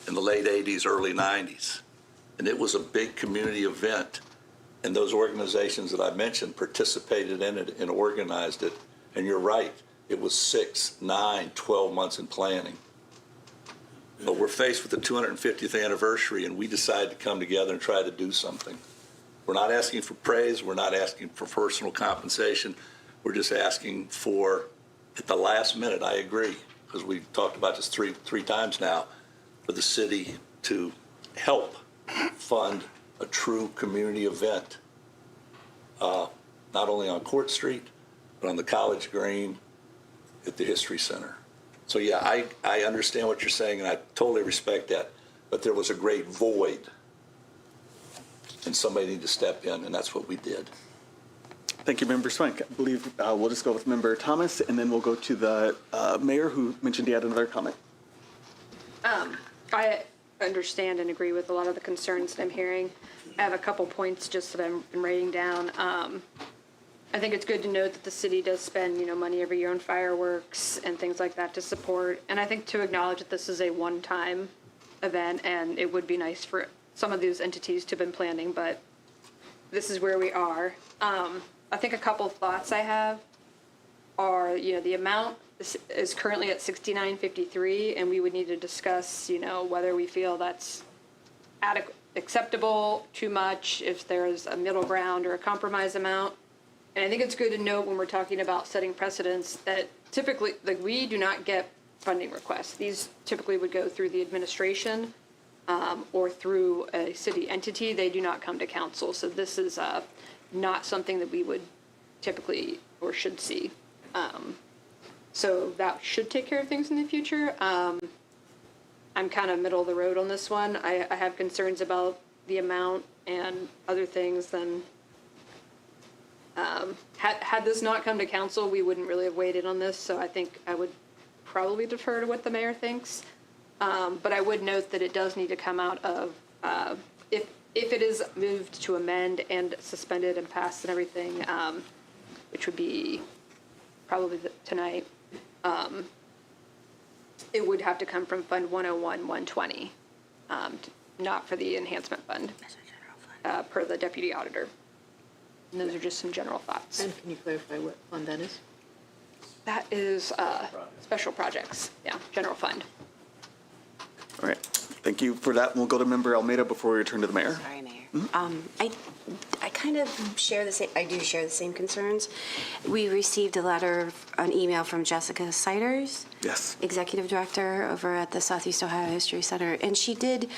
S9: in the late 80s, early 90s. And it was a big community event. And those organizations that I mentioned participated in it and organized it. And you're right, it was 6, 9, 12 months in planning. But we're faced with the 250th anniversary, and we decided to come together and try to do something. We're not asking for praise. We're not asking for personal compensation. We're just asking for, at the last minute, I agree, because we've talked about this three times now, for the city to help fund a true community event, not only on Court Street, but on the College Green, at the History Center. So yeah, I understand what you're saying, and I totally respect that. But there was a great void, and somebody needed to step in, and that's what we did.
S2: Thank you, Member Swank. I believe we'll just go with Member Thomas, and then we'll go to the mayor, who mentioned he had another comment.
S12: I understand and agree with a lot of the concerns that I'm hearing. I have a couple points just that I'm writing down. I think it's good to note that the city does spend, money every year on fireworks and things like that to support. And I think to acknowledge that this is a one-time event, and it would be nice for some of these entities to have been planning, but this is where we are. I think a couple of thoughts I have are, the amount is currently at $69.53, and we would need to discuss, whether we feel that's acceptable, too much, if there's a middle ground or a compromise amount. And I think it's good to note when we're talking about setting precedents that typically, we do not get funding requests. These typically would go through the administration or through a city entity. They do not come to council. So this is not something that we would typically or should see. So that should take care of things in the future. I'm kind of middle of the road on this one. I have concerns about the amount and other things than had this not come to council, we wouldn't really have waited on this. So I think I would probably defer to what the mayor thinks. But I would note that it does need to come out of, if it is moved to amend and suspended and passed and everything, which would be probably tonight, it would have to come from Fund 101-120, not for the enhancement fund, per the deputy auditor. And those are just some general thoughts.
S8: And can you clarify what fund that is?
S12: That is special projects, general fund.
S2: All right. Thank you for that. We'll go to Member Almeida before we return to the mayor.
S10: Sorry, Mayor. I kind of share the same. I do share the same concerns. We received an email from Jessica Siders,
S2: Yes.
S10: Executive Director over at the Southeast Ohio History Center, and she did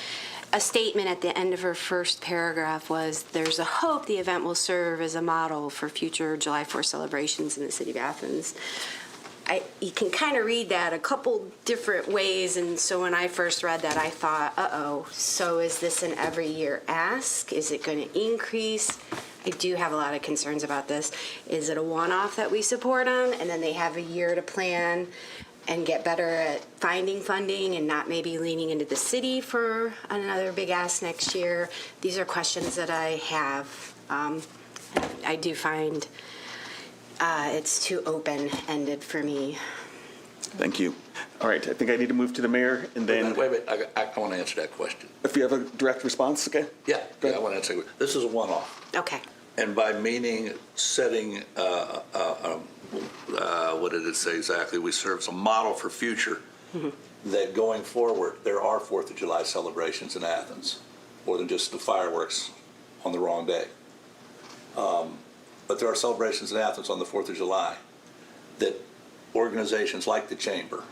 S10: a statement at the end of her first paragraph was, there's a hope the event will serve as a model for future July 4th celebrations in the city of Athens. You can kind of read that a couple different ways, and so when I first read that, I thought, uh-oh, so is this an every year ask? Is it going to increase? I do have a lot of concerns about this. Is it a one-off that we support them, and then they have a year to plan and get better at finding funding and not maybe leaning into the city for another big ask next year? These are questions that I have. I do find it's too open-ended for me.
S2: Thank you. All right. I think I need to move to the mayor, and then
S9: Wait, I want to answer that question.
S2: if you have a direct response, okay?
S9: Yeah, I want to answer. This is a one-off.
S10: Okay.
S9: And by meaning setting, what did it say exactly? We serve as a model for future, that going forward, there are 4th of July celebrations in Athens, more than just the fireworks on the wrong day. But there are celebrations in Athens on the 4th of July that organizations like the Chamber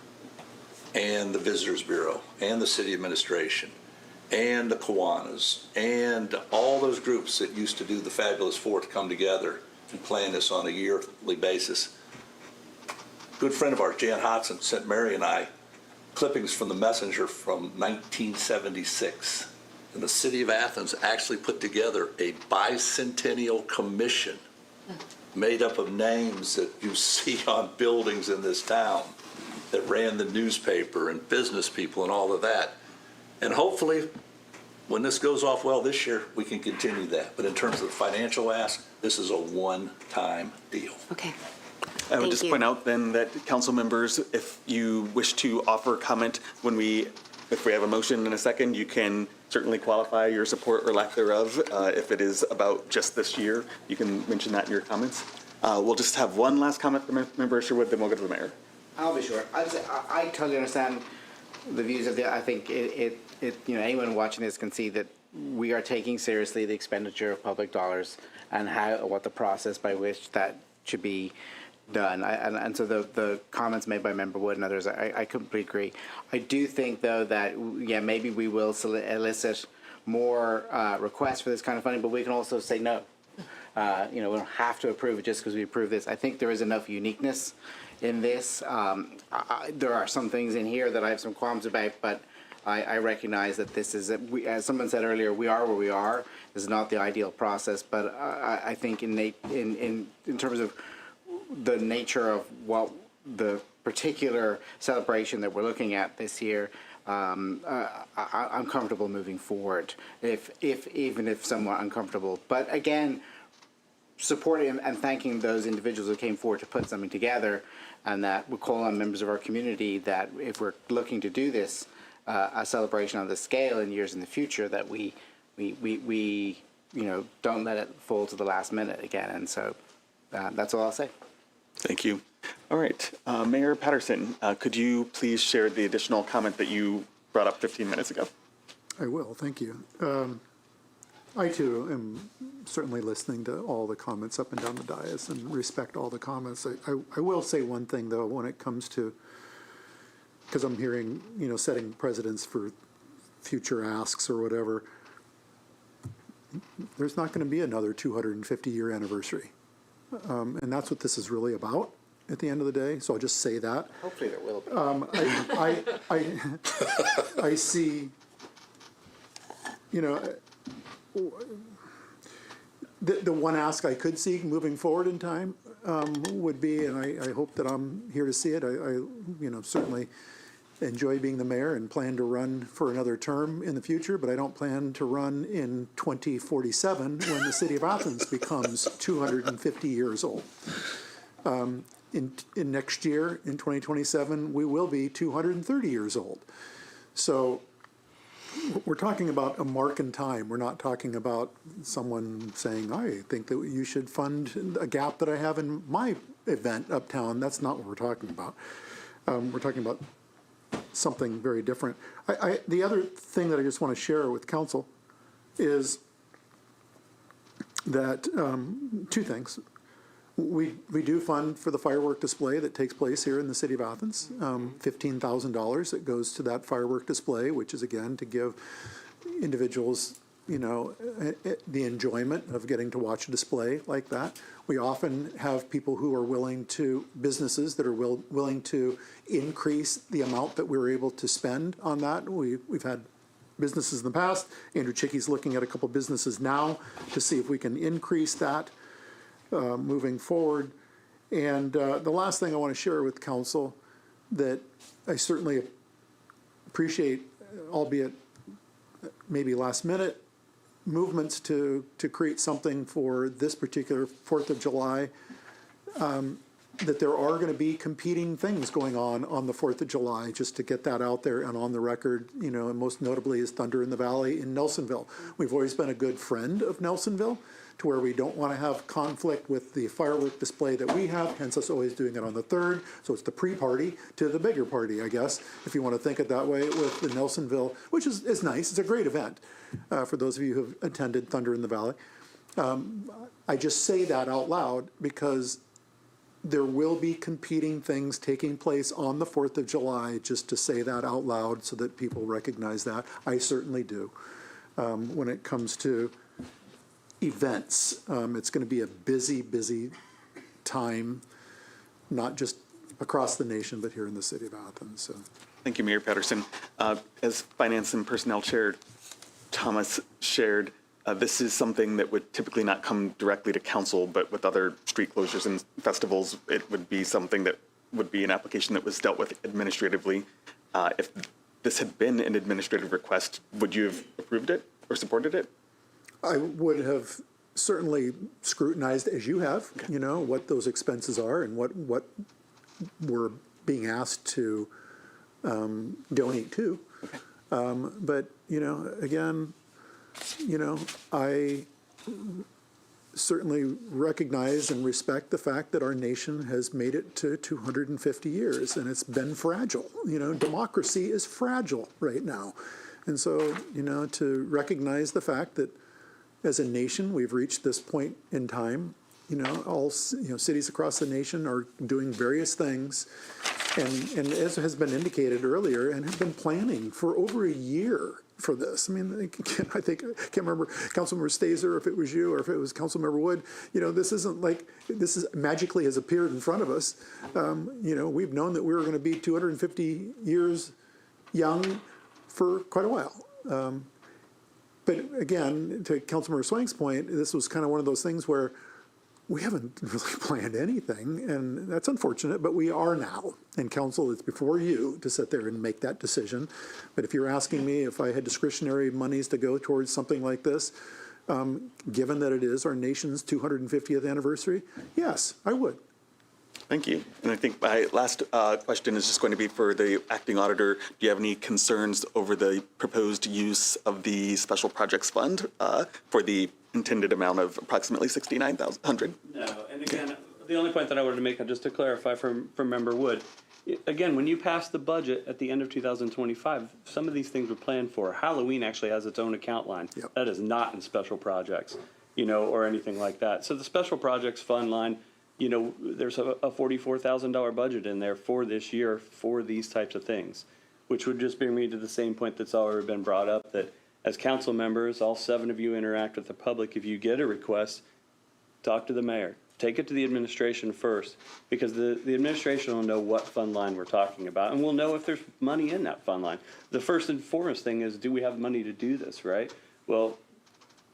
S9: and the Visitors Bureau and the City Administration and the Kiwanis and all those groups that used to do the Fabulous 4th come together and plan this on a yearly basis. Good friend of ours, Jan Hodson, sent Mary and I clippings from the Messenger from 1976. And the city of Athens actually put together a bicentennial commission made up of names that you see on buildings in this town that ran the newspaper and business people and all of that. And hopefully, when this goes off well this year, we can continue that. But in terms of the financial ask, this is a one-time deal.
S10: Okay.
S2: I would
S10: Thank
S2: just
S10: you.
S2: point out then that council members, if you wish to offer comment if we have a motion in a second, you can certainly qualify your support or lack thereof. If it is about just this year, you can mention that in your comments. We'll just have one last comment from Member Sherwood, then we'll go to the mayor.
S11: I'll be short. I totally understand the views of I think anyone watching this can see that we are taking seriously the expenditure of public dollars and what the process by which that should be done. And so the comments made by Member Wood and others, I completely agree. I do think, though, that, maybe we will elicit more requests for this kind of funding, but we can also say no. We don't have to approve it just because we approve this. I think there is enough uniqueness in this. There are some things in here that I have some qualms about, but I recognize that this is, as someone said earlier, we are where we are. This is not the ideal process, but I think in terms of the nature of what the particular celebration that we're looking at this year, I'm comfortable moving forward, even if somewhat uncomfortable. But again, supporting and thanking those individuals who came forward to put something together, and that we call on members of our community that if we're looking to do this, a celebration on this scale in years in the future, that we don't let it fall to the last minute again. And so that's all I'll say.
S2: Thank you. All right. Mayor Patterson, could you please share the additional comment that you brought up 15 minutes ago?
S3: I will, thank you. I too am certainly listening to all the comments up and down the dais and respect all the comments. I will say one thing, though, when it comes to, because I'm hearing, setting precedents for future asks or whatever, there's not going to be another 250-year anniversary. And that's what this is really about at the end of the day. So I'll just say that.
S11: Hopefully there will be.
S3: I see, the one ask I could see moving forward in time would be, and I hope that I'm here to see it. I certainly enjoy being the mayor and plan to run for another term in the future, but I don't plan to run in 2047 when the city of Athens becomes 250 years old. In next year, in 2027, we will be 230 years old. So we're talking about a mark in time. We're not talking about someone saying, I think that you should fund a gap that I have in my event uptown. That's not what we're talking about. We're talking about something very different. The other thing that I just want to share with council is that two things. We do fund for the firework display that takes place here in the city of Athens, $15,000 that goes to that firework display, which is, again, to give individuals, the enjoyment of getting to watch a display like that. We often have people who are businesses that are willing to increase the amount that we're able to spend on that. We've had businesses in the past. Andrew Chicky's looking at a couple businesses now to see if we can increase that moving forward. And the last thing I want to share with council that I certainly appreciate, albeit maybe last minute, movements to create something for this particular 4th of July, that there are going to be competing things going on the 4th of July, just to get that out there and on the record, and most notably is Thunder in the Valley in Nelsonville. We've always been a good friend of Nelsonville, to where we don't want to have conflict with the firework display that we have, hence us always doing it on the 3rd. So it's the pre-party to the bigger party, I guess, if you want to think it that way, with the Nelsonville, which is nice. It's a great event for those of you who have attended Thunder in the Valley. I just say that out loud because there will be competing things taking place on the 4th of July, just to say that out loud so that people recognize that. I certainly do. When it comes to events, it's going to be a busy time, not just across the nation, but here in the city of Athens. So.
S2: Thank you, Mayor Patterson. As Finance and Personnel Chair Thomas shared, this is something that would typically not come directly to council, but with other street closures and festivals, it would be something that would be an application that was dealt with administratively. If this had been an administrative request, would you have approved it or supported it?
S3: I would have certainly scrutinized, as you have, you know, what those expenses are and what we're being asked to donate to. But, you know, again, you know, I certainly recognize and respect the fact that our nation has made it to 250 years and it's been fragile. You know, democracy is fragile right now. And so, you know, to recognize the fact that as a nation, we've reached this point in time, you know, all, you know, cities across the nation are doing various things. And as has been indicated earlier, and have been planning for over a year for this. I mean, I think, I can't remember, Councilmember Staser, if it was you or if it was Councilmember Wood, you know, this isn't like, this is magically has appeared in front of us. You know, we've known that we were going to be 250 years young for quite a while. But again, to Councilmember Swank's point, this was kind of one of those things where we haven't really planned anything, and that's unfortunate, but we are now. And council, it's before you to sit there and make that decision. But if you're asking me if I had discretionary monies to go towards something like this, given that it is our nation's 250th anniversary, yes, I would.
S2: Thank you. And I think my last question is just going to be for the acting auditor. Do you have any concerns over the proposed use of the Special Projects Fund for the intended amount of approximately $69,100?
S15: No, and again, the only point that I wanted to make, just to clarify from Member Wood, again, when you pass the budget at the end of 2025, some of these things were planned for. Halloween actually has its own account line.
S3: Yep.
S15: That is not in special projects, you know, or anything like that. So the Special Projects Fund line, you know, there's a $44,000 budget in there for this year for these types of things, which would just bring me to the same point that's already been brought up, that as council members, all 7 of you interact with the public. If you get a request, talk to the mayor. Take it to the administration first, because the administration will know what fund line we're talking about, and we'll know if there's money in that fund line. The first and foremost thing is, do we have money to do this, right? Well,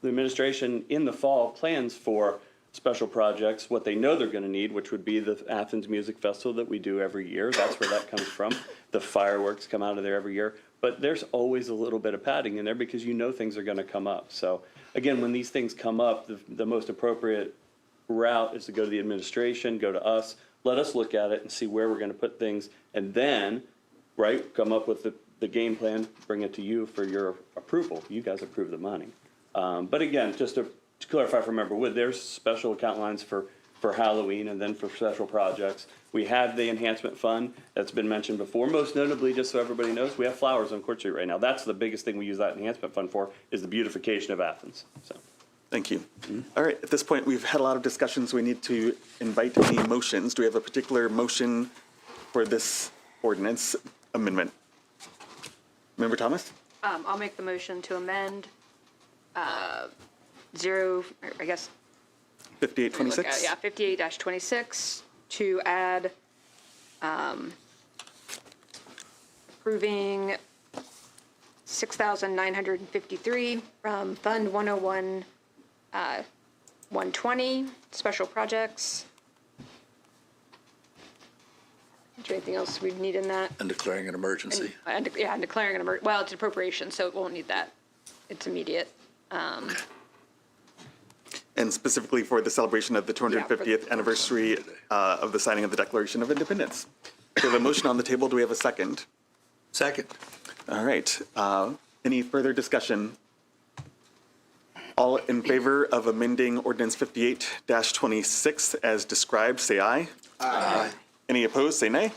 S15: the administration in the fall plans for special projects, what they know they're going to need, which would be the Athens Music Festival that we do every year. That's where that comes from. The fireworks come out of there every year. But there's always a little bit of padding in there because you know things are going to come up. So again, when these things come up, the most appropriate route is to go to the administration, go to us, let us look at it and see where we're going to put things, and then, right, come up with the game plan, bring it to you for your approval. You guys approve the money. But again, just to clarify for Member Wood, there's special account lines for Halloween and then for special projects. We have the enhancement fund that's been mentioned before. Most notably, just so everybody knows, we have flowers on Court Street right now. That's the biggest thing we use that enhancement fund for, is the beautification of Athens. So,
S2: thank you. All right, at this point, we've had a lot of discussions. We need to invite any motions. Do we have a particular motion for this ordinance amendment? Member Thomas?
S12: I'll make the motion to amend
S2: 5826?
S12: Yeah, 58-26 to add approving $6,953 from Fund 101 120 special projects. Is there anything else we need in that?
S9: And declaring an emergency.
S12: And declaring an emergency. Well, it's an appropriation, so it won't need that. It's immediate.
S2: And specifically for the celebration of the 250th anniversary of the signing of the Declaration of Independence. We have a motion on the table. Do we have a second?
S9: Second.
S2: All right. Any further discussion? All in favor of amending Ordinance 58-26 as described, say aye.
S9: Aye.
S2: Any opposed, say nay.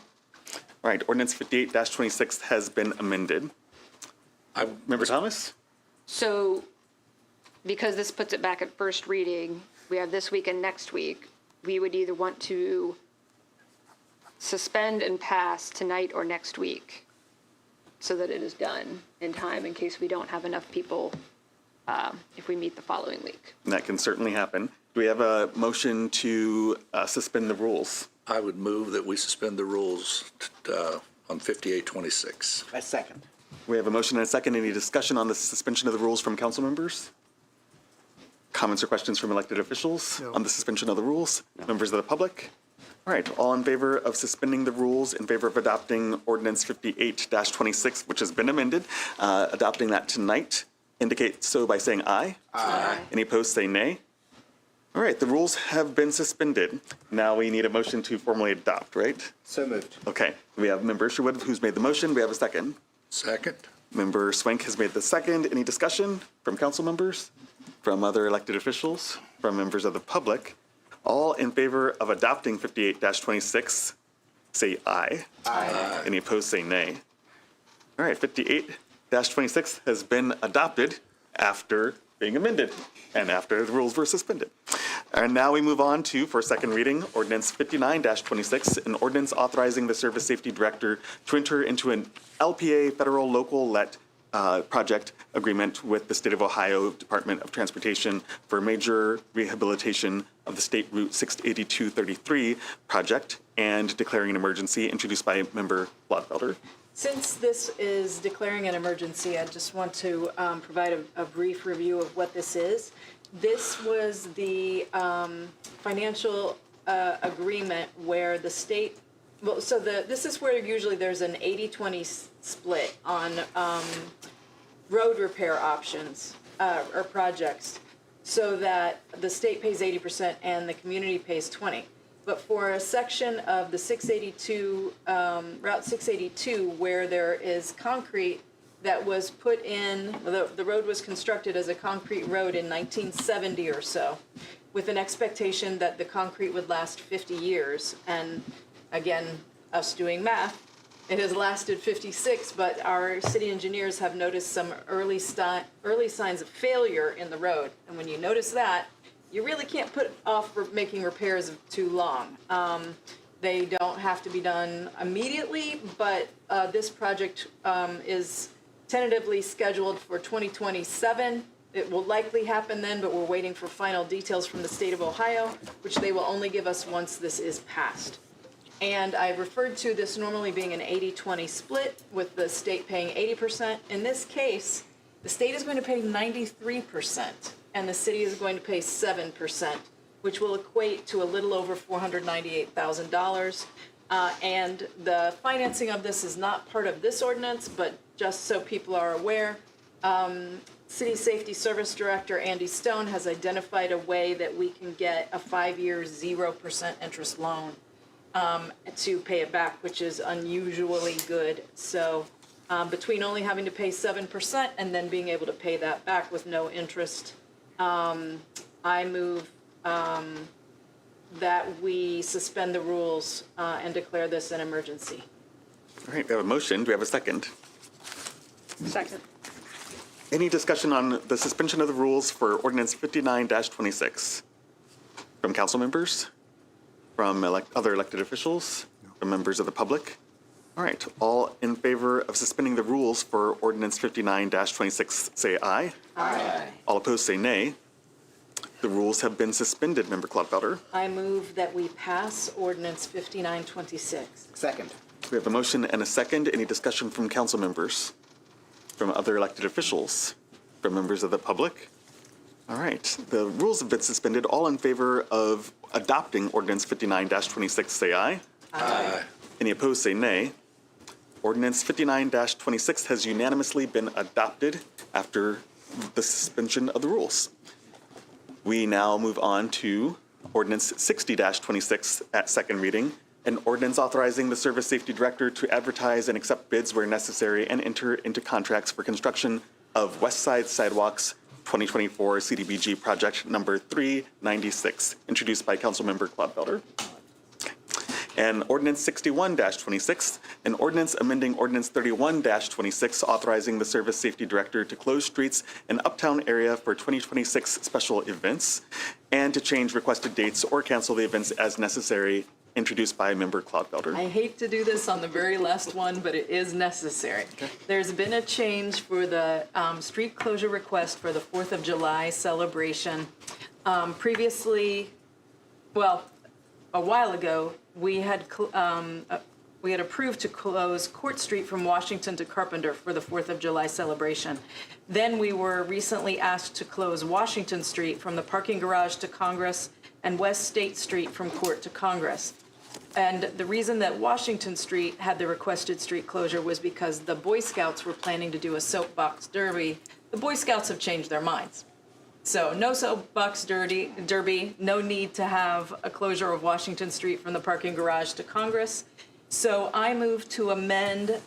S2: All right, Ordinance 58-26 has been amended. Member Thomas?
S12: So, because this puts it back at first reading, we have this week and next week, we would either want to suspend and pass tonight or next week so that it is done in time in case we don't have enough people if we meet the following week.
S2: And that can certainly happen. Do we have a motion to suspend the rules?
S9: I would move that we suspend the rules on 5826.
S11: A second.
S2: We have a motion and a second. Any discussion on the suspension of the rules from council members? Comments or questions from elected officials on the suspension of the rules? Members of the public? All right, all in favor of suspending the rules, in favor of adopting Ordinance 58-26, which has been amended, adopting that tonight, indicate so by saying aye.
S9: Aye.
S2: Any opposed, say nay. All right, the rules have been suspended. Now we need a motion to formally adopt, right?
S11: So moved.
S2: Okay, we have Member Sherwood who's made the motion. We have a second.
S1: Second.
S2: Member Swank has made the second. Any discussion from council members, from other elected officials, from members of the public? All in favor of adopting 58-26, say aye. Aye. Any opposed, say nay. All right, 58-26 has been adopted after being amended and after the rules were suspended. And now we move on to, for second reading, Ordinance 59-26, an ordinance authorizing the Service Safety Director to enter into an LPA federal local let project agreement with the State of Ohio Department of Transportation for major rehabilitation of the State Route 68233 project and declaring an emergency, introduced by Member Gladfelder.
S8: Since this is declaring an emergency, I just want to provide a brief review of what this is. This was the financial agreement where the state, well, so this is where usually there's an 80-20 split on road repair options or projects, so that the state pays 80% and the community pays 20%. But for a section of the 682, Route 682, where there is concrete that was put in, the road was constructed as a concrete road in 1970 or so, with an expectation that the concrete would last 50 years. And again, us doing math, it has lasted 56, but our city engineers have noticed some early signs of failure in the road. And when you notice that, you really can't put off making repairs too long. They don't have to be done immediately, but this project is tentatively scheduled for 2027. It will likely happen then, but we're waiting for final details from the state of Ohio, which they will only give us once this is passed. And I referred to this normally being an 80-20 split, with the state paying 80%. In this case, the state is going to pay 93%. And the city is going to pay 7%, which will equate to a little over $498,000. And the financing of this is not part of this ordinance, but just so people are aware, City Safety Service Director Andy Stone has identified a way that we can get a 5-year 0% interest loan to pay it back, which is unusually good. So between only having to pay 7% and then being able to pay that back with no interest, I move that we suspend the rules and declare this an emergency.
S2: All right, we have a motion. Do we have a second?
S12: Second.
S2: Any discussion on the suspension of the rules for Ordinance 59-26? From council members? From other elected officials? From members of the public? All right, all in favor of suspending the rules for Ordinance 59-26, say aye.
S13: Aye.
S2: All opposed, say nay. The rules have been suspended, Member Clodfelder.
S8: I move that we pass Ordinance 59-26.
S11: Second.
S2: We have a motion and a second. Any discussion from council members? From other elected officials? From members of the public? All right, the rules have been suspended. All in favor of adopting Ordinance 59-26, say aye.
S9: Aye.
S2: Any opposed, say nay. Ordinance 59-26 has unanimously been adopted after the suspension of the rules. We now move on to Ordinance 60-26 at second reading, an ordinance authorizing the Service Safety Director to advertise and accept bids where necessary and enter into contracts for construction of West Side Sidewalks 2024 CDBG project number 396, introduced by Councilmember Clodfelder. And Ordinance 61-26, an ordinance amending Ordinance 31-26, authorizing the Service Safety Director to close streets in Uptown area for 2026 special events and to change requested dates or cancel the events as necessary, introduced by Member Clodfelder.
S8: I hate to do this on the very last one, but it is necessary. Okay. There's been a change for the street closure request for the 4th of July celebration. Previously, well, a while ago, we had approved to close Court Street from Washington to Carpenter for the 4th of July celebration. Then we were recently asked to close Washington Street from the parking garage to Congress and West State Street from Court to Congress. And the reason that Washington Street had the requested street closure was because the Boy Scouts were planning to do a soapbox derby. The Boy Scouts have changed their minds. So no soapbox derby, no need to have a closure of Washington Street from the parking garage to Congress. So I move to amend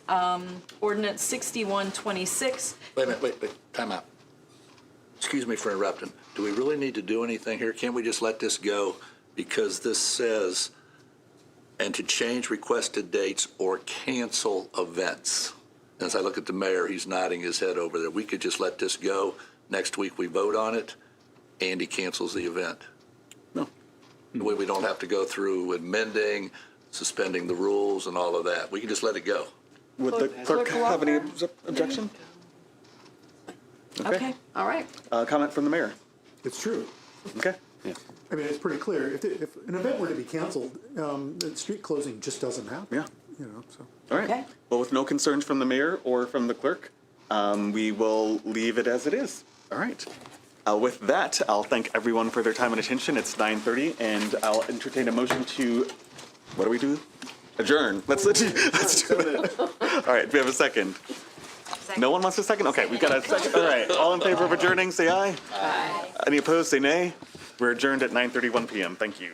S8: ordinance 6126.
S9: Wait a minute, wait, time out. Excuse me for interrupting. Do we really need to do anything here? Can't we just let this go? Because this says, and to change requested dates or cancel events. As I look at the mayor, he's nodding his head over there. We could just let this go. Next week we vote on it, and he cancels the event.
S2: No.
S9: The way we don't have to go through amending, suspending the rules and all of that. We can just let it go.
S2: Would the clerk have any objection?
S8: Okay, all right.
S2: Comment from the mayor?
S3: It's true.
S2: Okay.
S3: I mean, it's pretty clear. If an event were to be canceled, the street closing just doesn't happen.
S2: Yeah.
S3: You know, so.
S2: All right.
S8: Okay.
S2: Well, with no concerns from the mayor or from the clerk, we will leave it as it is. All right. With that, I'll thank everyone for their time and attention. It's 9:30, and I'll entertain a motion to, what do we do? Adjourn. Let's do it. All right, we have a second. No one wants a second? Okay, we've got a second. All right, all in favor of adjourning, say aye. Aye. Any opposed, say nay. We're adjourned at 9:31 p.m. Thank you.